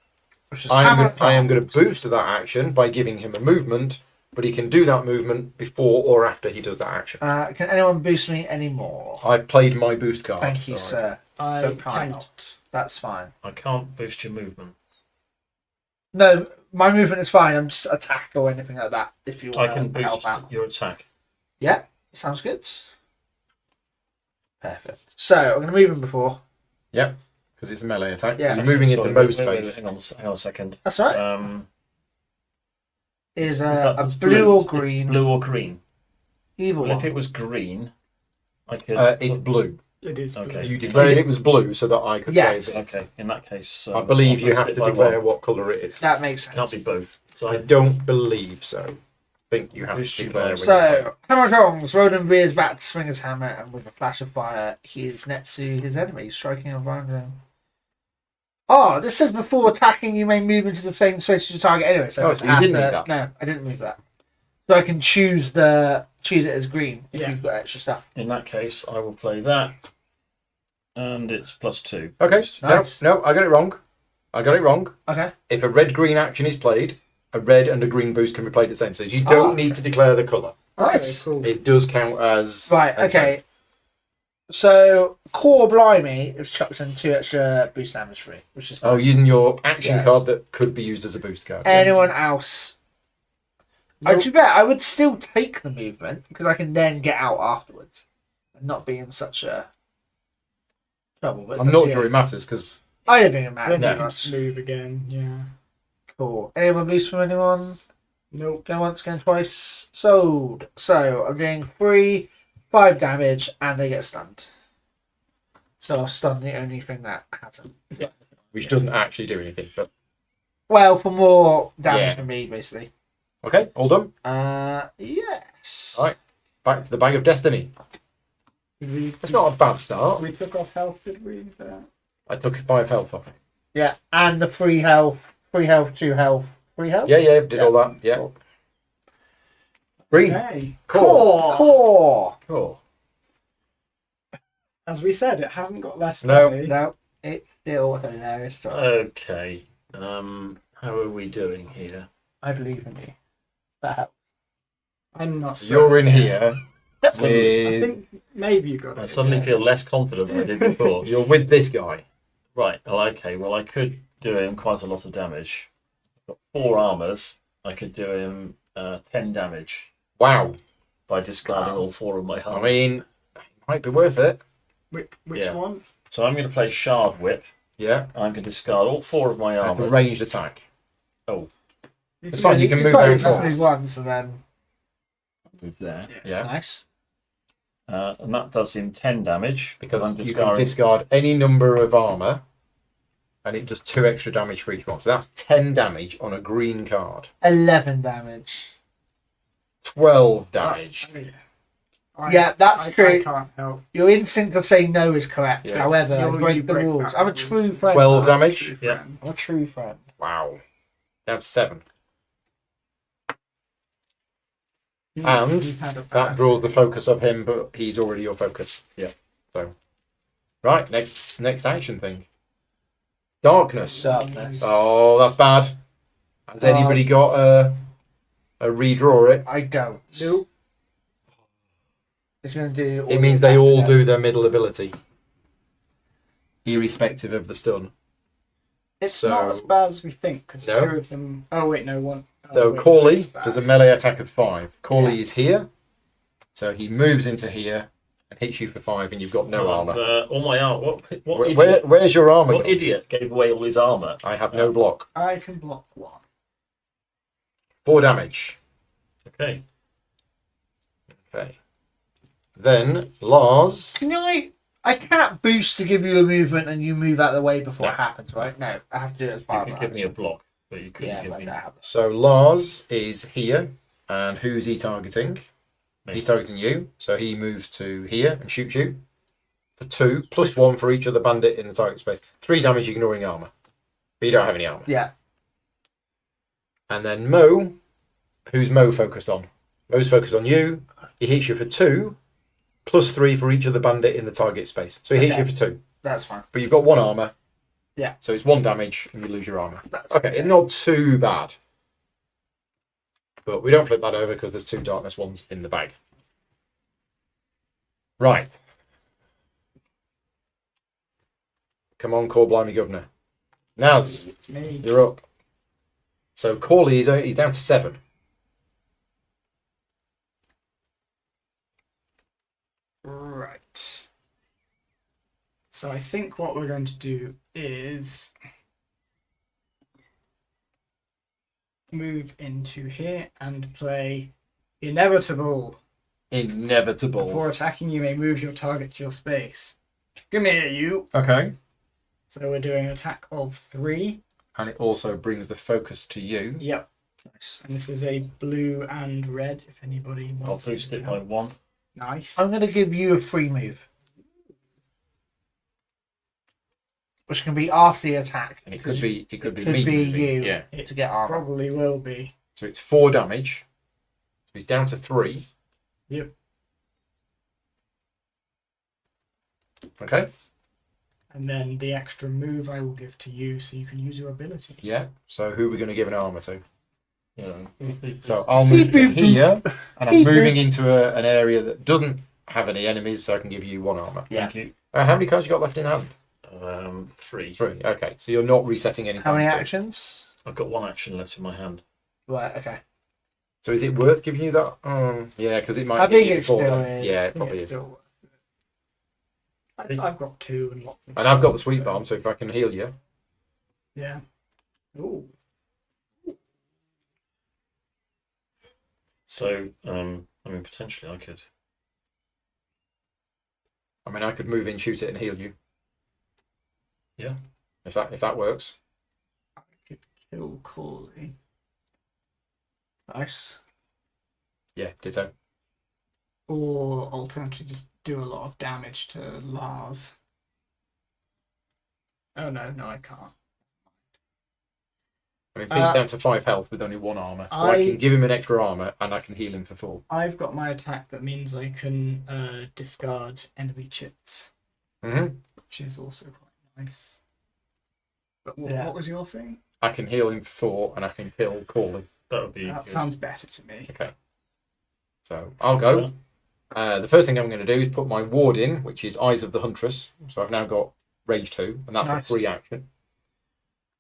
Which is I am hammer going to boost that action by giving him a movement, but he can do that movement before or after he does that action. Can anyone boost me anymore? I've played my boost card. Thank you, so sir. I So kind. cannot. That's fine. I can't boost your movement. No, my movement is fine. I'm just attack or anything like that. If you I want can to help boost out. your attack. Yeah, sounds good. Perfect. So I'm going to move him before. Yep, because it's a melee attack. Yeah. So you're moving into Sorry, Mo wait, space. hang on a second. That's right. Is a That's blue or green? Blue or green. Either Well, one. if it was green, I could. It's blue. It is. Okay. blue. You declared it was blue so that I could Yes. play this. Okay, in that case, I believe you I'll have boost to it by declare one. what colour it is. That makes sense. Can't be both. So I don't believe so. I think you have Boost to you declare by- when you So, hammer tongs. Roland rears back to swing his hammer, and with a flash of fire, he is next to his enemy, striking a random. Oh, this says before attacking, you may move into the same space as your target anyway. So, Oh, it's so you didn't after- move that? No, I didn't move that. So I can choose it as green if Yeah. you've got extra stuff. in that case, I will play that, and it's +2. Okay, Nice. no, I got it wrong. Okay. If a red-green action is played, a red and a green boost can be played at the same stage. You don't need to declare the colour. Nice. Cool. It does count as... Right. Okay. So core blimey is chucks in 2 extra boost damage for me, which is Oh, nice. using your action Yes. card that could be used as a boost card. Anyone else? To bet I would still take the movement because I can then get out afterwards and not be in such a trouble. But I'm not sure it matters because I don't think it matters. Then too you can much. move again. Yeah. Cool. Anyone boost from anyone? Nope. Go once, go twice. Sold. So I'm doing 3, 5 damage, and they get stunned. So I'll stun the only thing that hasn't. which doesn't actually do anything. But Well, for more damage Yeah. from me, basically. okay, all done. Yes. All right, back to the bag of destiny. It's not a bad start. We took off health, did we? I took 5 health off. Yeah, and the free health, 2 health, 3 health. Yeah, did all that. Yeah. Cool. Green. Okay. Core. Cool. As we said, it hasn't got less No. money. No, it's still hilarious. To Okay. How are we doing here? I believe in you. That helps. I'm not. So you're in here I with think maybe you got it. I suddenly feel less confident than I did before. you're with this guy. Right. Well, okay. Well, I could do him quite a lot of damage. I've got 4 armors. I could do him 10 damage Wow. by discarding all 4 of my I armors. mean, it might be worth it. Which Yeah. one? So I'm going to play Shard Whip. Yeah. I'm going to discard all 4 of my That's the armors. ranged attack. Oh, It's fine. You can move probably down move fast. once and then move there. Yeah. nice. And that does him 10 damage Because I'm you can discarding. discard any number of armor, and it does 2 extra damage for each one. So that's 10 damage on a green card. 11 damage. 12 damage. Yeah, that's true. I can't help. Your instinct to say no is correct. Yeah. However, You you break the break rules. back I'm a the true rules. friend. 12 damage. Yeah. I'm a true friend. Wow. Down to 7. And that draws the focus of him, but he's already your focus. Yeah. So, right, next action thing. Darkness. Darkness. Oh, that's bad. Has anybody got a redraw it? I don't. Nope. It's going to do. It means they all do their middle ability, irrespective of the stun. It's So- not as bad as we think because No. 2 of them. Oh wait, no one. So oh, wait, Corley that's bad. does a melee attack of 5. Corley Yeah. is here, so he moves into here and hits you for 5, and you've got no armor. All my armor. What Where, idiot? where's your armor? What gone? idiot gave away all his armor? I have no block. I can block 1. 4 damage. Okay. Okay. Then Lars. Can I can't boost to give you a movement and you move out of the way before No. it happens, right? No, I have to do it as You part could of give me a action. block, but you couldn't Yeah, give but me. that happens. So Lars is here, and who's he targeting? Me. He's targeting you, so he moves to here and shoots you for 2, plus 1 for each other bandit in the target space. 3 damage ignoring armor, but you don't have any armor. Yeah. And then Mo, who's Mo focused on? Mo's focused on you. He hits you for 2, plus 3 for each other bandit in the target space. So he hits Okay. you for 2, That's fine. but you've got 1 armor. Yeah. So it's 1 damage and you lose your armor. That's Okay, it's not too bad. But we don't flip that over because there's 2 darkness ones in the bag. Right. Come on, Core Blimey Governor. Naz, It's me. you're up. So Corley he's down to 7. Right. So I think what we're going to do is move into here and play Inevitable. Inevitable. Before attacking, you may move your target to your space. Come here, you. Okay. So we're doing an attack of 3. And it also brings the focus to you. Yep. Nice. And this is a blue and red, if anybody I'll wants boost to it by help. 1. Nice. I'm going to give you a free move, which can be after the attack. And it could be Could me be moving. you. Yeah. It to get armor. probably will be. So it's 4 damage. So he's down to 3. Yep. Okay. And then the extra move I will give to you so you can use your ability. Yeah. So who are we going to give an armor to? You know. So I'll move to Beep, boop, here, and I'm Beep, moving into an area that doesn't have any enemies, so I can give you 1 armor. Thank you. How many cards you got left in hand? 3. 3. Okay. So you're not resetting anything. How many actions? I've got 1 action left in my hand. Right. Okay. So is it worth giving you that? Yeah, because it might. I hit think you it before still then. is. Yeah, I it think probably it's is. still worth it. I've got 2 and lots of. And I've got the sweet bomb, so if I can heal you. Yeah. Ooh. So, I mean, potentially I could. I mean, I could move in, shoot it, and heal you. Yeah. If that works. I could kill Corley. Nice. Yeah, ditto. Or alternatively just do a lot of damage to Lars. Oh no, I can't. I mean, Pete's down to 5 health with only 1 armor, so I I- can give him an extra armor and I can heal him for 4. I've got my attack that means I can discard enemy chits, Mm-hmm. which is also quite nice. But Yeah. what was your thing? I can heal him for 4 and I can kill Corley. That would be That good. sounds better to me. Okay. So I'll go. The first thing I'm going to do is put my ward in, which is Eyes of the Huntress. So I've now got Rage 2, and that's a Nice. free action.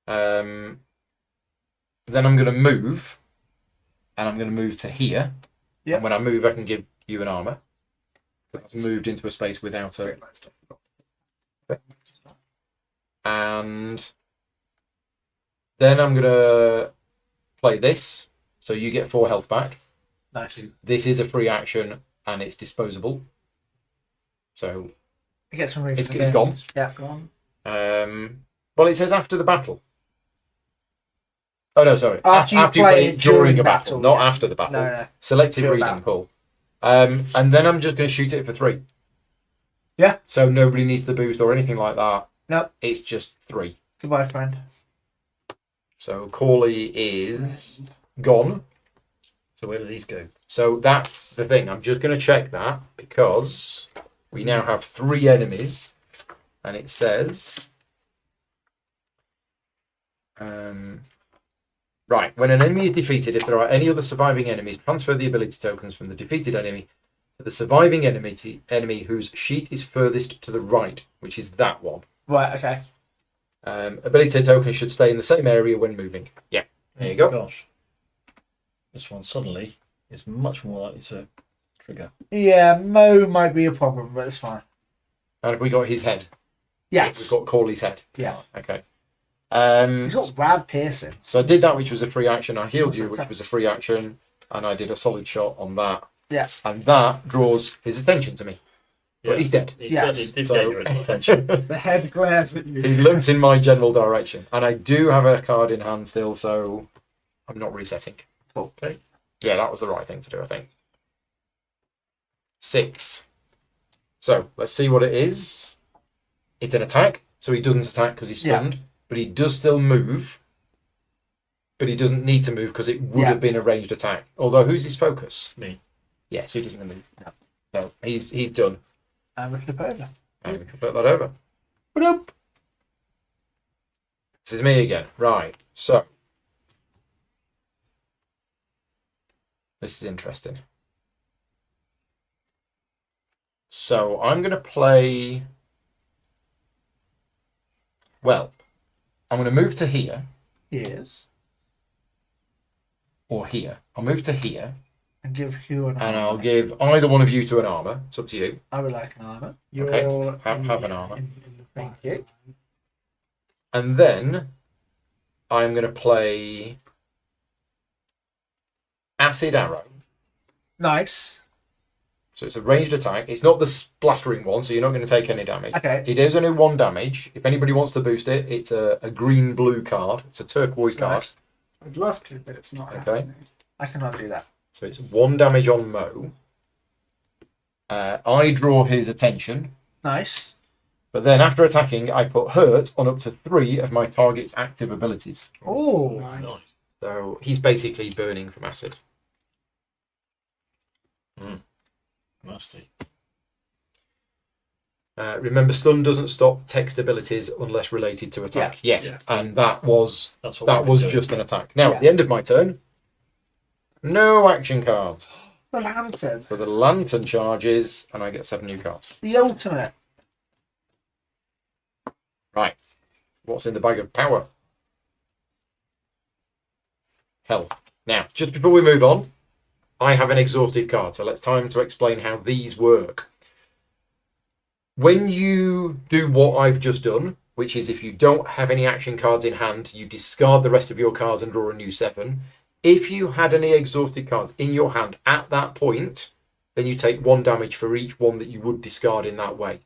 Then I'm going to move, and I'm going to move to here. Yep. And when I move, I can give you an armor. Because I've moved into a space without a... And then I'm going to play this, so you get 4 health back. Nice. This is a free action, and it's disposable. So It gets removed. it's from the gone. game. Yeah, gone. Well, it says after the battle. Oh no, sorry. After you play it during a battle, battle, not yeah. after the battle. No. Selective During reading battle. pool. And then I'm just going to shoot it for 3. Yeah. So nobody needs the boost or anything like that. Nope. It's just 3. Goodbye, friend. So Corley is gone. So where do these go? So that's the thing. I'm just going to check that because we now have 3 enemies, and it says, right, when an enemy is defeated, if there are any other surviving enemies, transfer the ability tokens from the defeated enemy to the surviving enemy whose sheet is furthest to the right, which is that one. Right, okay. Ability tokens should stay in the same area when moving. Yeah, there you go. Gosh. This one suddenly is much more likely to trigger. Yeah, Mo might be a problem, but it's fine. And have we got his head? Yes. We've got Corley's head. Yeah. Okay. He's got rad piercing. So I did that, which was a free action. I healed you, which was a free action, and I did a solid shot on that. Yeah. And that draws his attention to me. But he's dead. He Yes. certainly did So- get your attention. The head glares at you. He looks in my general direction, and I do have a card in hand still, so I'm not resetting. Okay. Yeah, that was the right thing to do, I think. 6. So let's see what it is. It's an attack, so he doesn't attack because he's Yeah. stunned, but he does still move. But he doesn't need to move because it would Yeah. have been a ranged attack. Although, who's his focus? Me. Yeah, so he doesn't move. No, he's done. And we flip over. And we can flip that over. Bloop. This is me again. Right, so. This is interesting. So I'm going to play. Well, I'm going to move to here Yes. or here. I'll move to here And give Hugh an and armor. I'll give either one of you to an armor. It's up to you. I would like an armor. You're Okay, have an armor. in the Thank front you. line. And then I'm going to play Acid Arrow. Nice. So it's a ranged attack. It's not the splattering one, so you're not going to take any damage. Okay. It is only 1 damage. If anybody wants to boost it, it's a green-blue card. It's a turquoise card. Nice. I'd love to, but it's not Okay. happening. I cannot do that. So it's 1 damage on Mo. I draw his attention, Nice. but then after attacking, I put hurt on up to 3 of my target's active abilities. Oh. Nice. Nice. So he's basically burning from acid. Nasty. Remember, stun doesn't stop text abilities unless related to attack. Yes, and that was That's what that we've was been just an attack. Now, Yeah. at the end of my turn, no action cards. The lantern. So the lantern charges, and I get 7 new cards. The ultimate. Right. What's in the bag of power? Health. Now, just before we move on, I have an exhausted card, so let's time to explain how these work. When you do what I've just done, which is if you don't have any action cards in hand, you discard the rest of your cards and draw a new 7. If you had any exhausted cards in your hand at that point, then you take 1 damage for each one that you would discard in that way.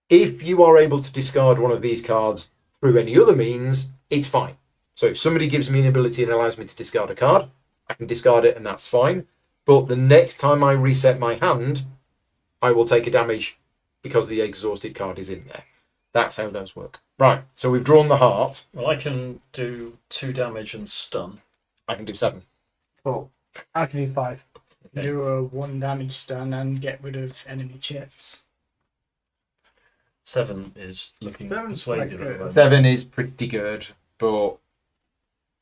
If you are able to discard one of these cards through any other means, it's fine. So if somebody gives me an ability and allows me to discard a card, I can discard it and that's fine. But the next time I reset my hand, I will take a damage because the exhausted card is in there. That's how those work. Right, so we've drawn the heart. Well, I can do 2 damage and stun. I can do 7. Cool. I can do 5. Okay. Do a 1 damage stun and get rid of enemy chits. 7 is looking Seven's persuasive quite at the good. moment. 7 is pretty good, but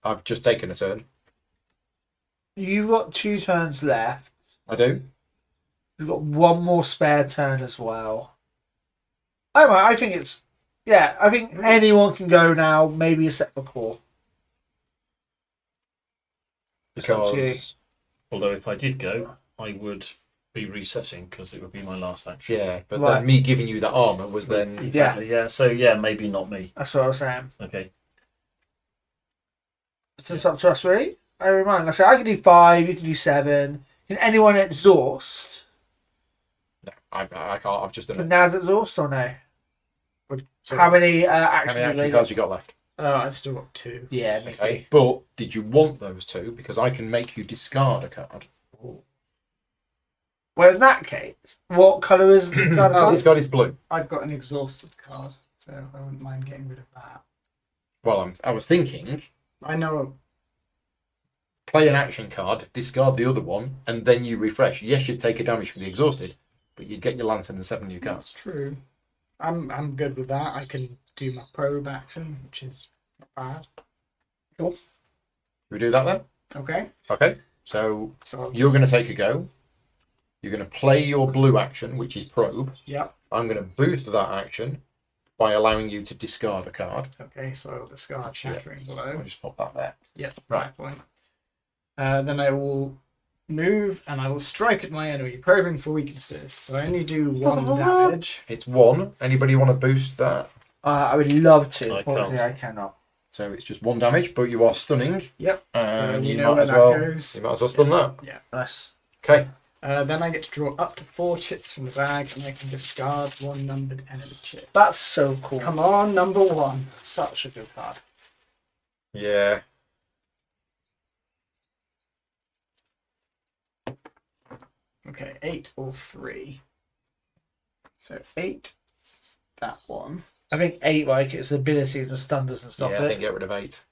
I've just taken a turn. You've got 2 turns left. I do. You've got 1 more spare turn as well. I think it's... Yeah, I think anyone can go now, maybe except for Core. It's up to you. Because, Although if I did go, I would be resetting because it would be my last action. yeah, but Right. then me giving you that armour was then... Exactly. Yeah. So yeah, maybe not me. That's what I was saying. Okay. So it's up to us, really. I remind, like I say, I can do 5, you can do 7. Can anyone exhaust? No, I can't. I've just done Can it. Naz exhaust or no? So, How many How actions many have they action got? cards you got left? I've still got 2. Yeah, me Okay, too. but did you want those 2? Because I can make you discard a card. Well, in that case, what colour is the card? Oh, This card is blue. I've got an exhausted card, so I wouldn't mind getting rid of that. Well, I was thinking, I know. play an action card, discard the other one, and then you refresh. Yes, you'd take a damage from the exhausted, but you'd get your lantern and 7 new That's cards. true. I'm good with that. I can do my probe action, which is not bad. Cool. We do that then? Okay. Okay. So So I'll you're just- going to take a go. You're going to play your blue action, which is probe. Yep. I'm going to boost that action by allowing you to discard a card. Okay, so I'll discard Shattering I'll Blow. just pop that there. Yep. Right. Fair point. Then I will move and I will strike at my enemy, probing for weaknesses. So I only do 1 damage. It's 1. Anybody want to boost that? I would love to. I Unfortunately, can't. I cannot. So it's just 1 damage, but you are stunning. Yep. And you you know might where as that well. goes. You might as well stun that. Nice. Okay. Then I get to draw up to 4 chits from the bag and I can discard 1 numbered enemy chit. That's so cool. Come on, number 1. Such a good card. Yeah. Okay, 8 or 3. So 8, that one. I think 8, like, its ability to stun doesn't stop Yeah, I it. think get rid of 8.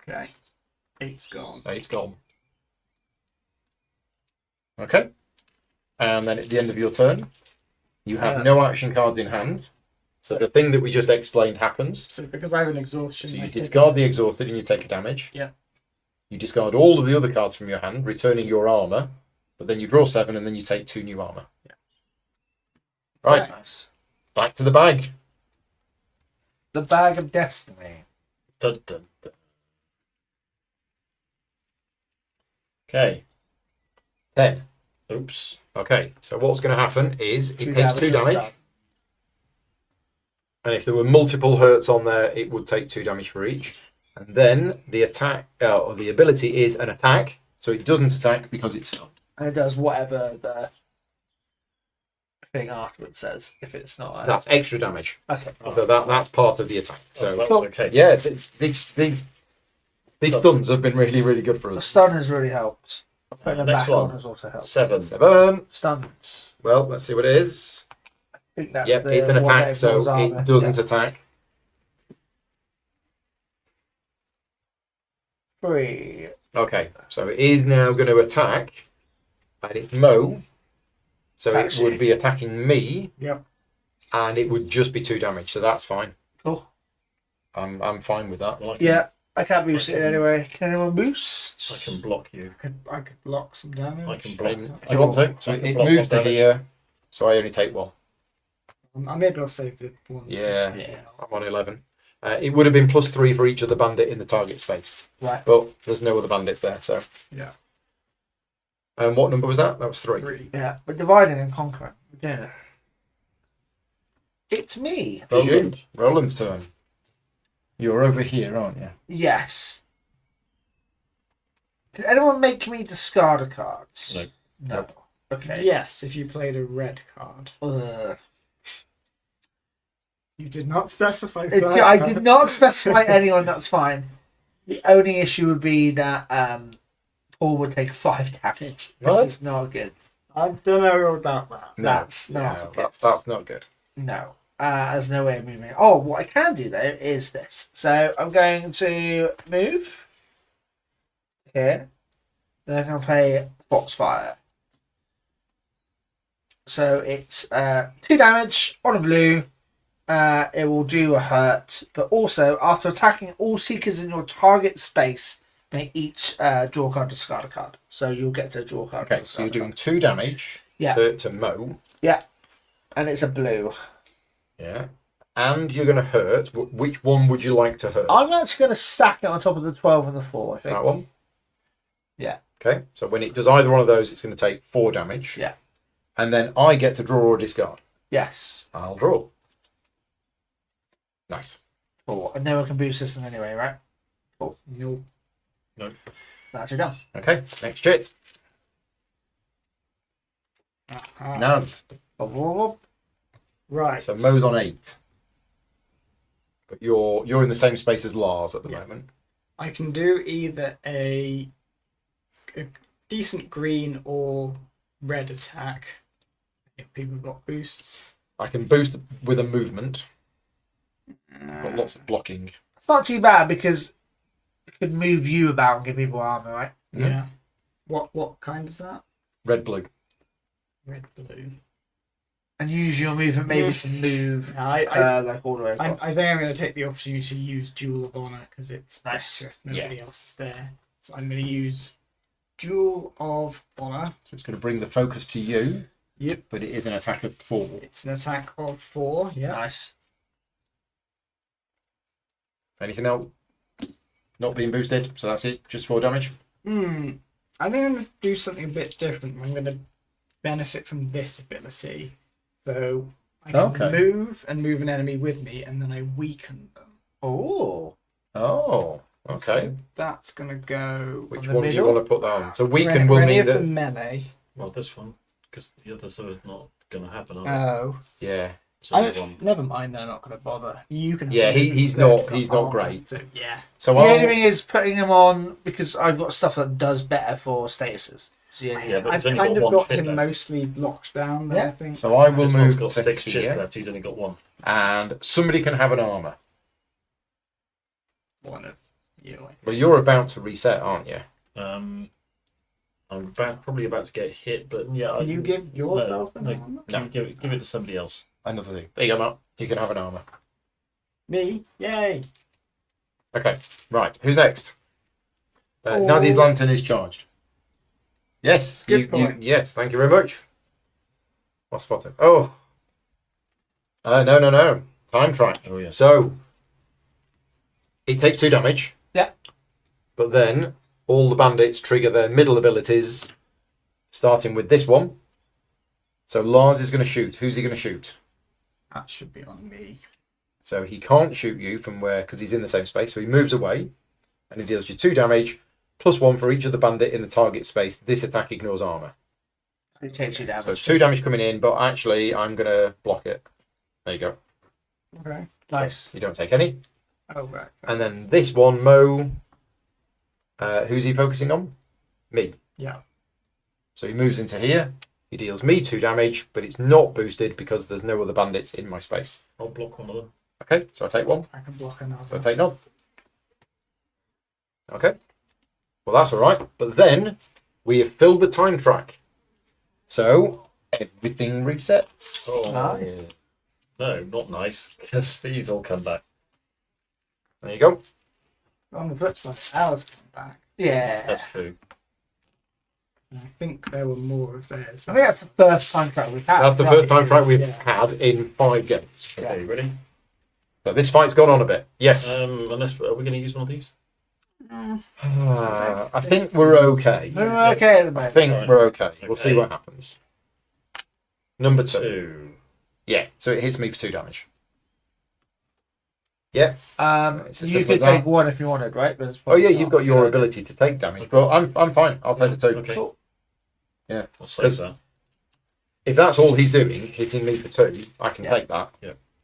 Okay. 8's gone. 8's gone. Okay. And then at the end of your turn, you have Yeah. no action cards in hand. So the thing that we just explained happens. So because I have an exhaustion, So I you take- discard the exhausted and you take a damage. Yeah. You discard all of the other cards from your hand, returning your armor, but then you draw 7 and then you take 2 new armor. Yeah. Right, Nice. back to the bag. The Bag of Destiny. Dun, dun, dun. Okay. 10. Oops. Okay, so what's going to happen is it Two takes 2 damage. damage. And if there were multiple hurts on there, it would take 2 damage for each. And then the attack, or the ability is an attack. So it doesn't attack because it's stunned. And it does whatever the thing afterwards says, if it's not. That's extra damage. Okay. So that's part of the attack. So well, Cool. okay. yeah, these stuns have been really, really good for The us. stun has really helped. Putting them Next back one. on has also helped. 7. 7. Stuns. Well, let's see what it is. I think that's Yep, the it's an one attack, that so ignores armor. it doesn't Yeah. attack. 3. Okay, so it is now going to attack, and it's Mo. So Attacks it would you. be attacking me, Yep. and it would just be 2 damage. So that's fine. Cool. I'm fine with that. Well, I can, Yeah, I can't boost I it can- anyway. Can anyone boost? I can block you. I could block some damage. I can block. If you want to, so I can it block moves to one damage. here. So I only take 1. Maybe I'll save the one. Yeah, Yeah. I'm on 11. It would have been +3 for each other bandit in the target space, Right. but there's no other bandits there. So, Yeah. and what number was that? That was 3. 3. Yeah, we're dividing and conquering. We're doing it. It's me. Did you? Roland. Roland's turn. You're over here, aren't you? Yes. Can anyone make me discard a card? No. No. Okay. Yes, if you played a red card. Ugh. You did not specify If- that. I did not specify anyone, that's fine. The only issue would be that Paul would take 5 damage. What? It's not good. I don't know about that. No. That's not No, good. that's not good. No. There's no way of moving. Oh, what I can do though is this. So I'm going to move here. Then I'm going to play Foxfire. So it's 2 damage on a blue. It will do a hurt, but also after attacking all seekers in your target space may each draw a card, discard a card. So you'll get to draw a card. Okay, so you're discard a doing 2 damage Yeah. to Mo. Yeah, and it's a blue. Yeah. And you're going to hurt. Which one would you like to hurt? I'm actually going to stack it on top of the 12 and the 4, I think. That one? Yeah. Okay, so when it does either one of those, it's going to take 4 damage. Yeah. And then I get to draw or discard. Yes. I'll draw. Nice. 4. And no one can boost this in anyway, right? Cool. No. No. That's 2 down. Okay, next shit. Nads. Right. So Mo's on 8. But you're in the same space as Lars at the moment. I can do either a decent green or red attack if people have got boosts. I can boost with a movement. Got lots of blocking. It's not too bad because it could move you about and give people armor, right? Yeah. What kind is that? Red, blue. Red, blue. And use your movement maybe to move like all the way across. I think I'm going to take the opportunity to use Jewel of Honor because it's Nice. better if nobody else is there. So I'm going to use Jewel of Honor. So it's going to bring the focus to you. Yep. But it is an attack of 4. It's an attack of 4. Yeah. Nice. Anything else? Not being boosted, so that's it. Just 4 damage. I think I'm going to do something a bit different. I'm going to benefit from this ability. So I can move and move an enemy with me, and then I weaken them. Oh. Oh, okay. So that's going to go... Which the one do you middle? want to put that on? So weaken will mean the that. melee. Well, this one, because the others are not going to happen, are Oh. Yeah. So I the don't, one. never mind, they're not going to bother. You can. Yeah, have he's them not- instead, he's got not armor, great. So yeah. So The I'll. only thing is putting them on because I've got stuff that does better for statuses. So Yeah, but I've he's only kind got of one got fit him left. mostly locked down there, Yeah. I think. So I will This one's move got to 6 shifts here, left. He's only got 1. and somebody can have an armor. One of you. Well, you're about to reset, aren't you? I'm probably about to get hit, but yeah. Can you give yourself an armor? No. Give it to somebody else. Another thing. There you go, Matt. You can have an armor. Me? Yay! Okay, right. Who's next? Oh. Nazi's lantern is charged. Yes. Good point. Yes. Thank you very much. Well spotted. Oh. No. Time track. Oh yeah. So it takes 2 damage. Yeah. But then all the bandits trigger their middle abilities, starting with this one. So Lars is going to shoot. Who's he going to shoot? That should be on me. So he can't shoot you from where, because he's in the same space. So he moves away, and he deals you 2 damage, +1 for each of the bandit in the target space. This attack ignores armor. it takes 2 damage. So 2 damage coming in, but actually I'm going to block it. There you go. Okay. Nice. You don't take any. Oh, right. And then this one, Mo, who's he focusing on? Me. Yeah. So he moves into here. He deals me 2 damage, but it's not boosted because there's no other bandits in my space. I'll block one of them. Okay, so I take 1. I can block another. So I take none. Okay. Well, that's all right. But then we have filled the time track. So everything resets. Oh. Nice. No, not nice, because these all come back. There you go. On the flip side, ours come back. Yeah. That's true. And I think there were more of theirs. I think that's the first time track we've had. That's the first time track we've Yeah. had in 5 games. Okay, ready? So this fight's gone on a bit. Yes. Unless are we going to use one of these? I think we're okay. We're okay at the I moment. think Right. we're okay. We'll see Okay. what happens. Number 2. 2. Yeah, so it hits me for 2 damage. Yeah. It's as You simple as could that. take 1 if you wanted, right? But it's Oh yeah, probably you've not. got your ability to take damage, but I'm fine. I'll take the 2. Okay. Cool. Yeah. I'll save that. If that's all he's doing, hitting me for 2, I can Yeah. take that.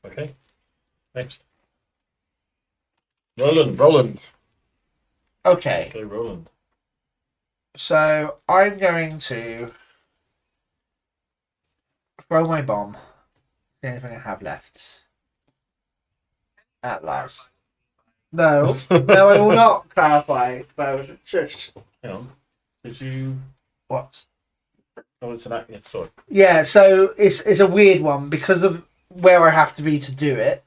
Okay. Next. Roland. Roland. Okay, Go Roland. so I'm going to throw my bomb. The only thing I have left. At last. No, no, I will not clarify. But just Hang on. Did you? what? Oh, it's an act. Yeah, sorry. Yeah, so it's a weird one because of where I have to be to do it.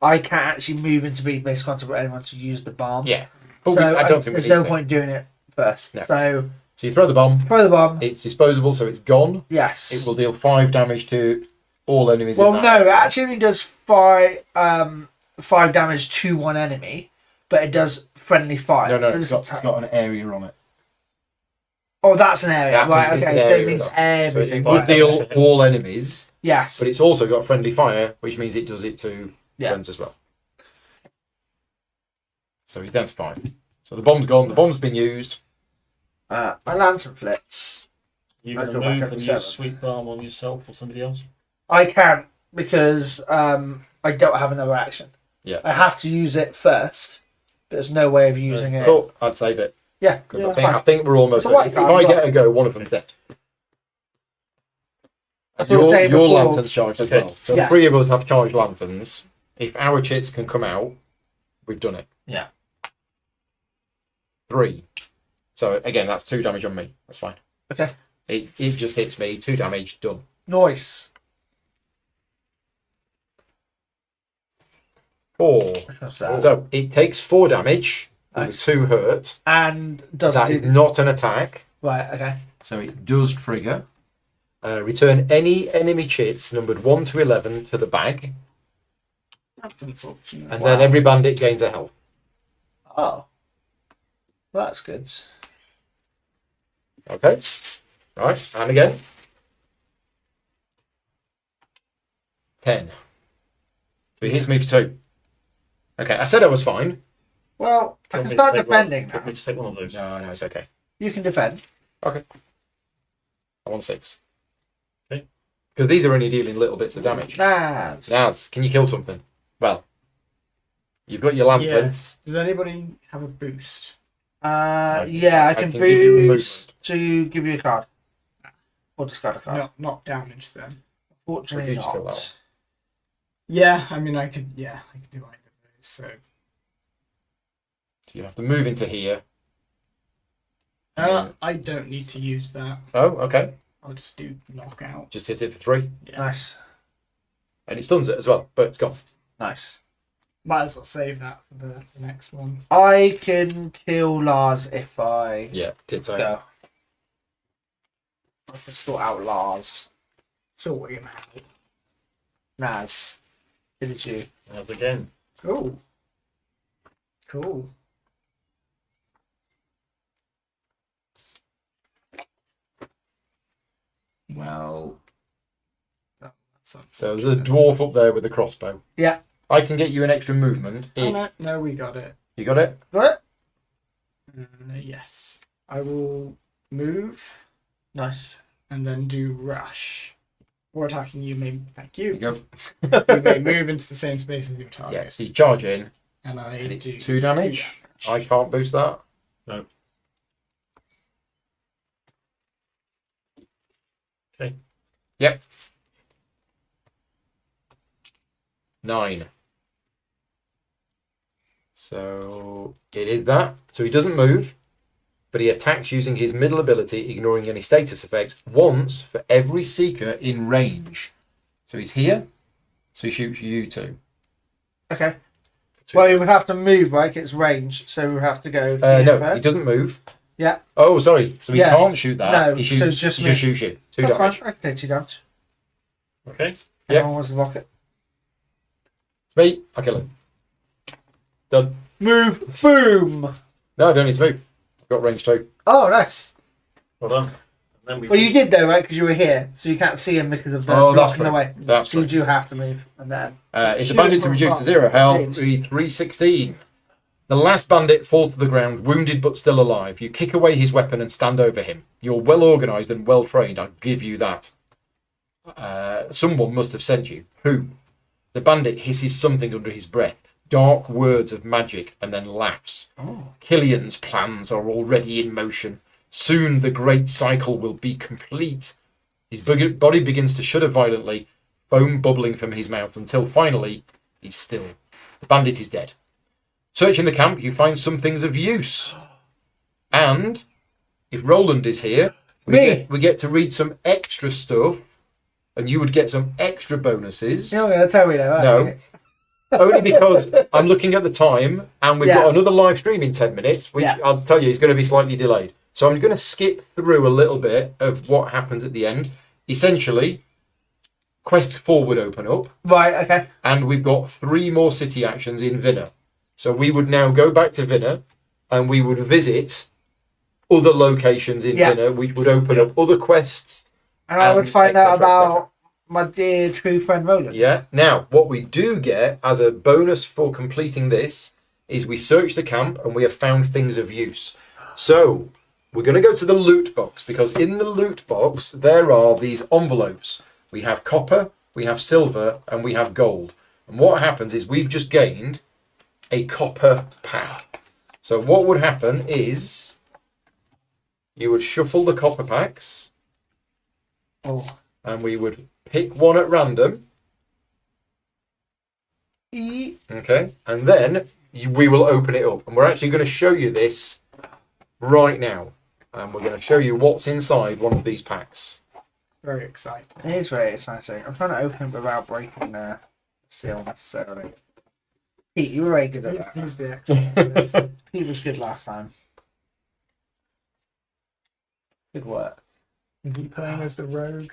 I can't actually move into being base contact with anyone to use the bomb. Yeah. But So I don't think we there's need no to. point doing it first. No. So So you throw the bomb. throw the bomb. It's disposable, so it's gone. Yes. It will deal 5 damage to all enemies. Well, in no, that it actually only does 5 damage to one enemy, but it does friendly fire. No, So it's this got an area on it. Oh, that's an area. That Right, is okay. an So area it means as well. So everything. it would Right, deal okay. all enemies, Yes. but it's also got friendly fire, which means it does it to Yeah. friends as well. So he's down to 5. So the bomb's gone. The bomb's been used. My lantern flips. You I going to go back move up and to use 7. sweet balm on yourself or somebody else? I can't because I don't have another action. Yeah. I have to use it first. But there's no way of using it. Cool. I'd save it Yeah. because Yeah, I fine. think we're almost. It's a white If card I as get well. a go, one of them's dead. That's what I was Your saying your before. lantern's charged as Okay. well. So Yeah. 3 of us have charged lanterns. If our chits can come out, we've done it. Yeah. 3. So again, that's 2 damage on me. That's fine. Okay. It just hits me. 2 damage. Done. Nice. 4. What's that? So it takes 4 damage. Nice. 2 hurt. And does That is not an attack. Right, okay. So it does trigger. Return any enemy chits numbered 1 to 11 to the bag. That's unfortunate. And then every bandit gains a health. Oh. Well, that's good. Okay. Right. And again. 10. So he hits me for 2. Okay. I said I was fine. Well, I Do you can want me to start take defending one? Do you want me now. to take one of those? No, it's okay. You can defend. Okay. I want 6. Okay. Because these are only dealing little bits of damage. Naz. Naz, can you kill something? Well, you've got your lantern. Yes. Does anybody have a boost? Yeah, I can give you boost to give you a card. Or discard a card. Not damage then. Fortunately Reduce skill not. level. Yeah, I mean, I could do either of those. So So you have to move into here. I don't need to use that. Oh, okay. I'll just do knockout. Just hit it for 3. Yeah. Nice. And it stuns it as well, but it's gone. Nice. Might as well save that for the next one. I can kill Lars if I Yeah, ditto. go. I can sort out Lars. Sort him out. Naz. Did it you? Have again. Cool. Cool. Well, that's So there's a dwarf up there with a crossbow. Yeah. I can get you an extra movement. Oh, If no, we got it. you got it? Got it? Yes. I will move Nice. and then do rush. Or attacking you may. Thank There you you. go. You may move into the same space as your target. Yeah, so you charge in, And I and it's do 2 damage. I can't boost that. No. Okay. Yep. 9. So it is that. So he doesn't move, but he attacks using his middle ability, ignoring any status effects, once for every seeker in range. So he's here, so he shoots you 2. Okay. Two. Well, you would have to move, right? It's range, so we would have to go. Here No, first. he doesn't move. Yeah. Oh, sorry. So he Yeah. can't shoot that. No, he so shoots. just he me. just shoots you 2 That's damage. fine. I can take 2 damage. Okay. Yeah. Everyone wants the rocket. It's me. I kill him. Done. Move. Boom. No, I don't need to move. I've got range 2. Oh, nice. Well done. And then we Well, you did though, right? Because you were here, so you can't see him because of the Oh, that's blocking the right. way. That's So you right. do have to move, and then If the Shoot bandits are from reduced to far. 0 health, Range. 316. The last bandit falls to the ground, wounded but still alive. You kick away his weapon and stand over him. You're well organised and well trained, I'll give you that. Someone must have sent you. Who? The bandit hisses something under his breath. Dark words of magic, and then laughs. Killian's plans are already in motion. Soon the great cycle will be complete. His body begins to shudder violently, foam bubbling from his mouth, until finally he's still. The bandit is dead. Searching the camp, you find some things of use. And if Roland is here, we get to read some extra stuff, and you would get some extra bonuses. you're not going to tell me though, are No. you? Only because I'm looking at the time and we've got another live stream in 10 minutes, which I'll tell you is going to be slightly delayed. So I'm going to skip through a little bit of what happens at the end. Essentially, Quest 4 would open up. Right, okay. And we've got 3 more city actions in Vinner. So we would now go back to Vinner and we would visit other locations in Vinner, which would open up other quests. And I would find out about my dear true friend Roland. Yeah. Now, what we do get as a bonus for completing this is we search the camp and we have found things of use. So we're going to go to the loot box because in the loot box there are these envelopes. We have copper, we have silver, and we have gold. And what happens is we've just gained a copper pack. So what would happen is you would shuffle the copper packs. And we would pick one at random. Okay. And then we will open it up. And we're actually going to show you this right now. And we're going to show you what's inside one of these packs. Very exciting. It is very exciting. I'm trying to open it without breaking the seal necessarily. Pete, you were very good at that. He's the expert. Pete was good last time. Good work. Is he playing as the rogue?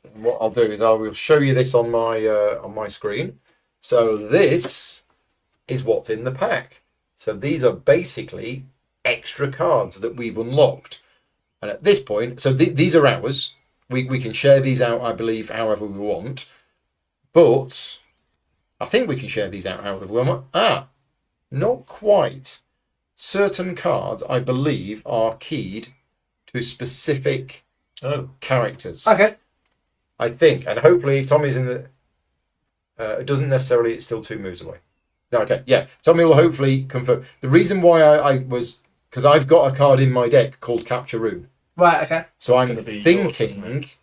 And what I'll do is I will show you this on my screen. So this is what's in the pack. So these are basically extra cards that we've unlocked. And at this point, so these are ours. We can share these out, I believe, however we want. But I think we can share these out however we want. Not quite. Certain cards, I believe, are keyed to specific characters. Okay. I think, and hopefully if Tommy's in the... it doesn't necessarily, it's still 2 moves away. No, okay, yeah. Tommy will hopefully confirm. The reason why I was... Because I've got a card in my deck called Capture Rune. Right, okay. So It's I'm gonna be thinking... yours, isn't it?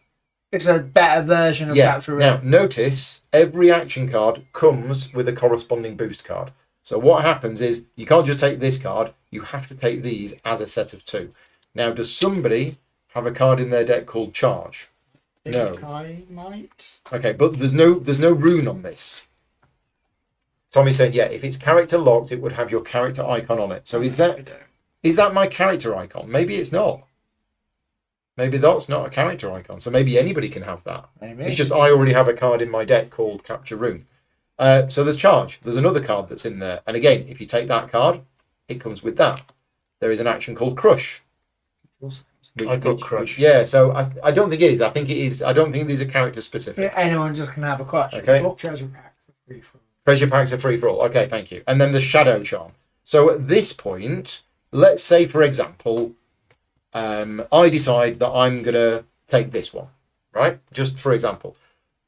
It's a better version of Capture Rune. Now, notice every action card comes with a corresponding boost card. So what happens is you can't just take this card, you have to take these as a set of 2. Now, does somebody have a card in their deck called Charge? No. I might. Okay, but there's no rune on this. Tommy said, yeah, if it's character locked, it would have your character icon on it. So is that my character icon? Maybe it's not. Maybe that's not a character icon. So maybe anybody can have that. Maybe. It's just I already have a card in my deck called Capture Rune. So there's Charge. There's another card that's in there. And again, if you take that card, it comes with that. There is an action called Crush. I've got Crush. Yeah, so I don't think it is. I think it is. I don't think these are character specific. Anyone just can have a crush. Okay. Treasure packs are free for all. Treasure packs are free for all. Okay, thank you. And then the Shadow Charm. So at this point, let's say, for example, I decide that I'm going to take this one, right? Just for example.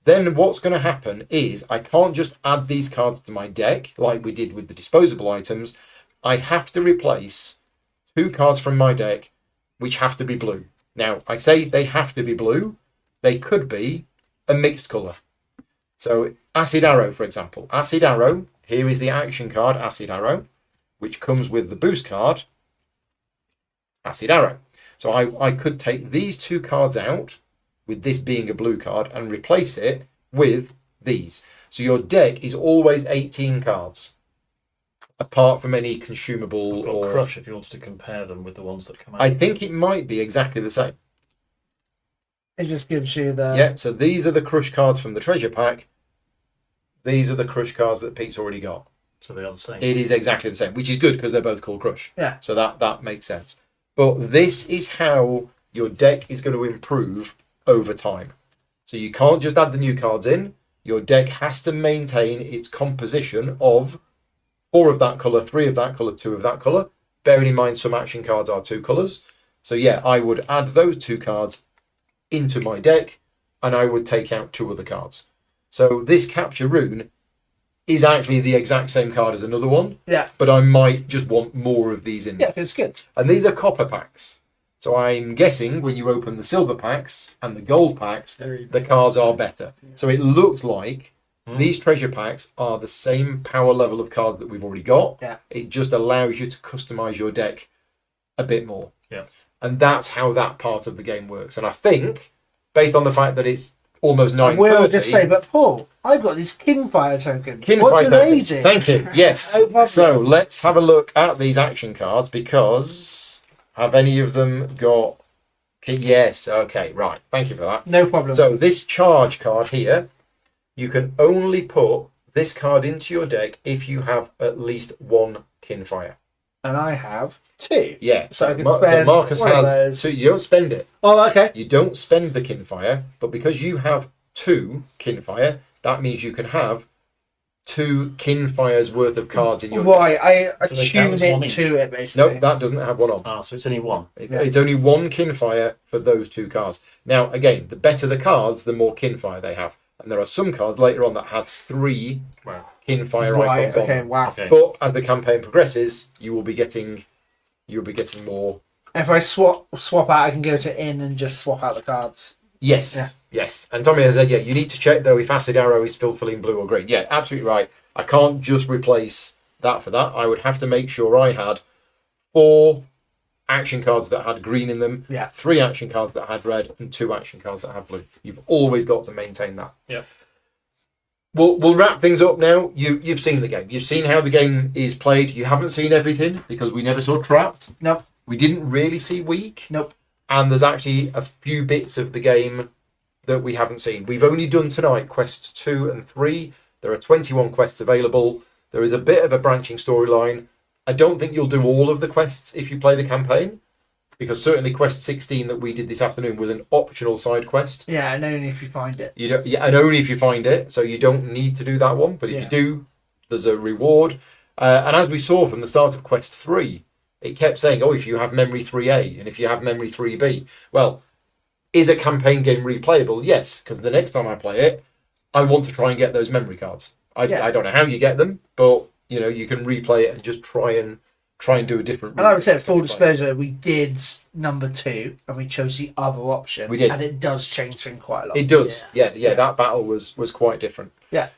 Then what's going to happen is I can't just add these cards to my deck like we did with the disposable items. I have to replace 2 cards from my deck which have to be blue. Now, I say they have to be blue. They could be a mixed colour. So Acid Arrow, for example. Acid Arrow, here is the action card, Acid Arrow, which comes with the boost card, Acid Arrow. So I could take these 2 cards out, with this being a blue card, and replace it with these. So your deck is always 18 cards, apart from any consumable or... Crush if you wanted to compare them with the ones that come out. I think it might be exactly the same. It just gives you the... Yeah, so these are the Crush cards from the treasure pack. These are the Crush cards that Pete's already got. So they are the same. It is exactly the same, which is good because they're both called Crush. Yeah. So that makes sense. But this is how your deck is going to improve over time. So you can't just add the new cards in. Your deck has to maintain its composition of 4 of that colour, 3 of that colour, 2 of that colour. Bearing in mind some action cards are 2 colours. So yeah, I would add those 2 cards into my deck and I would take out 2 other cards. So this Capture Rune is actually the exact same card as another one. Yeah. But I might just want more of these in there. Yeah, it's good. And these are copper packs. So I'm guessing when you open the silver packs and the gold packs, the cards are better. So it looks like these treasure packs are the same power level of cards that we've already got. Yeah. It just allows you to customize your deck a bit more. Yeah. And that's how that part of the game works. And I think, based on the fact that it's almost 9:30. We'll just say, but Paul, I've got these Kinfire tokens. Kinfire What do they tokens. do? Thank you. Yes. No problem. So let's have a look at these action cards because have any of them got? Yes. Okay. Right. Thank you for that. No problem. So this charge card here, you can only put this card into your deck if you have at least one Kinfire. And I have 2. Yeah. So I can so spend Marcus one of has. those. So you don't spend it. Oh, okay. You don't spend the Kinfire, but because you have 2 Kinfire, that means you can have 2 Kinfires worth of cards in your deck. Right, I So they count tune as one it each? to it, basically. No, that doesn't have one on. Ah, so it's only one. It's only one Kinfire for those 2 cards. Now, again, the better the cards, the more Kinfire they have. And there are some cards later on that have 3 Kinfire Right, icons on okay, them. wow. Okay. But as the campaign progresses, you'll be getting more. If I swap out, I can go to in and just swap out the cards. Yes, yes. And Tommy has said, yeah, you need to check though if Acid Arrow is filling blue or green. Yeah, absolutely right. I can't just replace that for that. I would have to make sure I had 4 action cards that had green in them, Yeah. 3 action cards that had red, and 2 action cards that had blue. You've always got to maintain that. Yeah. We'll wrap things up now. You've seen the game. You've seen how the game is played. You haven't seen everything because we never saw Trapped. Nope. We didn't really see Weak. Nope. And there's actually a few bits of the game that we haven't seen. We've only done tonight quests 2 and 3. There are 21 quests available. There is a bit of a branching storyline. I don't think you'll do all of the quests if you play the campaign, because certainly quest 16 that we did this afternoon was an optional side quest. Yeah, and only if you find it. You don't, yeah, and only if you find it, so you don't need to do that one. But if Yeah. you do, there's a reward. And as we saw from the start of quest 3, it kept saying, "Oh, if you have memory 3A and if you have memory 3B." Well, is a campaign game replayable? Yes, because the next time I play it, I want to try and get those memory cards. I don't know how you get them, but you know you can replay it and just try and do a different. And I would say, route full to play. disclosure, we did number 2 and we chose the other option. We did. And it does change things quite a lot. It does, yeah. That battle was quite different. Yeah.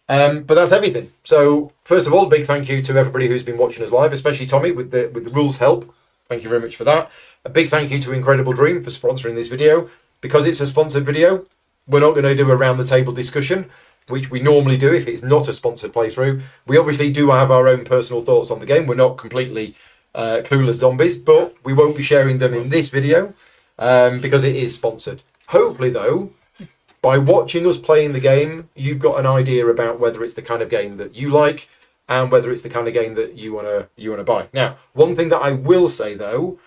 But that's everything. So first of all, big thank you to everybody who's been watching us live, especially Tommy with the rules help. Thank you very much for that. A big thank you to Incredible Dream for sponsoring this video. Because it's a sponsored video, we're not going to do a round the table discussion, which we normally do if it's not a sponsored playthrough. We obviously do have our own personal thoughts on the game. We're not completely clueless zombies, but we won't be sharing them in this video because it is sponsored. Hopefully, though, by watching us playing the game, you've got an idea about whether it's the kind of game that you like and whether it's the kind of game that you wanna buy. Now, one thing that I will say though,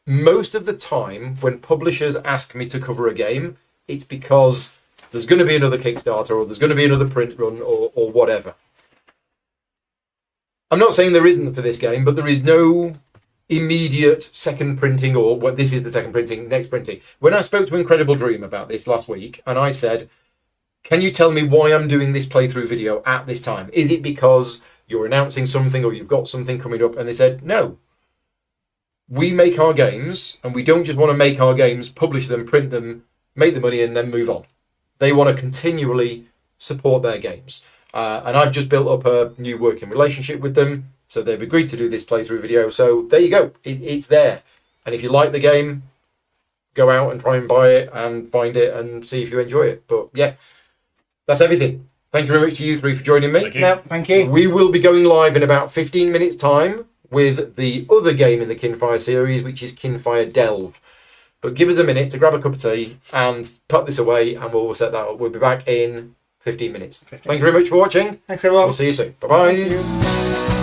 most of the time when publishers ask me to cover a game, it's because there's going to be another Kickstarter or there's going to be another print run or whatever. I'm not saying there isn't for this game, but there is no immediate second printing or what this is the second printing, next printing. When I spoke to Incredible Dream about this last week and I said, can you tell me why I'm doing this playthrough video at this time? Is it because you're announcing something or you've got something coming up? And they said, no. We make our games and we don't just want to make our games, publish them, print them, make the money and then move on. They want to continually support their games. And I've just built up a new working relationship with them. So they've agreed to do this playthrough video. So there you go. It's there. And if you like the game, go out and try and buy it and find it and see if you enjoy it. But yeah, that's everything. Thank you very much to you 3 for joining me. Thank you. No, thank you. We will be going live in about 15 minutes time with the other game in the Kinfire series, which is Kinfire Delve. But give us a minute to grab a cup of tea and put this away and we'll set that up. We'll be back in 15 minutes. Thank you very much for watching. Thanks, everyone. We'll see you soon. Bye-bye. Thank you.